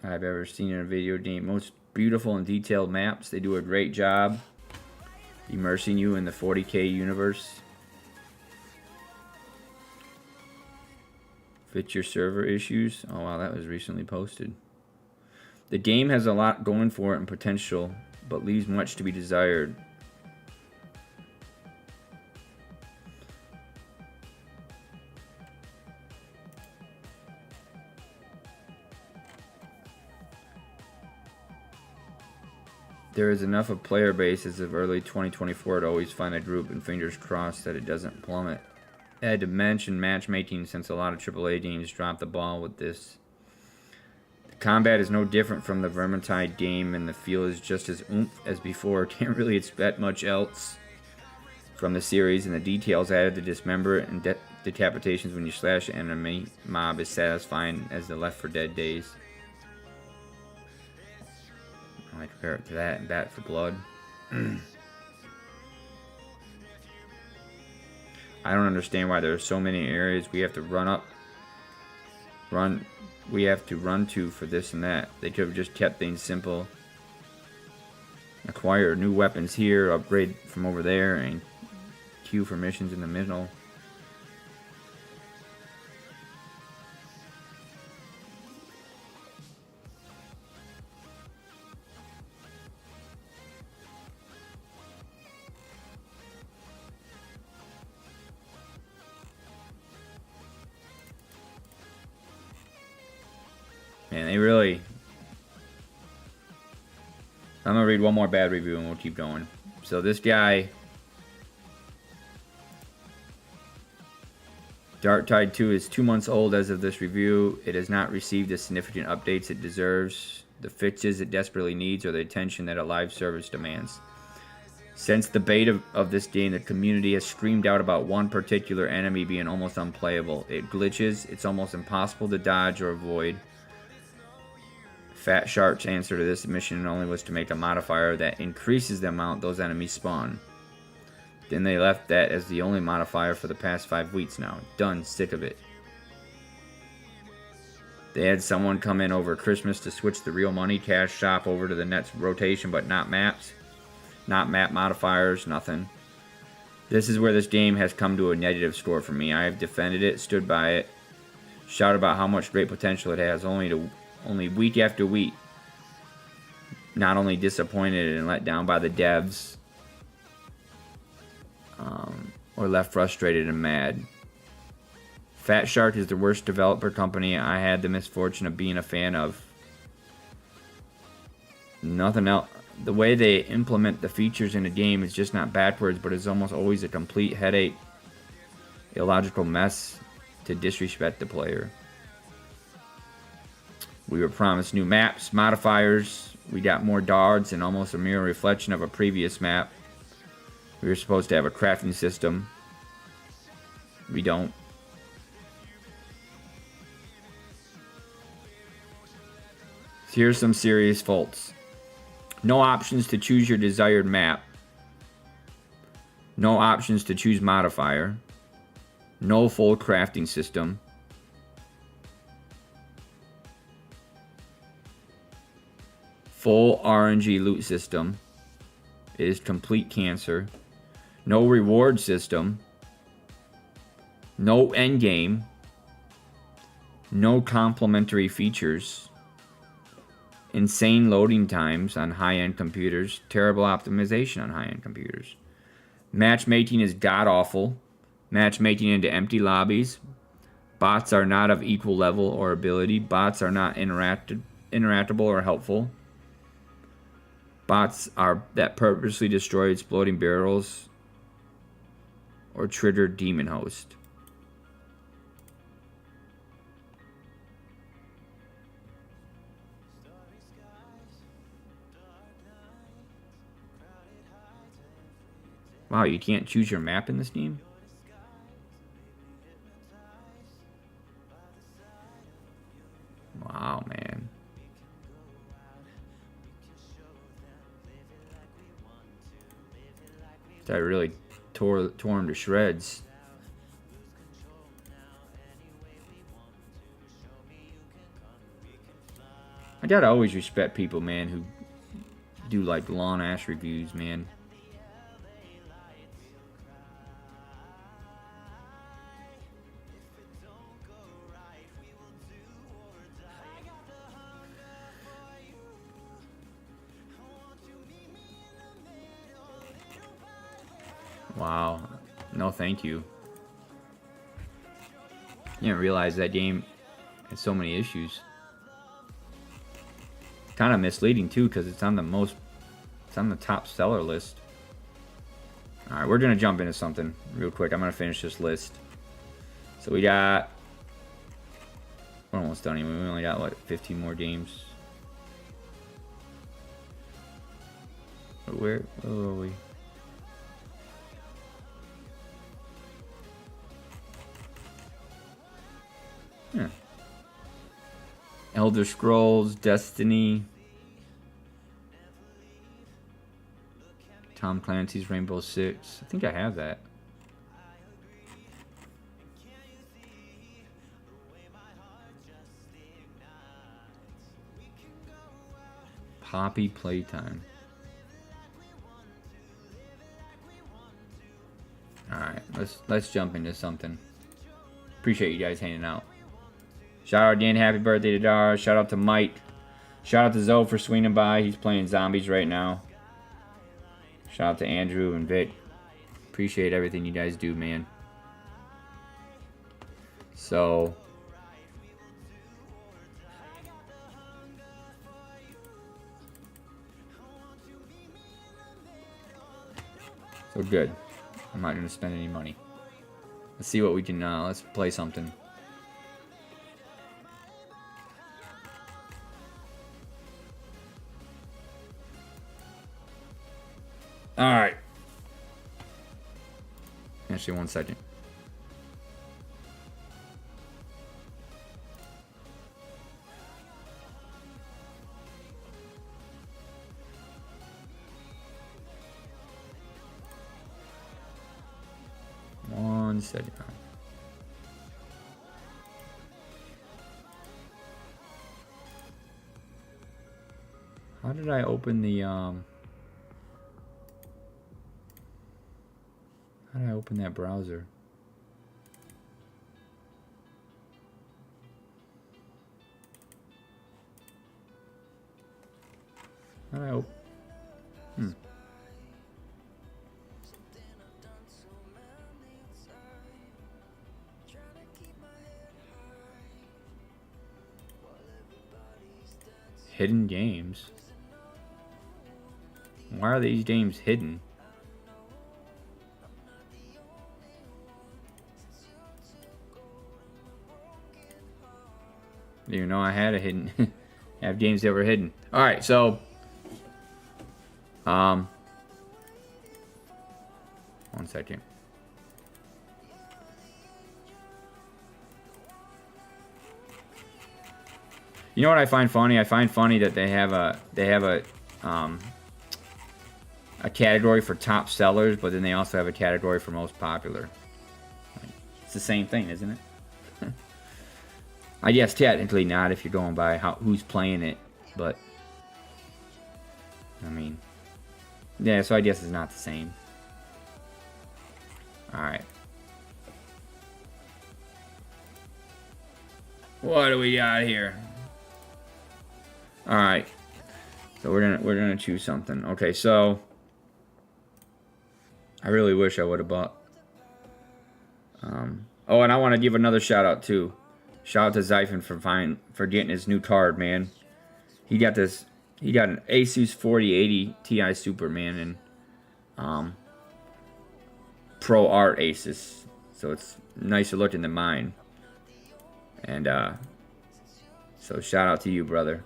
I've ever seen in a video game. Most beautiful and detailed maps. They do a great job immersing you in the 40K universe. Fix your server issues. Oh wow, that was recently posted. The game has a lot going for it and potential, but leaves much to be desired. There is enough of player base as of early 2024 to always find a group, and fingers crossed that it doesn't plummet. I had to mention matchmaking since a lot of AAA games dropped the ball with this. The combat is no different from the Vermintide game, and the feel is just as oomph as before. Can't really expect much else from the series, and the details added to dismember and decapitations when you slash an enemy mob is satisfying as the Left 4 Dead days. I compare it to that and Bat for Blood. I don't understand why there are so many areas we have to run to for this and that. They could have just kept things simple. Acquire new weapons here, upgrade from over there, and queue for missions in the middle. Man, they really... I'm gonna read one more bad review and we'll keep going. So this guy... Darktide 2 is 2 months old as of this review. It has not received the significant updates it deserves, the fixes it desperately needs, or the attention that a live service demands. Since the beta of this game, the community has screamed out about one particular enemy being almost unplayable. It glitches, it's almost impossible to dodge or avoid. Fat Shark's answer to this mission only was to make a modifier that increases the amount those enemies spawn. Then they left that as the only modifier for the past 5 weeks now. Done, sick of it. They had someone come in over Christmas to switch the real money cash shop over to the next rotation, but not maps. Not map modifiers, nothing. This is where this game has come to a negative score for me. I have defended it, stood by it, shouted about how much great potential it has, only week after week, not only disappointed and let down by the devs, or left frustrated and mad. Fat Shark is the worst developer company I had the misfortune of being a fan of. Nothing else. The way they implement the features in a game is just not backwards, but is almost always a complete headache, illogical mess to disrespect the player. We were promised new maps, modifiers. We got more darts and almost a mirror reflection of a previous map. We were supposed to have a crafting system. We don't. So here's some serious faults. No options to choose your desired map. No options to choose modifier. No full crafting system. Full RNG loot system. It is complete cancer. No reward system. No endgame. No complementary features. Insane loading times on high-end computers. Terrible optimization on high-end computers. Matchmaking is god-awful. Matchmaking into empty lobbies. Bots are not of equal level or ability. Bots are not interactable or helpful. Bots are that purposely destroy exploding barrels or trigger demon host. Wow, you can't choose your map in this game? Wow, man. That really tore him to shreds. I gotta always respect people, man, who do like long ass reviews, man. Wow. No, thank you. I didn't realize that game had so many issues. Kind of misleading too, because it's on the top seller list. All right, we're gonna jump into something real quick. I'm gonna finish this list. So we're almost done. We only got what, 15 more games. Where are we? Yeah. Elder Scrolls, Destiny, Tom Clancy's Rainbow Six. I think I have that. Poppy Playtime. All right, let's jump into something. Appreciate you guys hanging out. Shout out Dan, happy birthday to Dara. Shout out to Mike. Shout out to Zoe for swinging by. He's playing zombies right now. Shout out to Andrew and Vic. Appreciate everything you guys do, man. So good. I'm not gonna spend any money. Let's see what we can. Let's play something. All right. Actually, 1 second. One second. How did I open the How did I open that browser? How did I open? Hidden games? Why are these games hidden? Didn't even know I had a hidden have games that were hidden. Alright, so 1 second. You know what I find funny? I find funny that they have a category for top sellers, but then they also have a category for most popular. Like It's the same thing, isn't it? I guess technically not if you're going by who's playing it, but I mean, yeah. So I guess it's not the same. All right. What do we got here? All right. So we're gonna choose something. Okay, so I really wish I would have bought. Oh, and I want to give another shout out too. Shout out to Zyphon for getting his new card, man. He got this. He got an Asus 4080 Ti Superman and Pro Art Asus, so it's nicer looking than mine. And so shout out to you, brother.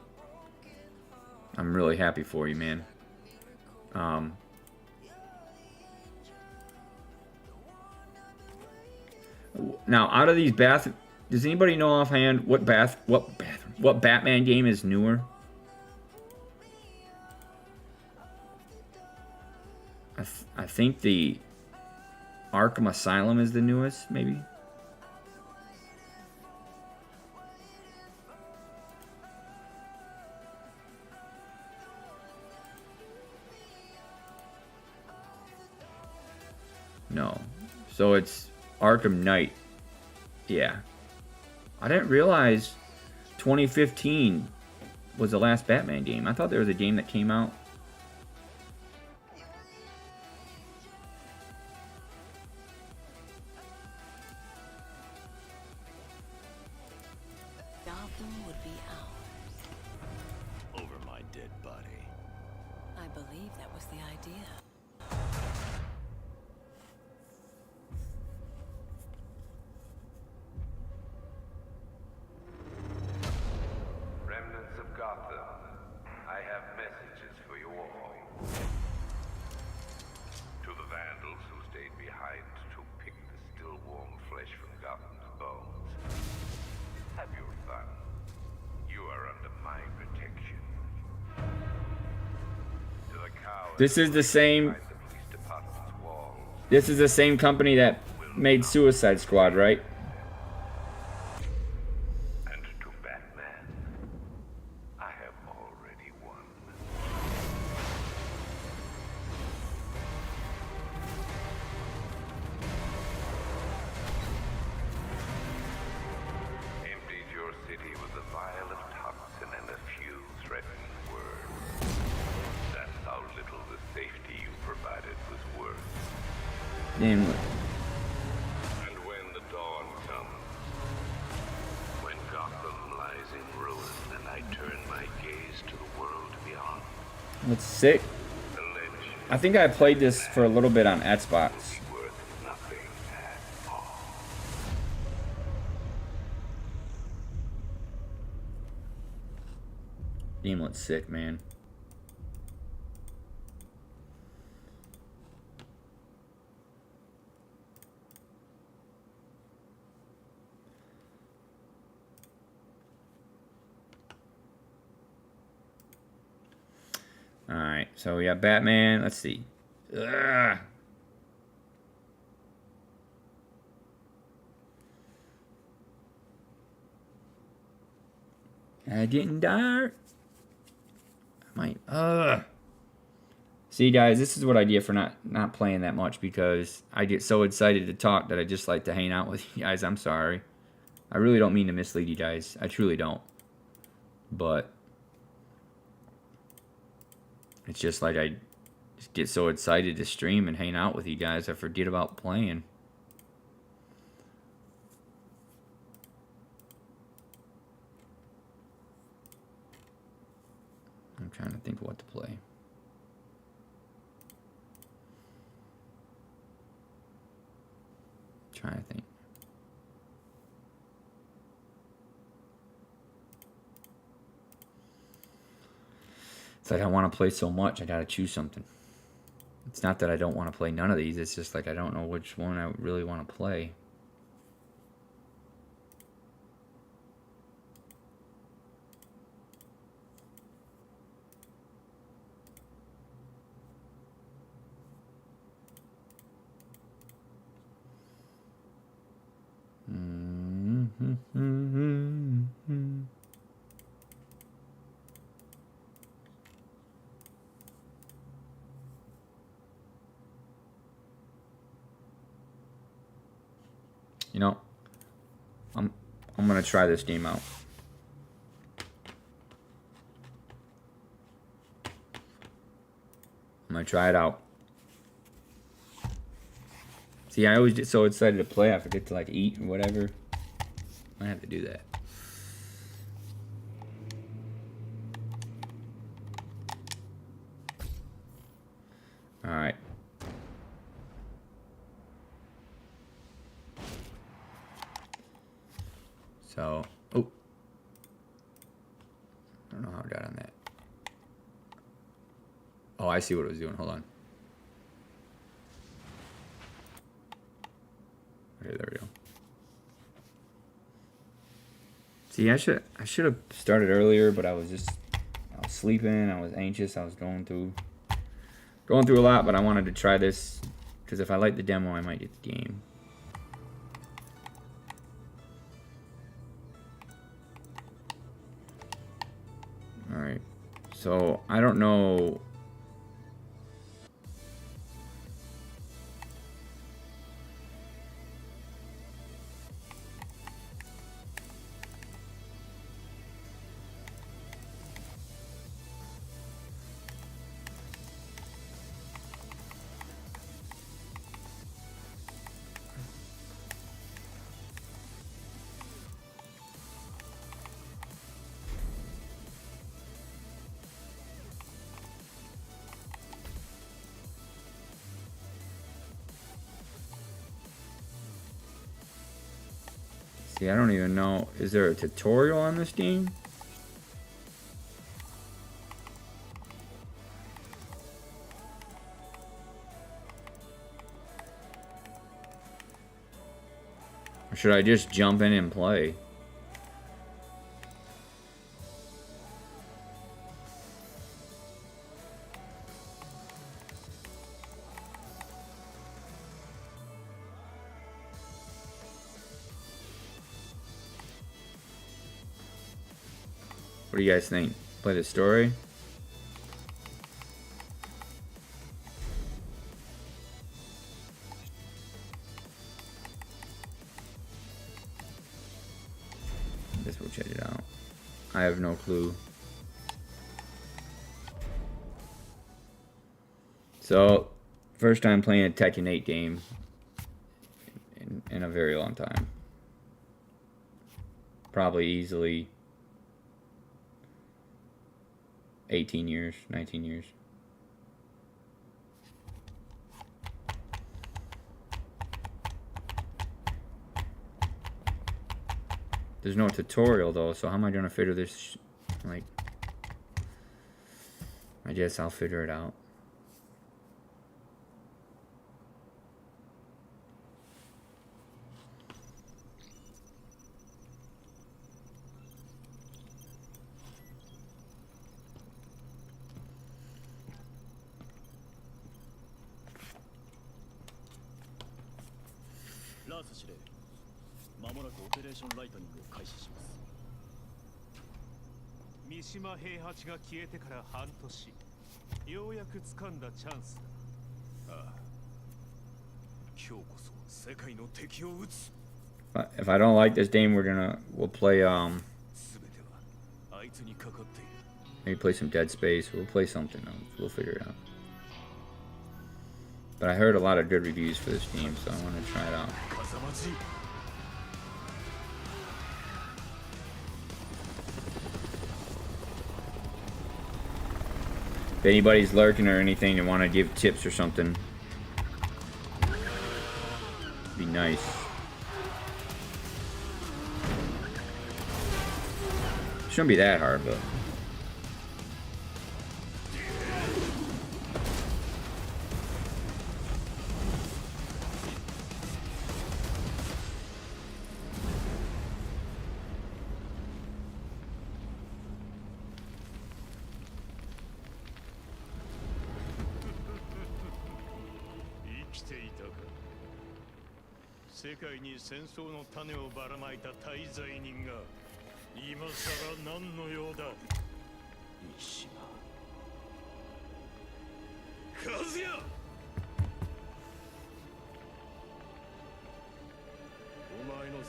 I'm really happy for you, man. Now, out of these does anybody know offhand what Batman game is newer? I think the Arkham Asylum is the newest, maybe. No. So it's Arkham Knight. Yeah. I didn't realize 2015 was the last Batman game. I thought there was a game that came out. Gotham would be ours. Over my dead body. I believe that was the idea. Remnants of Gotham, I have messages for you all. To the vandals who stayed behind to pick the still warm flesh from Gotham's bones. Have your fun. You are under my protection. To the cowards This is the same. inside the police department's walls. This is the same company that made Suicide Squad, right? And to Batman, I have already won. Emptied your city with a vial of toxin and a few threatening words. That's how little the safety you provided was worth. Damn. And when the dawn comes, when Gotham lies in ruin and I turn my gaze to the world beyond, That's sick. the legend I think I played this for a little bit on Xbox. will be worth nothing at all. Game looks sick, man. Alright, so we got Batman. Let's see. Ugh. Getting dark. See, guys, this is what I get for not playing that much, because I get so excited to talk that I just like to hang out with you guys. I'm sorry. I really don't mean to mislead you guys. I truly don't. But it's just like I just get so excited to stream and hang out with you guys, I forget about playing. I'm trying to think of what to play. Trying to think. It's like I want to play so much, I gotta choose something. It's not that I don't want to play none of these, it's just like I don't know which one I really want to play. You know, I'm gonna try this game out. I'm gonna try it out. See, I always get so excited to play, I forget to like eat or whatever. I have to do that. All right. So, oh. I don't know how I got on that. Oh, I see what it was doing. Hold on. Okay, there we go. See, I should have started earlier, but I was sleeping, I was anxious, I was going through a lot, but I wanted to try this because if I like the demo, I might get the game. All right. So, I don't know. See, I don't even know. Is there a tutorial on this game? Or should I just jump in and play? What do you guys think? Play the story? I guess we'll check it out. I have no clue. So, first time playing a Tekken 8 game in a very long time. Probably easily 18 years, 19 years. There's no tutorial though, so how am I gonna figure this? Like, I guess I'll figure it out. If I don't like this game, we'll play maybe play some Dead Space. We'll play something else. We'll figure it out. But I heard a lot of good reviews for this game, so I want to try it out. If anybody's lurking or anything and want to give tips or something, be nice. Shouldn't be that hard, but.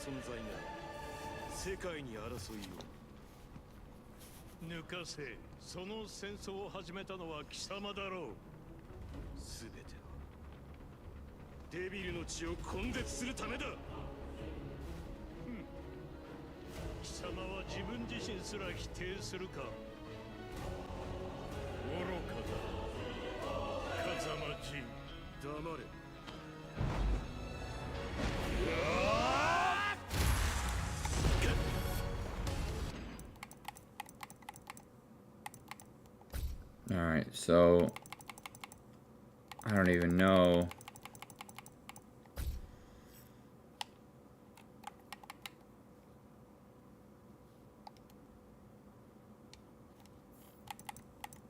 存在が世界に争いを抜かせ。その戦争を始めたのは貴様だろう。すべてはデビルの血を根絶するためだ。貴様は自分自身すら否定するか。愚かだ。風間G、黙れ。Alright, so I don't even know.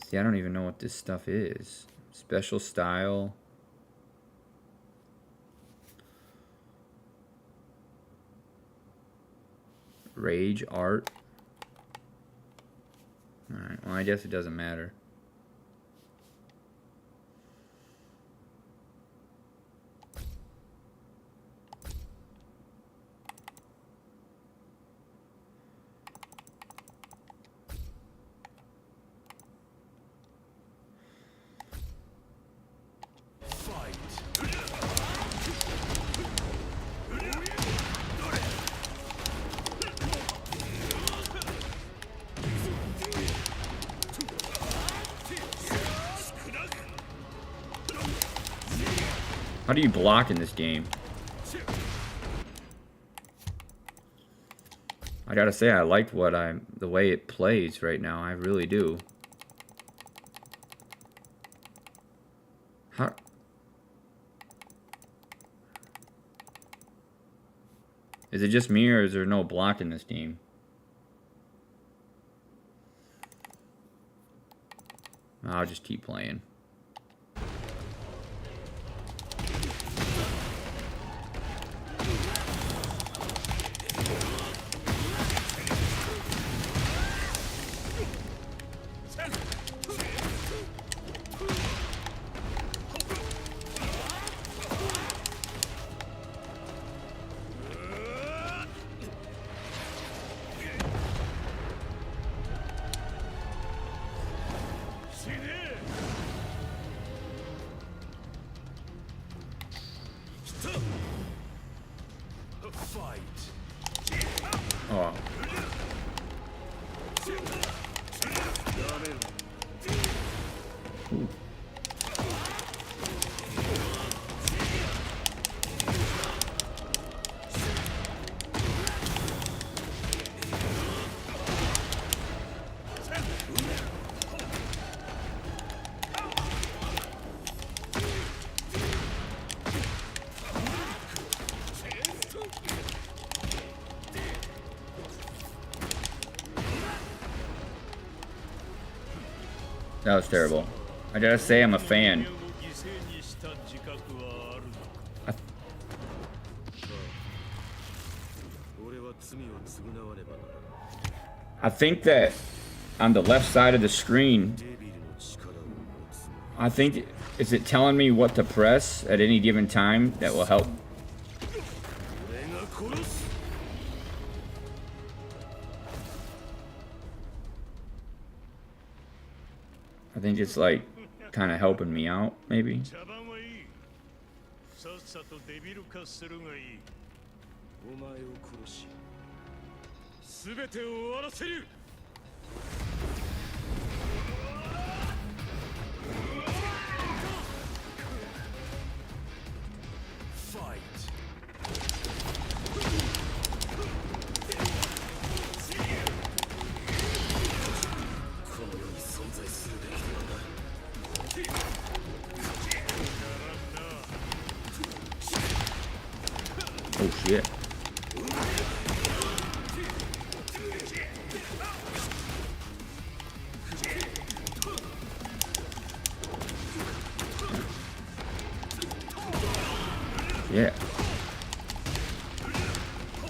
See, I don't even know what this stuff is. Special style. Rage art. Alright, well, I guess it doesn't matter. How do you block in this game? I gotta say, I liked the way it plays right now. I really do. How? Is it just me, or is there no block in this game? I'll just keep playing. Oh. Ooh. That was terrible. I gotta say, I'm a fan. I think that on the left side of the screen, I think, is it telling me what to press at any given time that will help? I think it's like kind of helping me out, maybe. Oh shit. Yeah.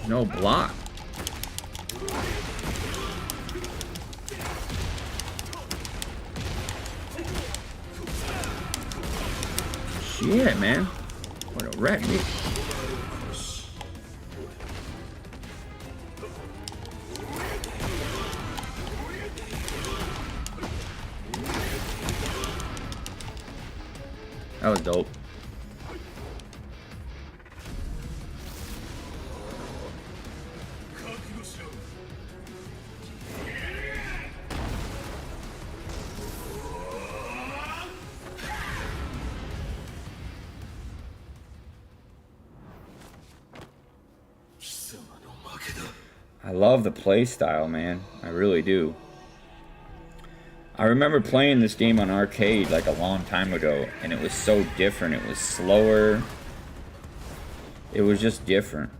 No block. Shit, man. What a wreck, dude. That was dope. I love the play style, man. I really do. I remember playing this game on arcade like a long time ago, and it was so different. It was slower. It was just different.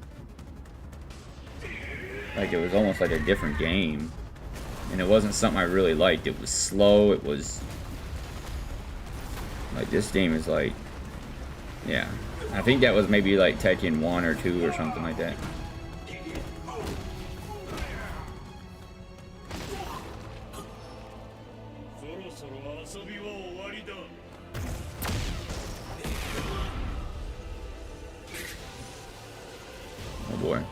Like, it was almost like a different game. And it wasn't something I really liked. It was slow. It was... like, this game is like... yeah. I think that was maybe like Tekken 1 or 2 or something like that. Oh boy.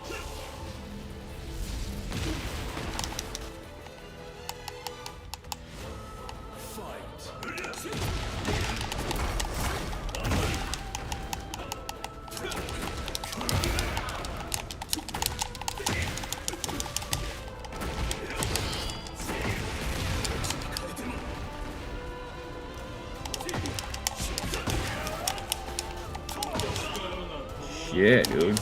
Yeah, dude.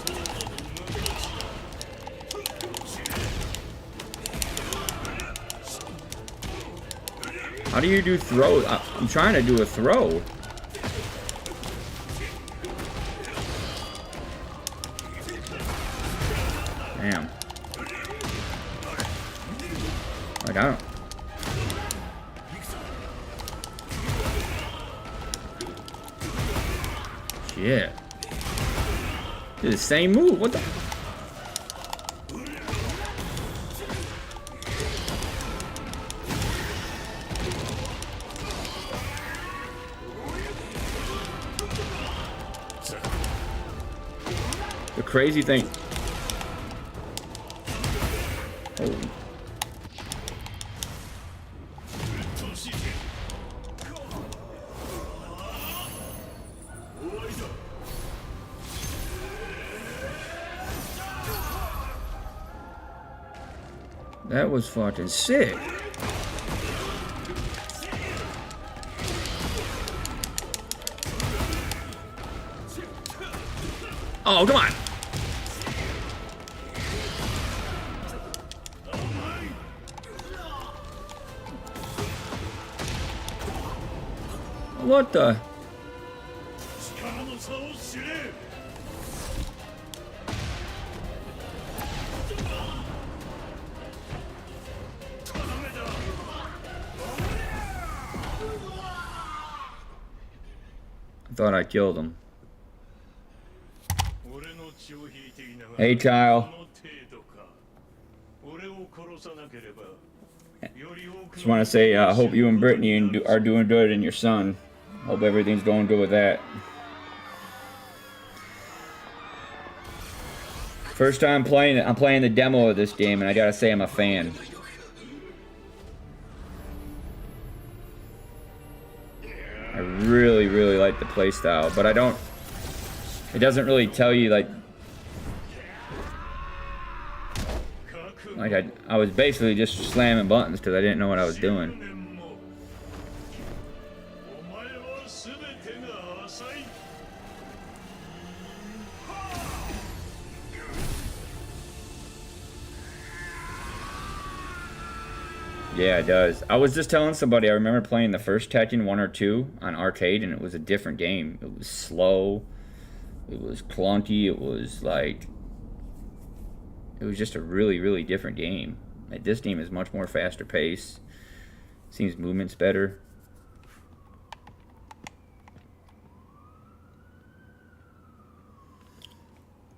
How do you do throws? I'm trying to do a throw. Damn. Like, I don't... shit. Did the same move. What the... the crazy thing... oh. That was fucking sick. Oh, come on. What the? I thought I killed him. Hey, Kyle. Just want to say, I hope you and Brittany are doing good, and your son. Hope everything's going good with that. First time playing it. I'm playing the demo of this game, and I gotta say I'm a fan. I really, really like the playstyle, but I don't... it doesn't really tell you, like... I was basically just slamming buttons because I didn't know what I was doing. Yeah, it does. I was just telling somebody, I remember playing the first Tekken 1 or 2 on arcade, and it was a different game. It was slow. It was clunky. It was like... it was just a really, really different game. Like, this game is much more faster paced. Seems movement's better.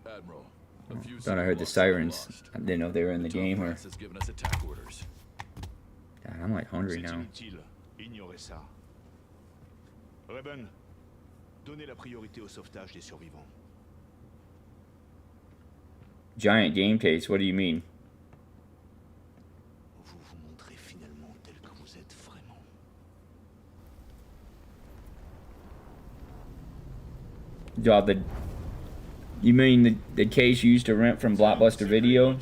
Admiral, Thought I heard the sirens. I didn't know if they were in the game or... God, I'm like hungry now. Reben, donnez la priorité au sauvetage des survivants. Giant game case, what do you mean? Vous vous montrez finalement tel que vous êtes vraiment. Dog, you mean the case you used to rent from Blockbuster Video?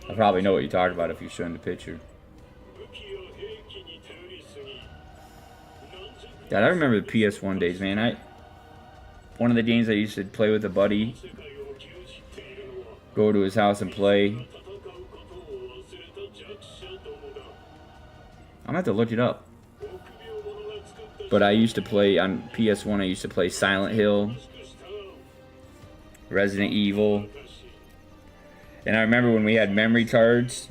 I probably know what you're talking about if you're showing the picture. Dad, I remember the PS1 days, man. One of the games I used to play with a buddy, go to his house and play. I'm gonna have to look it up. But I used to play on PS1. I used to play Silent Hill, Resident Evil, and I remember when we had memory cards.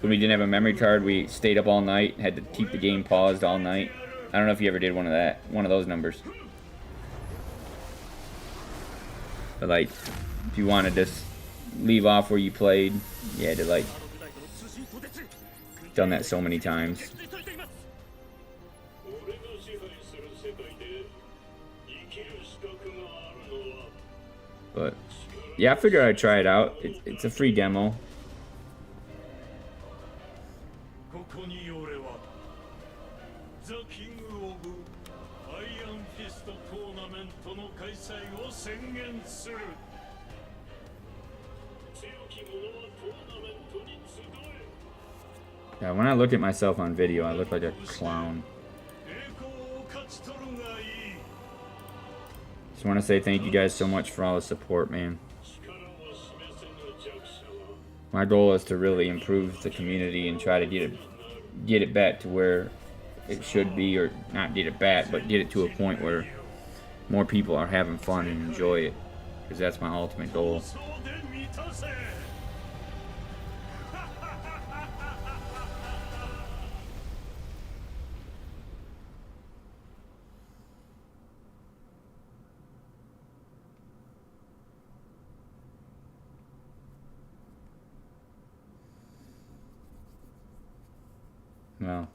When we didn't have a memory card, we stayed up all night, had to keep the game paused all night. I don't know if you ever did one of those numbers. But like, if you wanted to leave off where you played, you had to like, done that so many times. But yeah, I figured I'd try it out. It's a free demo. Yeah, when I look at myself on video, I look like a clown. Just want to say thank you guys so much for all the support, man. My goal is to really improve the community and try to get it back to where it should be, or not get it back, but get it to a point where more people are having fun and enjoy it, because that's my ultimate goal. Well,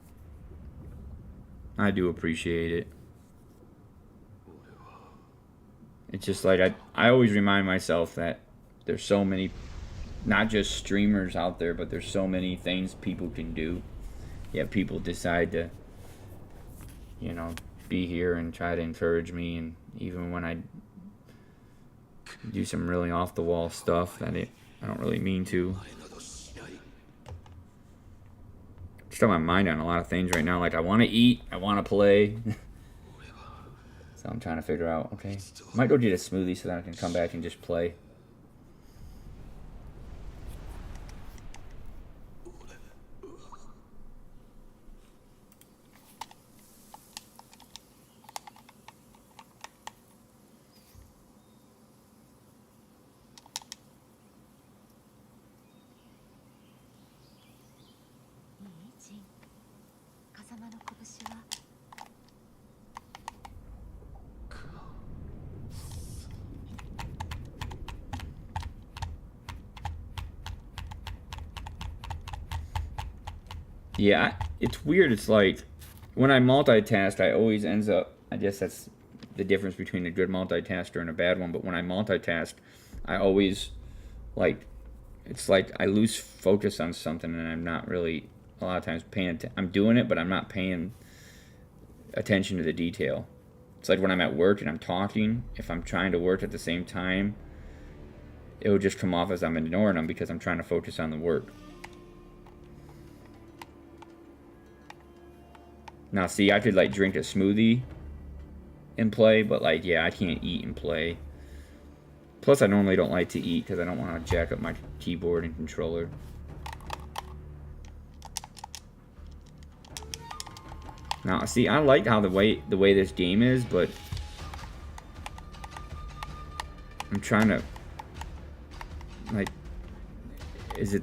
I do appreciate it. It's just like I always remind myself that there's so many, not just streamers out there, but there's so many things people can do. Yeah, people decide to, you know, be here and try to encourage me, and even when I do some really off the wall stuff that I don't really mean to. Just got my mind on a lot of things right now. Like, I want to eat, I want to play. So I'm trying to figure out, okay, I might go get a smoothie so that I can come back and just play. Yeah, it's weird. It's like when I multitask, I always ends up, I guess that's the difference between a good multitasker and a bad one, but when I multitask, I always, like, it's like I lose focus on something and I'm not really, a lot of times, paying attention. I'm doing it, but I'm not paying attention to the detail. It's like when I'm at work and I'm talking, if I'm trying to work at the same time, it will just come off as I'm ignoring them because I'm trying to focus on the work. Now, see, I could, like, drink a smoothie and play, but, like, yeah, I can't eat and play. Plus, I normally don't like to eat because I don't want to jack up my keyboard and controller. Now, see, I like how the way this game is, but I'm trying to, like, is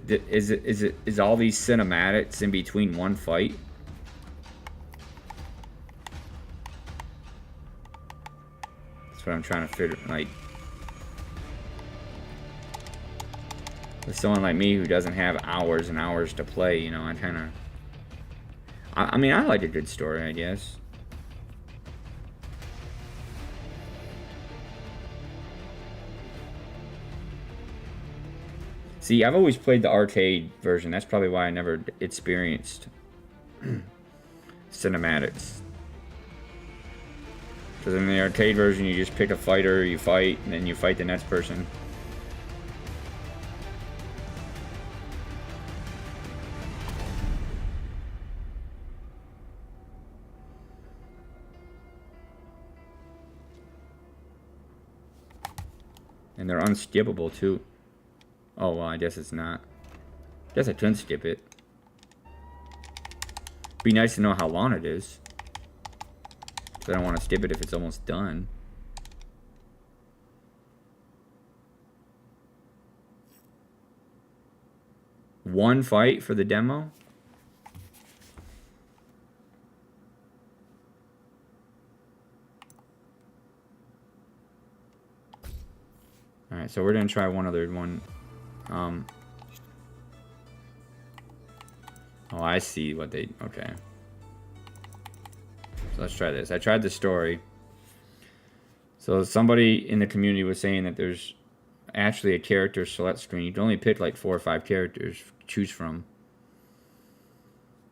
all these cinematics in between one fight? That's what I'm trying to figure, like, with someone like me who doesn't have hours and hours to play, you know, I mean, I like a good story, I guess. See, I've always played the arcade version. That's probably why I never experienced cinematics. Because in the arcade version, you just pick a fighter, you fight, and then you fight the next person. And they're unskippable too. Oh, well, I guess it's not. Guess I couldn't skip it. Be nice to know how long it is. Because I don't want to skip it if it's almost done. One fight for the demo? Alright, so we're going to try one other one. Oh, I see what they... Okay. So let's try this. I tried the story. So somebody in the community was saying that there's actually a character select screen. You can only pick like 4 or 5 characters to choose from.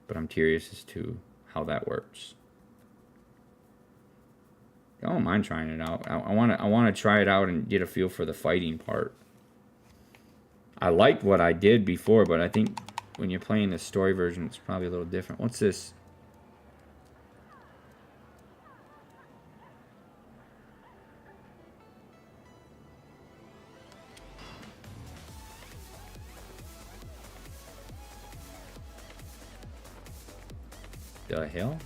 But I'm curious as to how that works. I don't mind trying it out. I want to try it out and get a feel for the fighting part. I liked what I did before, but I think when you're playing the story version, it's probably a little different. What's this? The hell?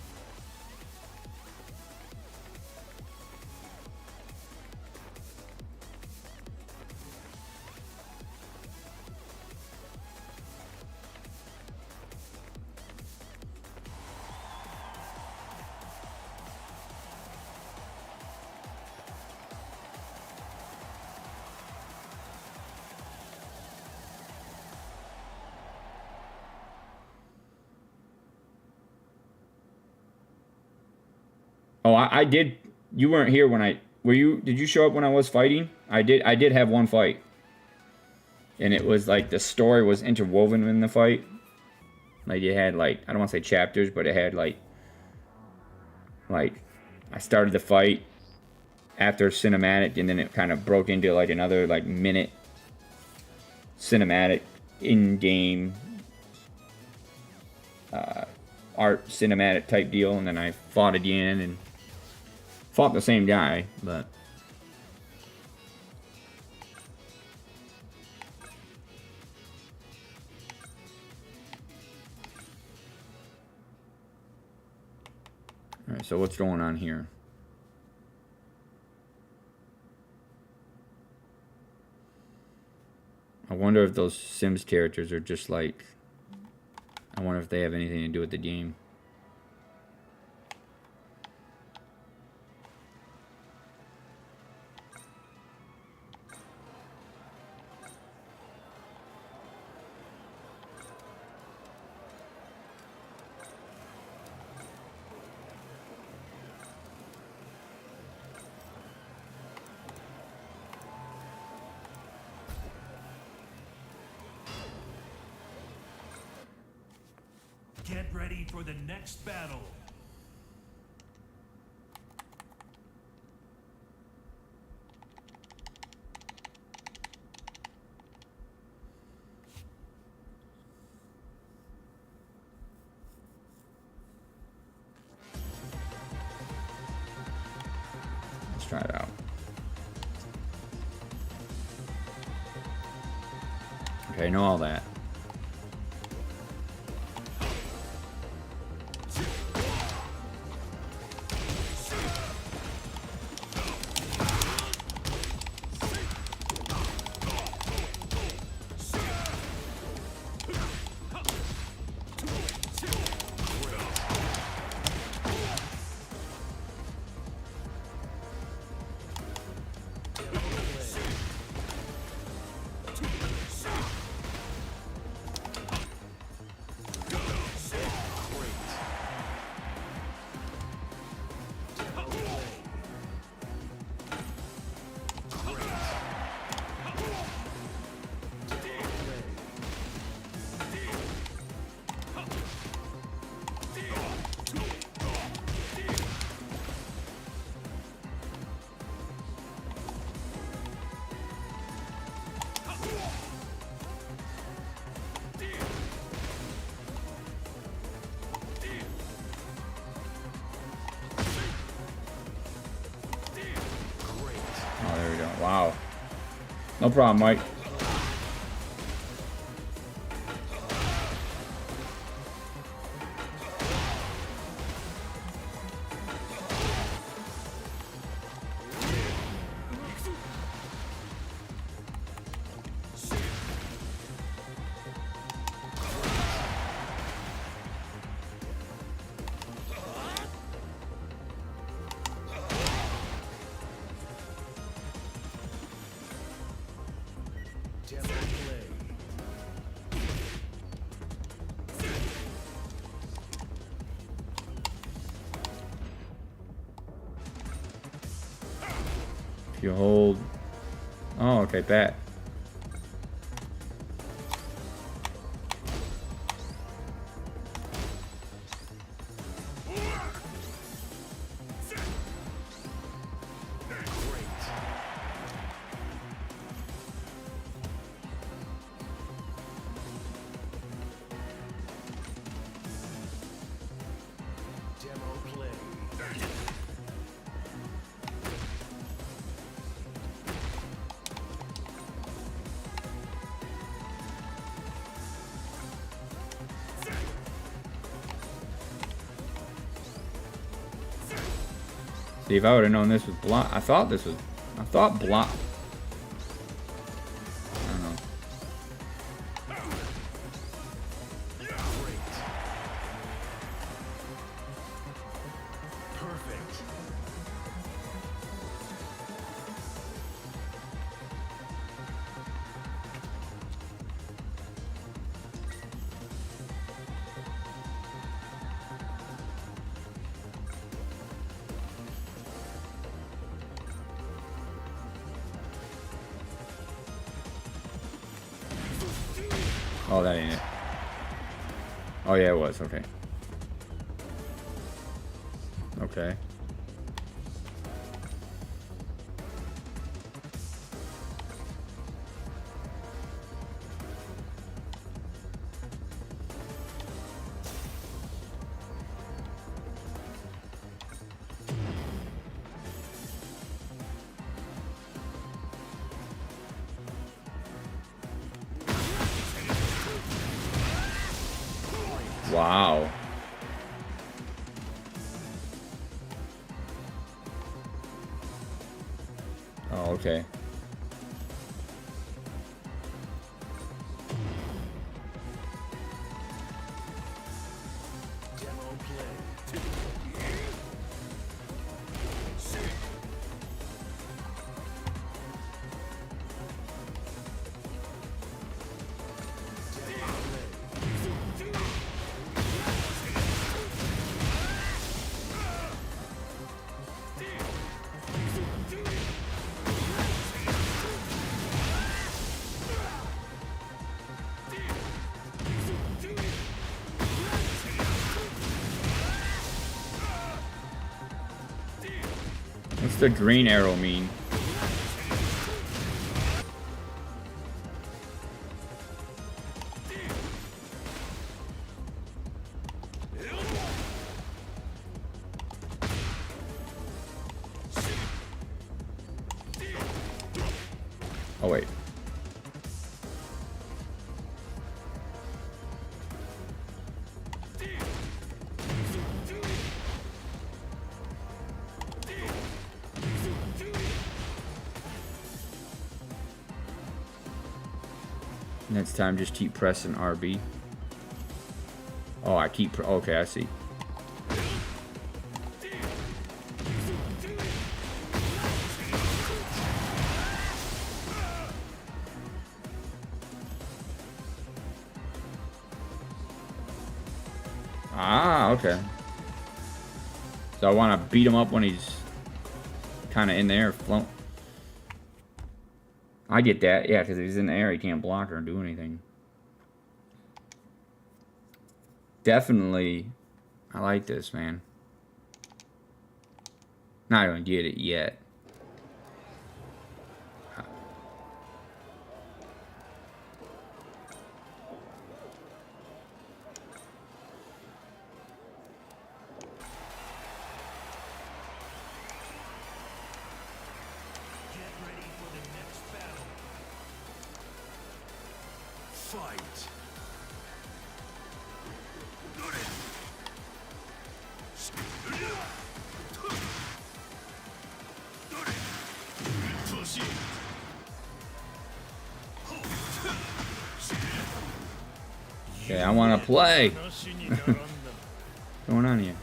Oh, I did. You weren't here when I... Were you... Did you show up when I was fighting? I did have one fight. And it was like the story was interwoven in the fight. Like it had like... I don't want to say chapters, but it had like... Like... I started the fight after cinematic, and then it kind of broke into like another like minute cinematic in-game art cinematic type deal, and then I fought again and fought the same guy, but alright, so what's going on here? I wonder if those Sims characters are just like... I wonder if they have anything to do with the game. Get ready for the next battle. Let's try it out. Okay, I know all that. Wow. No problem, Mike. If you hold... Oh, okay, bat. See, if I would have known this was block, I thought block. I don't know. Perfect. Oh, that ain't it. Oh, yeah, it was. Okay. Okay. Wow. Oh, okay. What's the green arrow mean? Oh, wait. Next time, just keep pressing RB. Oh, I keep... Okay, I see. Ah, okay. So I want to beat him up when he's kind of in the air, float. I get that, yeah, because if he's in the air, he can't block or do anything. Definitely, I like this, man. Not gonna get it yet. Get ready for the Fight. Okay, I want to play. What's going on here?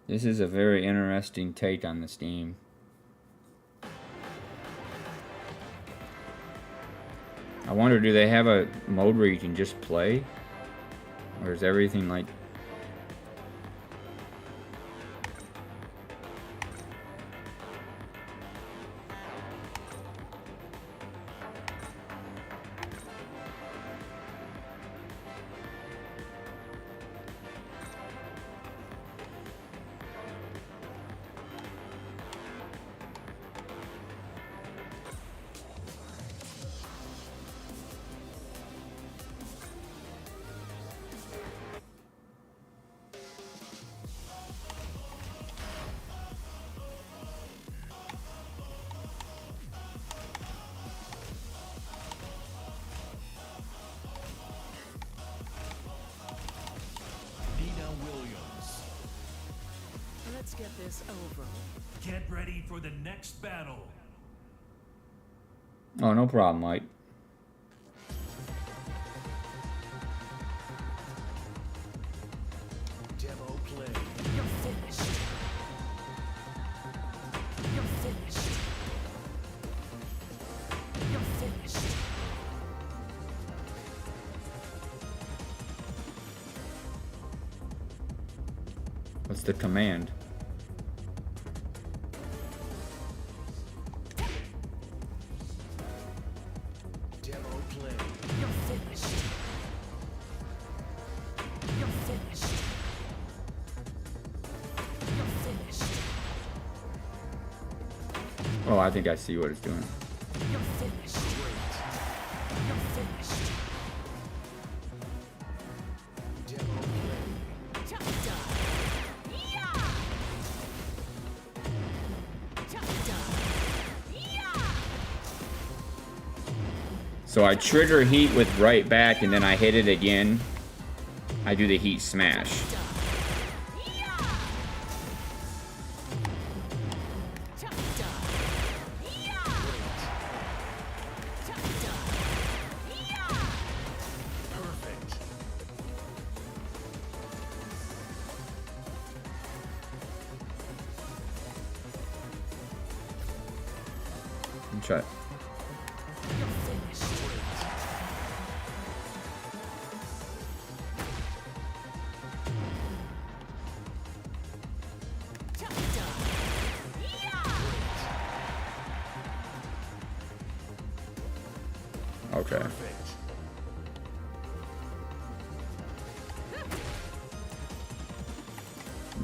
This is a very interesting take on this game. I wonder, do they have a mode where you can just play? Or is everything like... Let's get this over. Get ready for the next battle. Oh, no problem, Mike. Demo play. You're finished. You're finished. You're finished. What's the command? Demo play. You're finished. You're finished. You're finished. Oh, I think I see what it's doing. You're finished. You're finished. Demo play. Tough done. Yeah. Tough done. Yeah. So I trigger heat with right back, and then I hit it again. I do the heat smash. Tough done. Yeah. Tough done. Yeah. Perfect. Let me try it. You're finished. Tough done. Yeah. Okay. Perfect.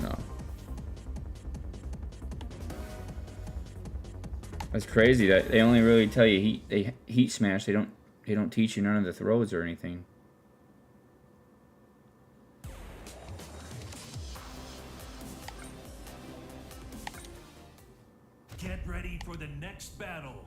No. That's crazy that they only really tell you heat smash. They don't teach you none of the throws or anything. Get ready for the next battle.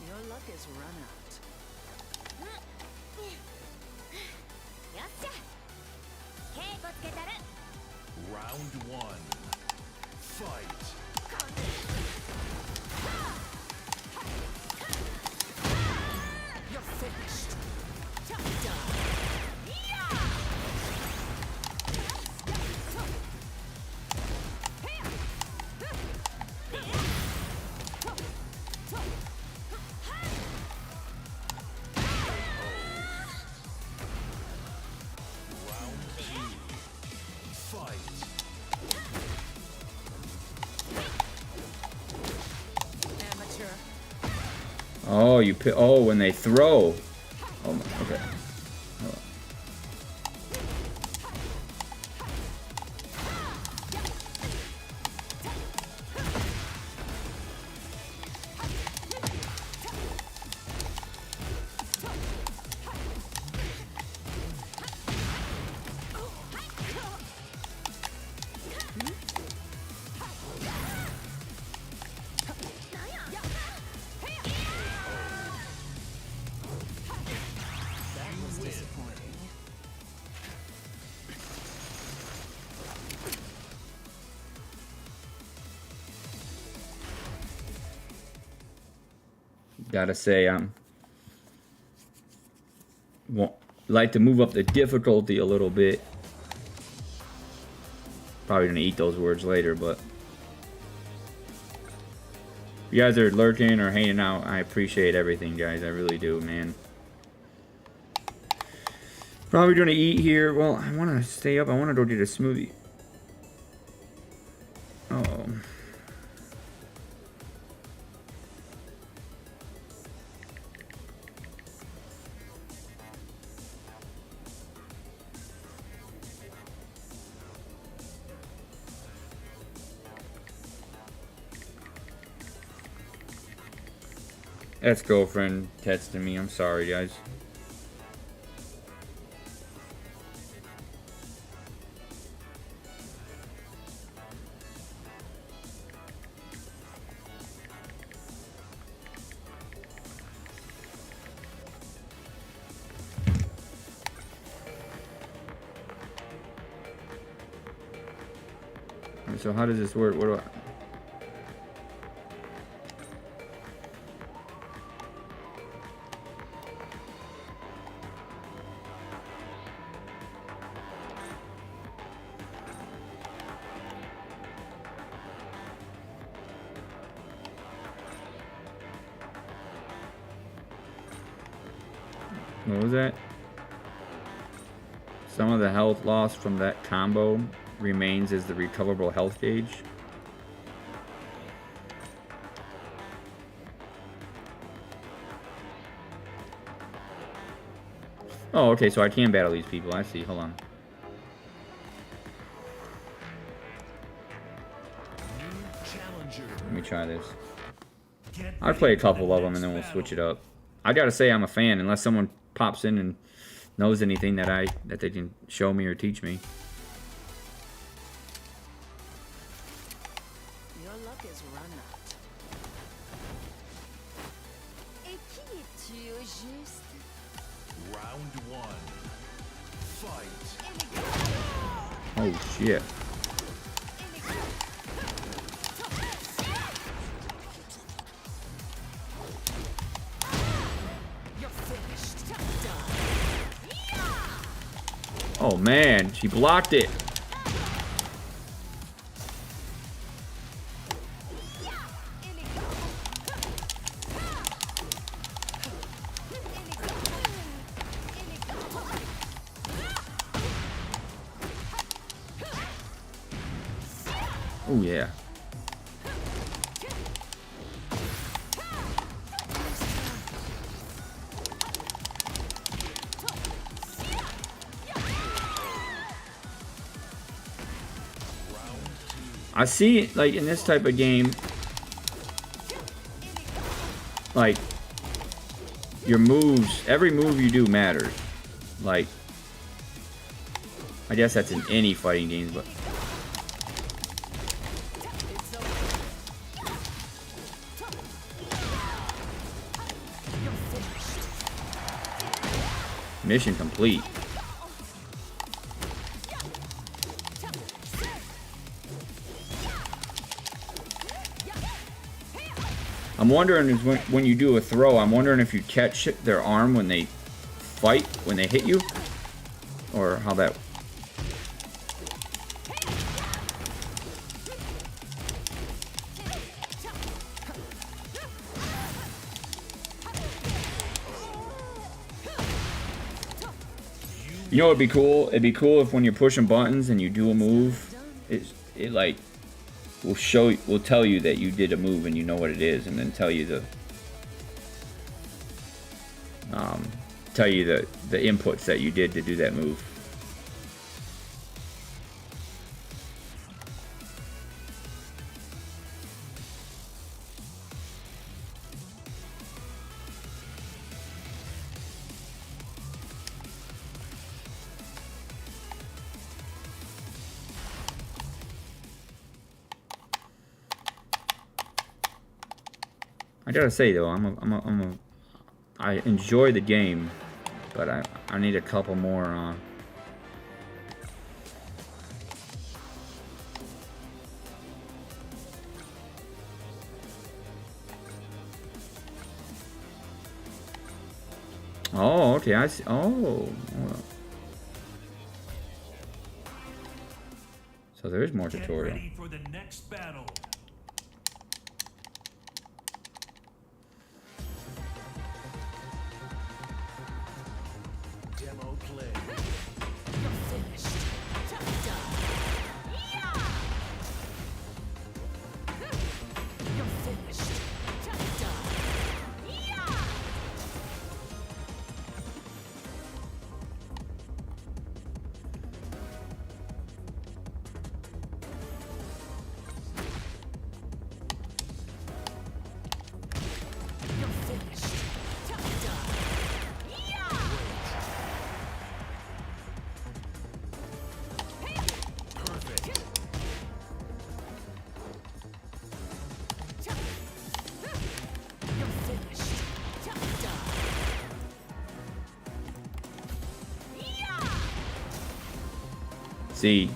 Your luck is run out. Round one. Fight. You're finished. Tough done. Yeah. Oh, you pick. Oh, when they throw. Oh, my, okay. Hold on. Gotta say, like to move up the difficulty a little bit. Probably gonna eat those words later, but if you guys are lurking or hanging out, I appreciate everything, guys. I really do, man. Probably gonna eat here. Well, I wanna stay up. I wanna go get a smoothie. Oh. Ex-girlfriend texted me. I'm sorry, guys. So how does this work? What do I... What was that? Some of the health loss from that combo remains as the recoverable health gauge. Oh, okay, so I can battle these people. I see. Hold on. Let me try this. I'll play a couple of them and then we'll switch it up. I gotta say I'm a fan unless someone pops in and knows anything that they can show me or teach me. Your luck is run out. Et qui es-tu au juste? Round one. Fight. Oh shit. Oh man, she blocked it. Oh yeah. I see, like, in this type of game, like, your moves, every move you do matters. Like, I guess that's in any fighting games, but... Mission complete. I'm wondering is when you do a throw, I'm wondering if you catch their arm when they fight, when they hit you, or how that. You know, it'd be cool. It'd be cool if when you're pushing buttons and you do a move, it like will tell you that you did a move and you know what it is, and then tell you tell you the inputs that you did to do that move. I gotta say though, I enjoy the game, but I need a couple more. Oh, okay. I see. Oh. So there is more tutorial. Get ready for the next battle. Demo play. You're finished. Done. Yeah. You're finished. Done. Yeah. You're finished. Done. Yeah. Perfect. You're finished. Done. Yeah. See.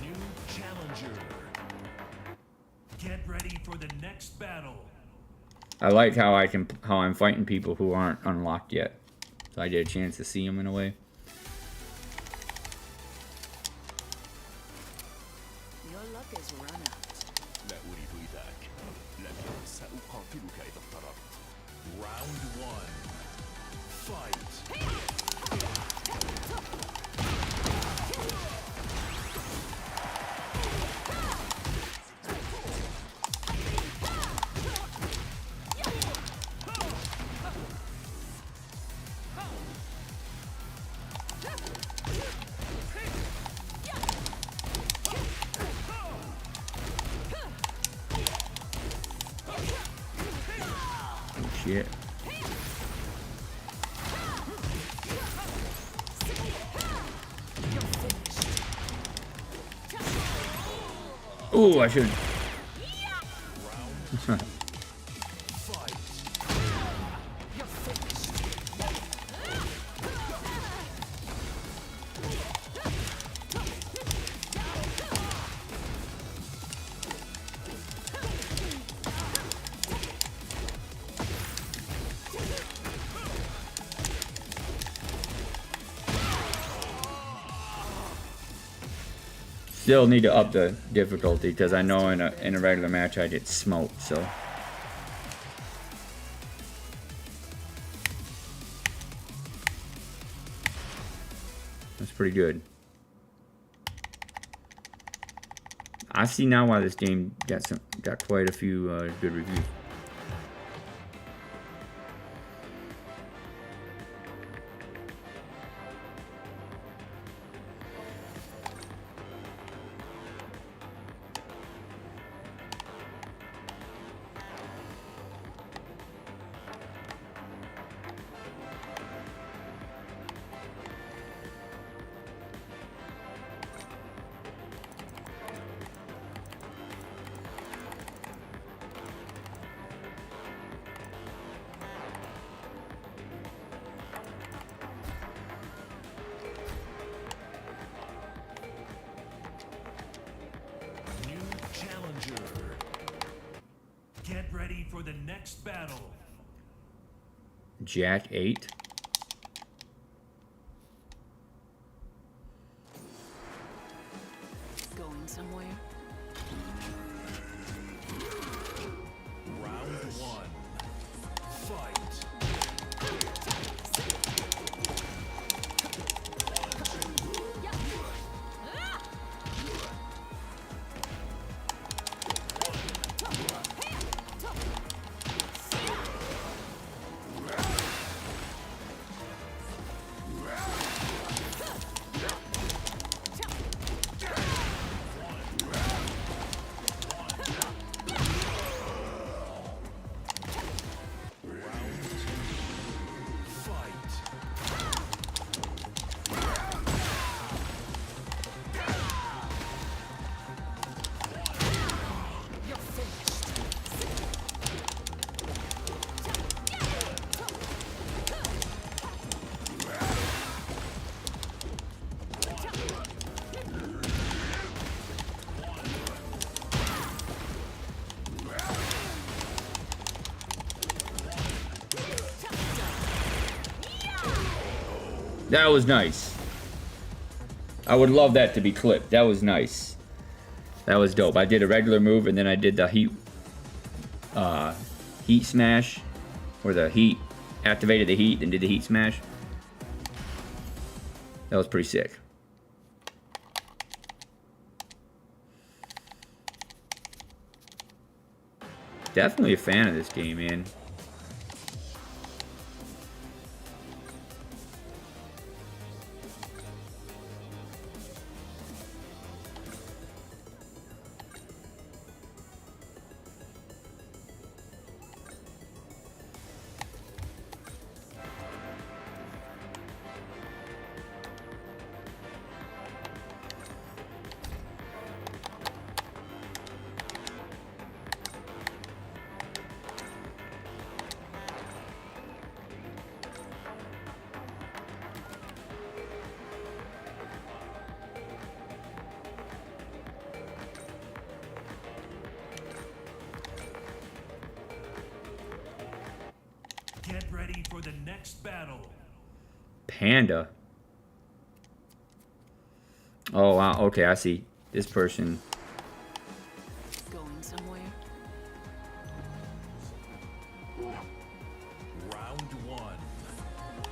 New challenger. Get ready for the next battle. I like how I'm fighting people who aren't unlocked yet. So I get a chance to see them in a way. Your luck is run out. Round one. Fight. Oh, shit. Oh, I should. Still need to up the difficulty because I know in a regular match I get smoked, so. That's pretty good. I see now why this game got quite a few good reviews. Get ready for the next battle. Jack 8. That was nice. I would love that to be clipped. That was nice. That was dope. I did a regular move and then I did the heat smash, where the heat activated the heat and did the heat smash. That was pretty sick. Definitely a fan of this game, man. Get ready for the next battle. Panda. Oh, wow. Okay, I see. This person. Going somewhere? Round one.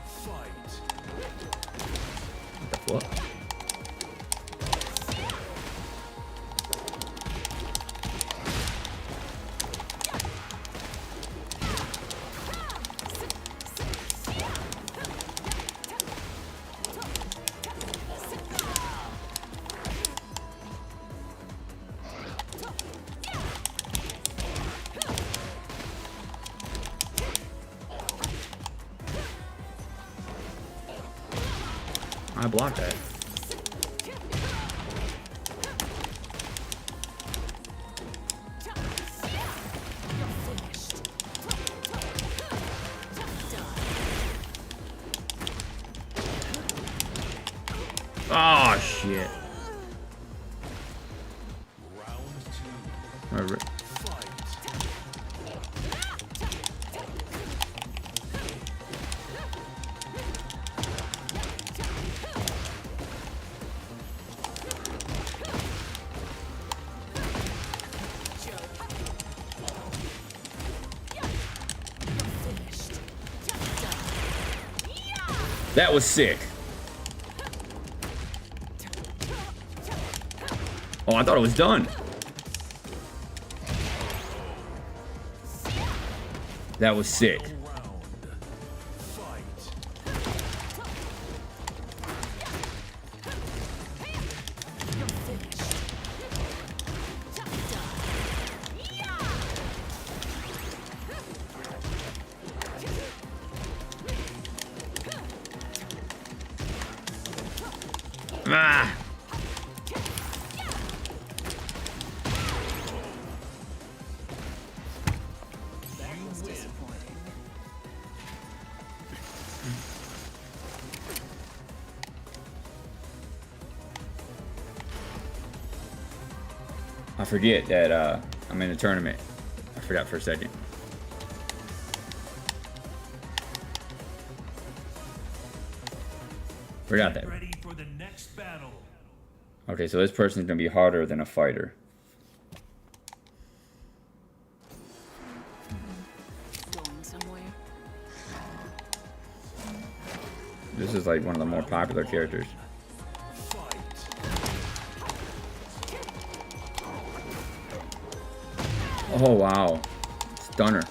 Fight. What? I blocked that. Oh shit. Round two. That was sick. Oh, I thought it was done. That was sick. Ah. I forget that I'm in a tournament. I forgot for a second. Forgot that. Ready for the next battle. Okay, so this person's gonna be harder than a fighter. Going somewhere? This is like one of the more popular characters. Oh wow. Stunner.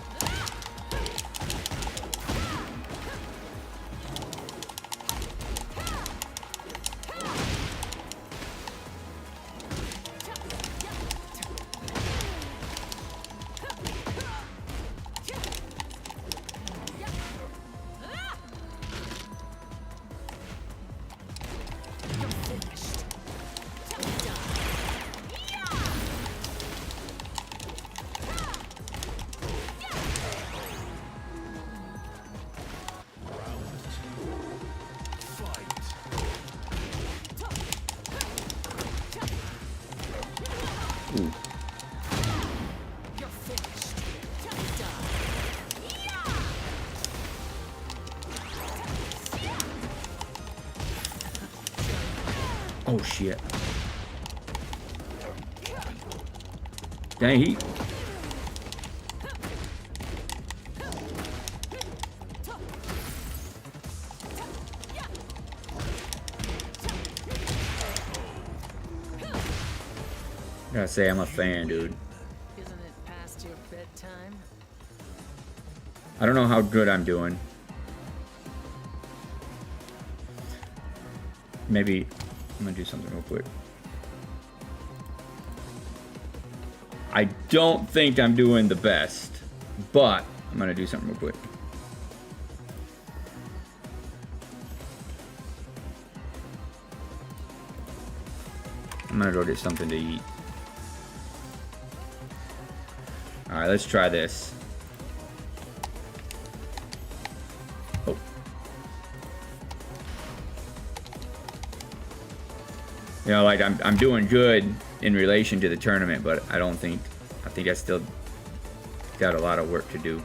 Oh shit. Dang, he. Gotta say, I'm a fan, dude. Isn't it past your bedtime? I don't know how good I'm doing. Maybe I'm gonna do something real quick. I don't think I'm doing the best, but I'm gonna do something real quick. I'm gonna go get something to eat. Alright, let's try this. Oh. You know, like I'm doing good in relation to the tournament, but I think I still got a lot of work to do.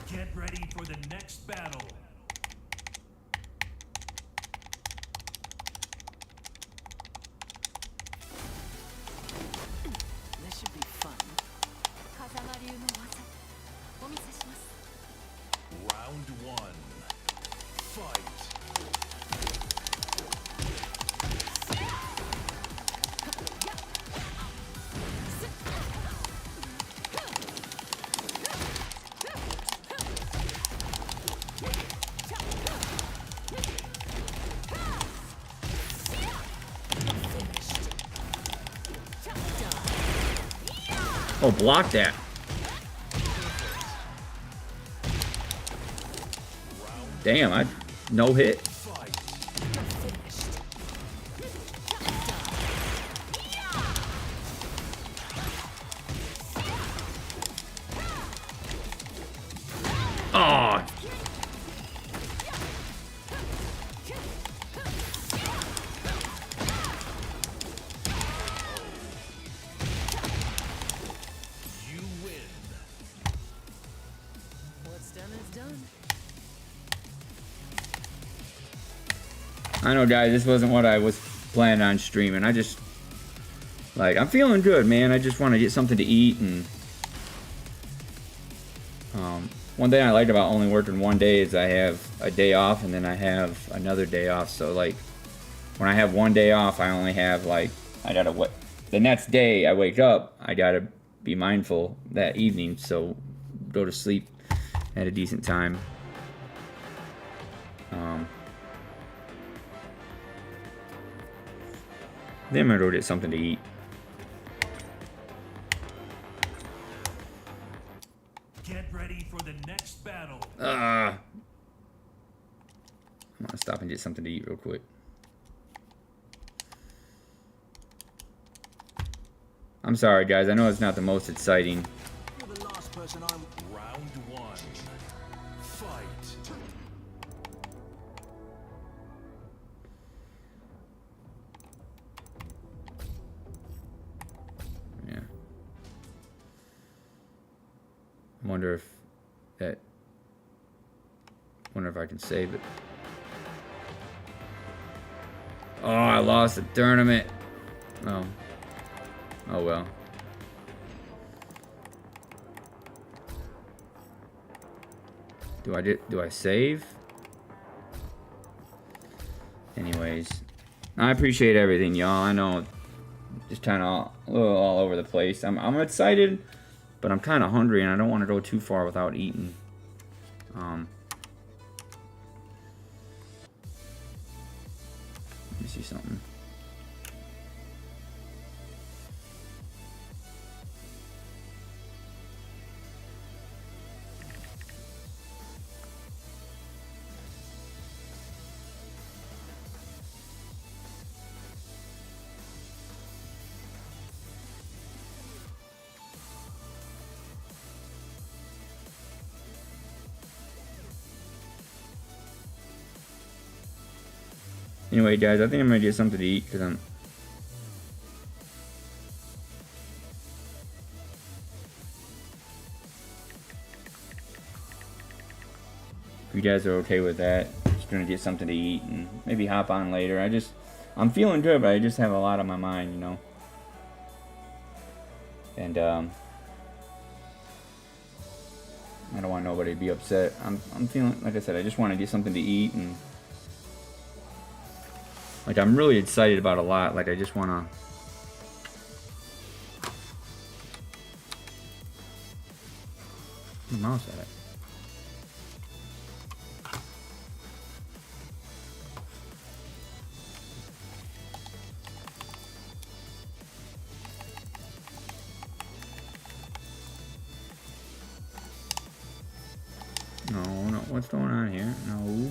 Get ready for the next battle. This should be fun. Round one. Fight. Oh, block that. Damn, I no hit. Oh. You win. What's done is done. I know, guys, this wasn't what I was planning on streaming. I just, like, I'm feeling good, man. I just want to get something to eat. And one thing I like about only working one day is I have a day off and then I have another day off. So, like, when I have one day off, I only have, like, I gotta what the next day I wake up, I gotta be mindful that evening. So, go to sleep at a decent time. Then I'm gonna go get something to eat. Get ready for the next battle. I'm gonna stop and get something to eat real quick. I'm sorry, guys. I know it's not the most exciting. You're the last person I'm. Round one. Fight. Yeah. I wonder if that. Wonder if I can save it. Oh, I lost the tournament. Oh. Oh well. Do I save? Anyways, I appreciate everything, y'all. I know, just kind of a little all over the place. I'm excited, but I'm kind of hungry, and I don't want to go too far without eating. Let me see something. Anyway, guys, I think I'm gonna get something to eat because I'm. If you guys are okay with that, just gonna get something to eat and maybe hop on later. I'm feeling good, but I just have a lot on my mind, you know. And I don't want nobody to be upset. I'm feeling, like I said, I just want to get something to eat, and like I'm really excited about a lot. Like I just want to. Where's my mouse at? No, what's going on here? No.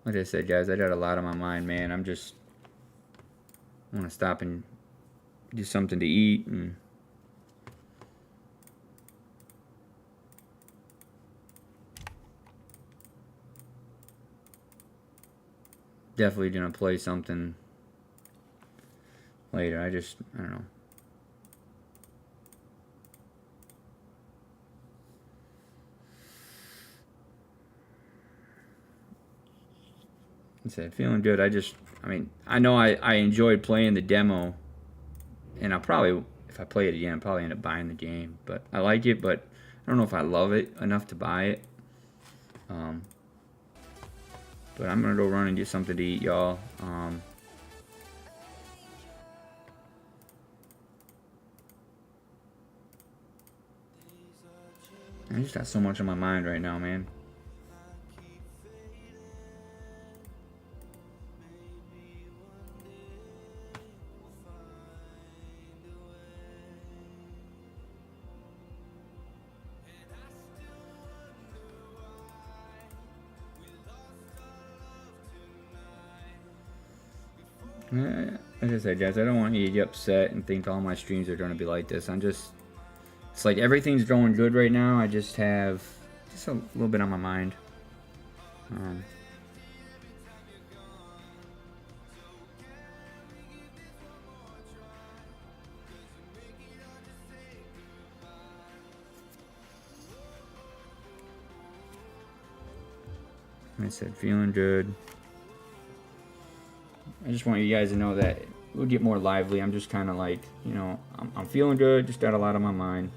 Like I said, guys, I got a lot on my mind, man. I want to stop and do something to eat, and definitely gonna play something later. I don't know. I said, feeling good. I mean, I know I enjoyed playing the demo, and I'll probably, if I play it again, I'll probably end up buying the game. But I like it, but I don't know if I love it enough to buy it. But I'm gonna go run and get something to eat, y'all. I just got so much on my mind right now, man. Like I said, guys, I don't want you to get upset and think all my streams are going to be like this. It's like everything's going good right now. I just have just a little bit on my mind. Like I said, feeling good. I just want you guys to know that we'll get more lively. I'm just kind of like, you know, I'm feeling good. Just got a lot on my mind.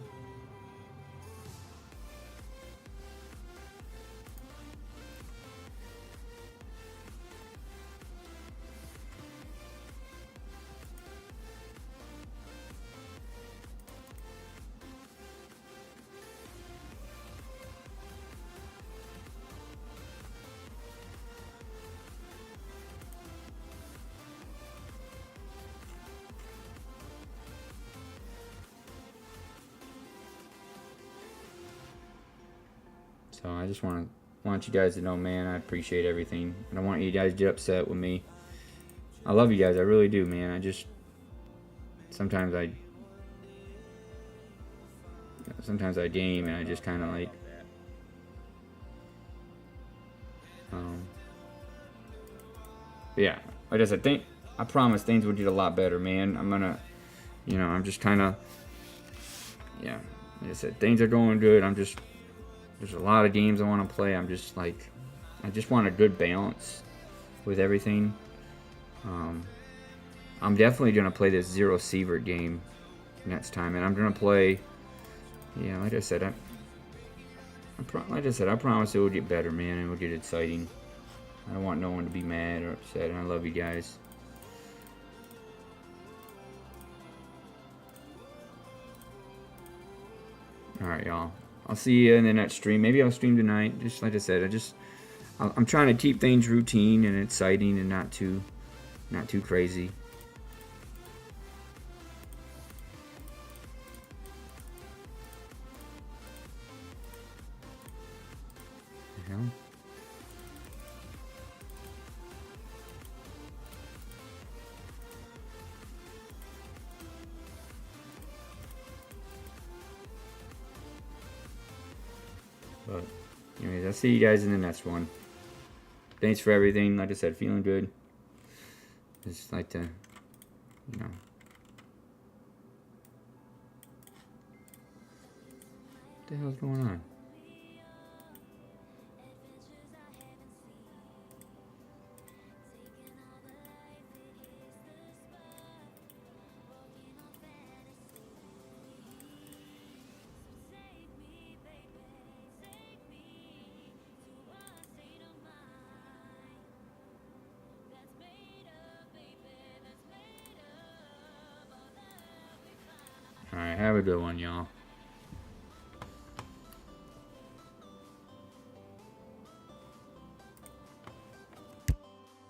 So I just want you guys to know, man, I appreciate everything. I don't want you guys to get upset with me. I love you guys, I really do, man. Sometimes I game and I just kind of like, yeah, like I said, I promise things will get a lot better, man. I'm just kind of, yeah, like I said, things are going good. There's a lot of games I want to play. I just want a good balance with everything. I'm definitely going to play this Zero Sievert game next time, and I'm going to play, yeah, like I said, I promise it will get better, man, and it will get exciting. I don't want no one to be mad or upset, and I love you guys. Alright, y'all. I'll see you in the next stream. Maybe I'll stream tonight. Just like I said, I'm trying to keep things routine and exciting and not too crazy. The hell? But anyways, I'll see you guys in the next one. Thanks for everything. Like I said, feeling good. Just like to, the hell's going on? Alright, have a good one, y'all.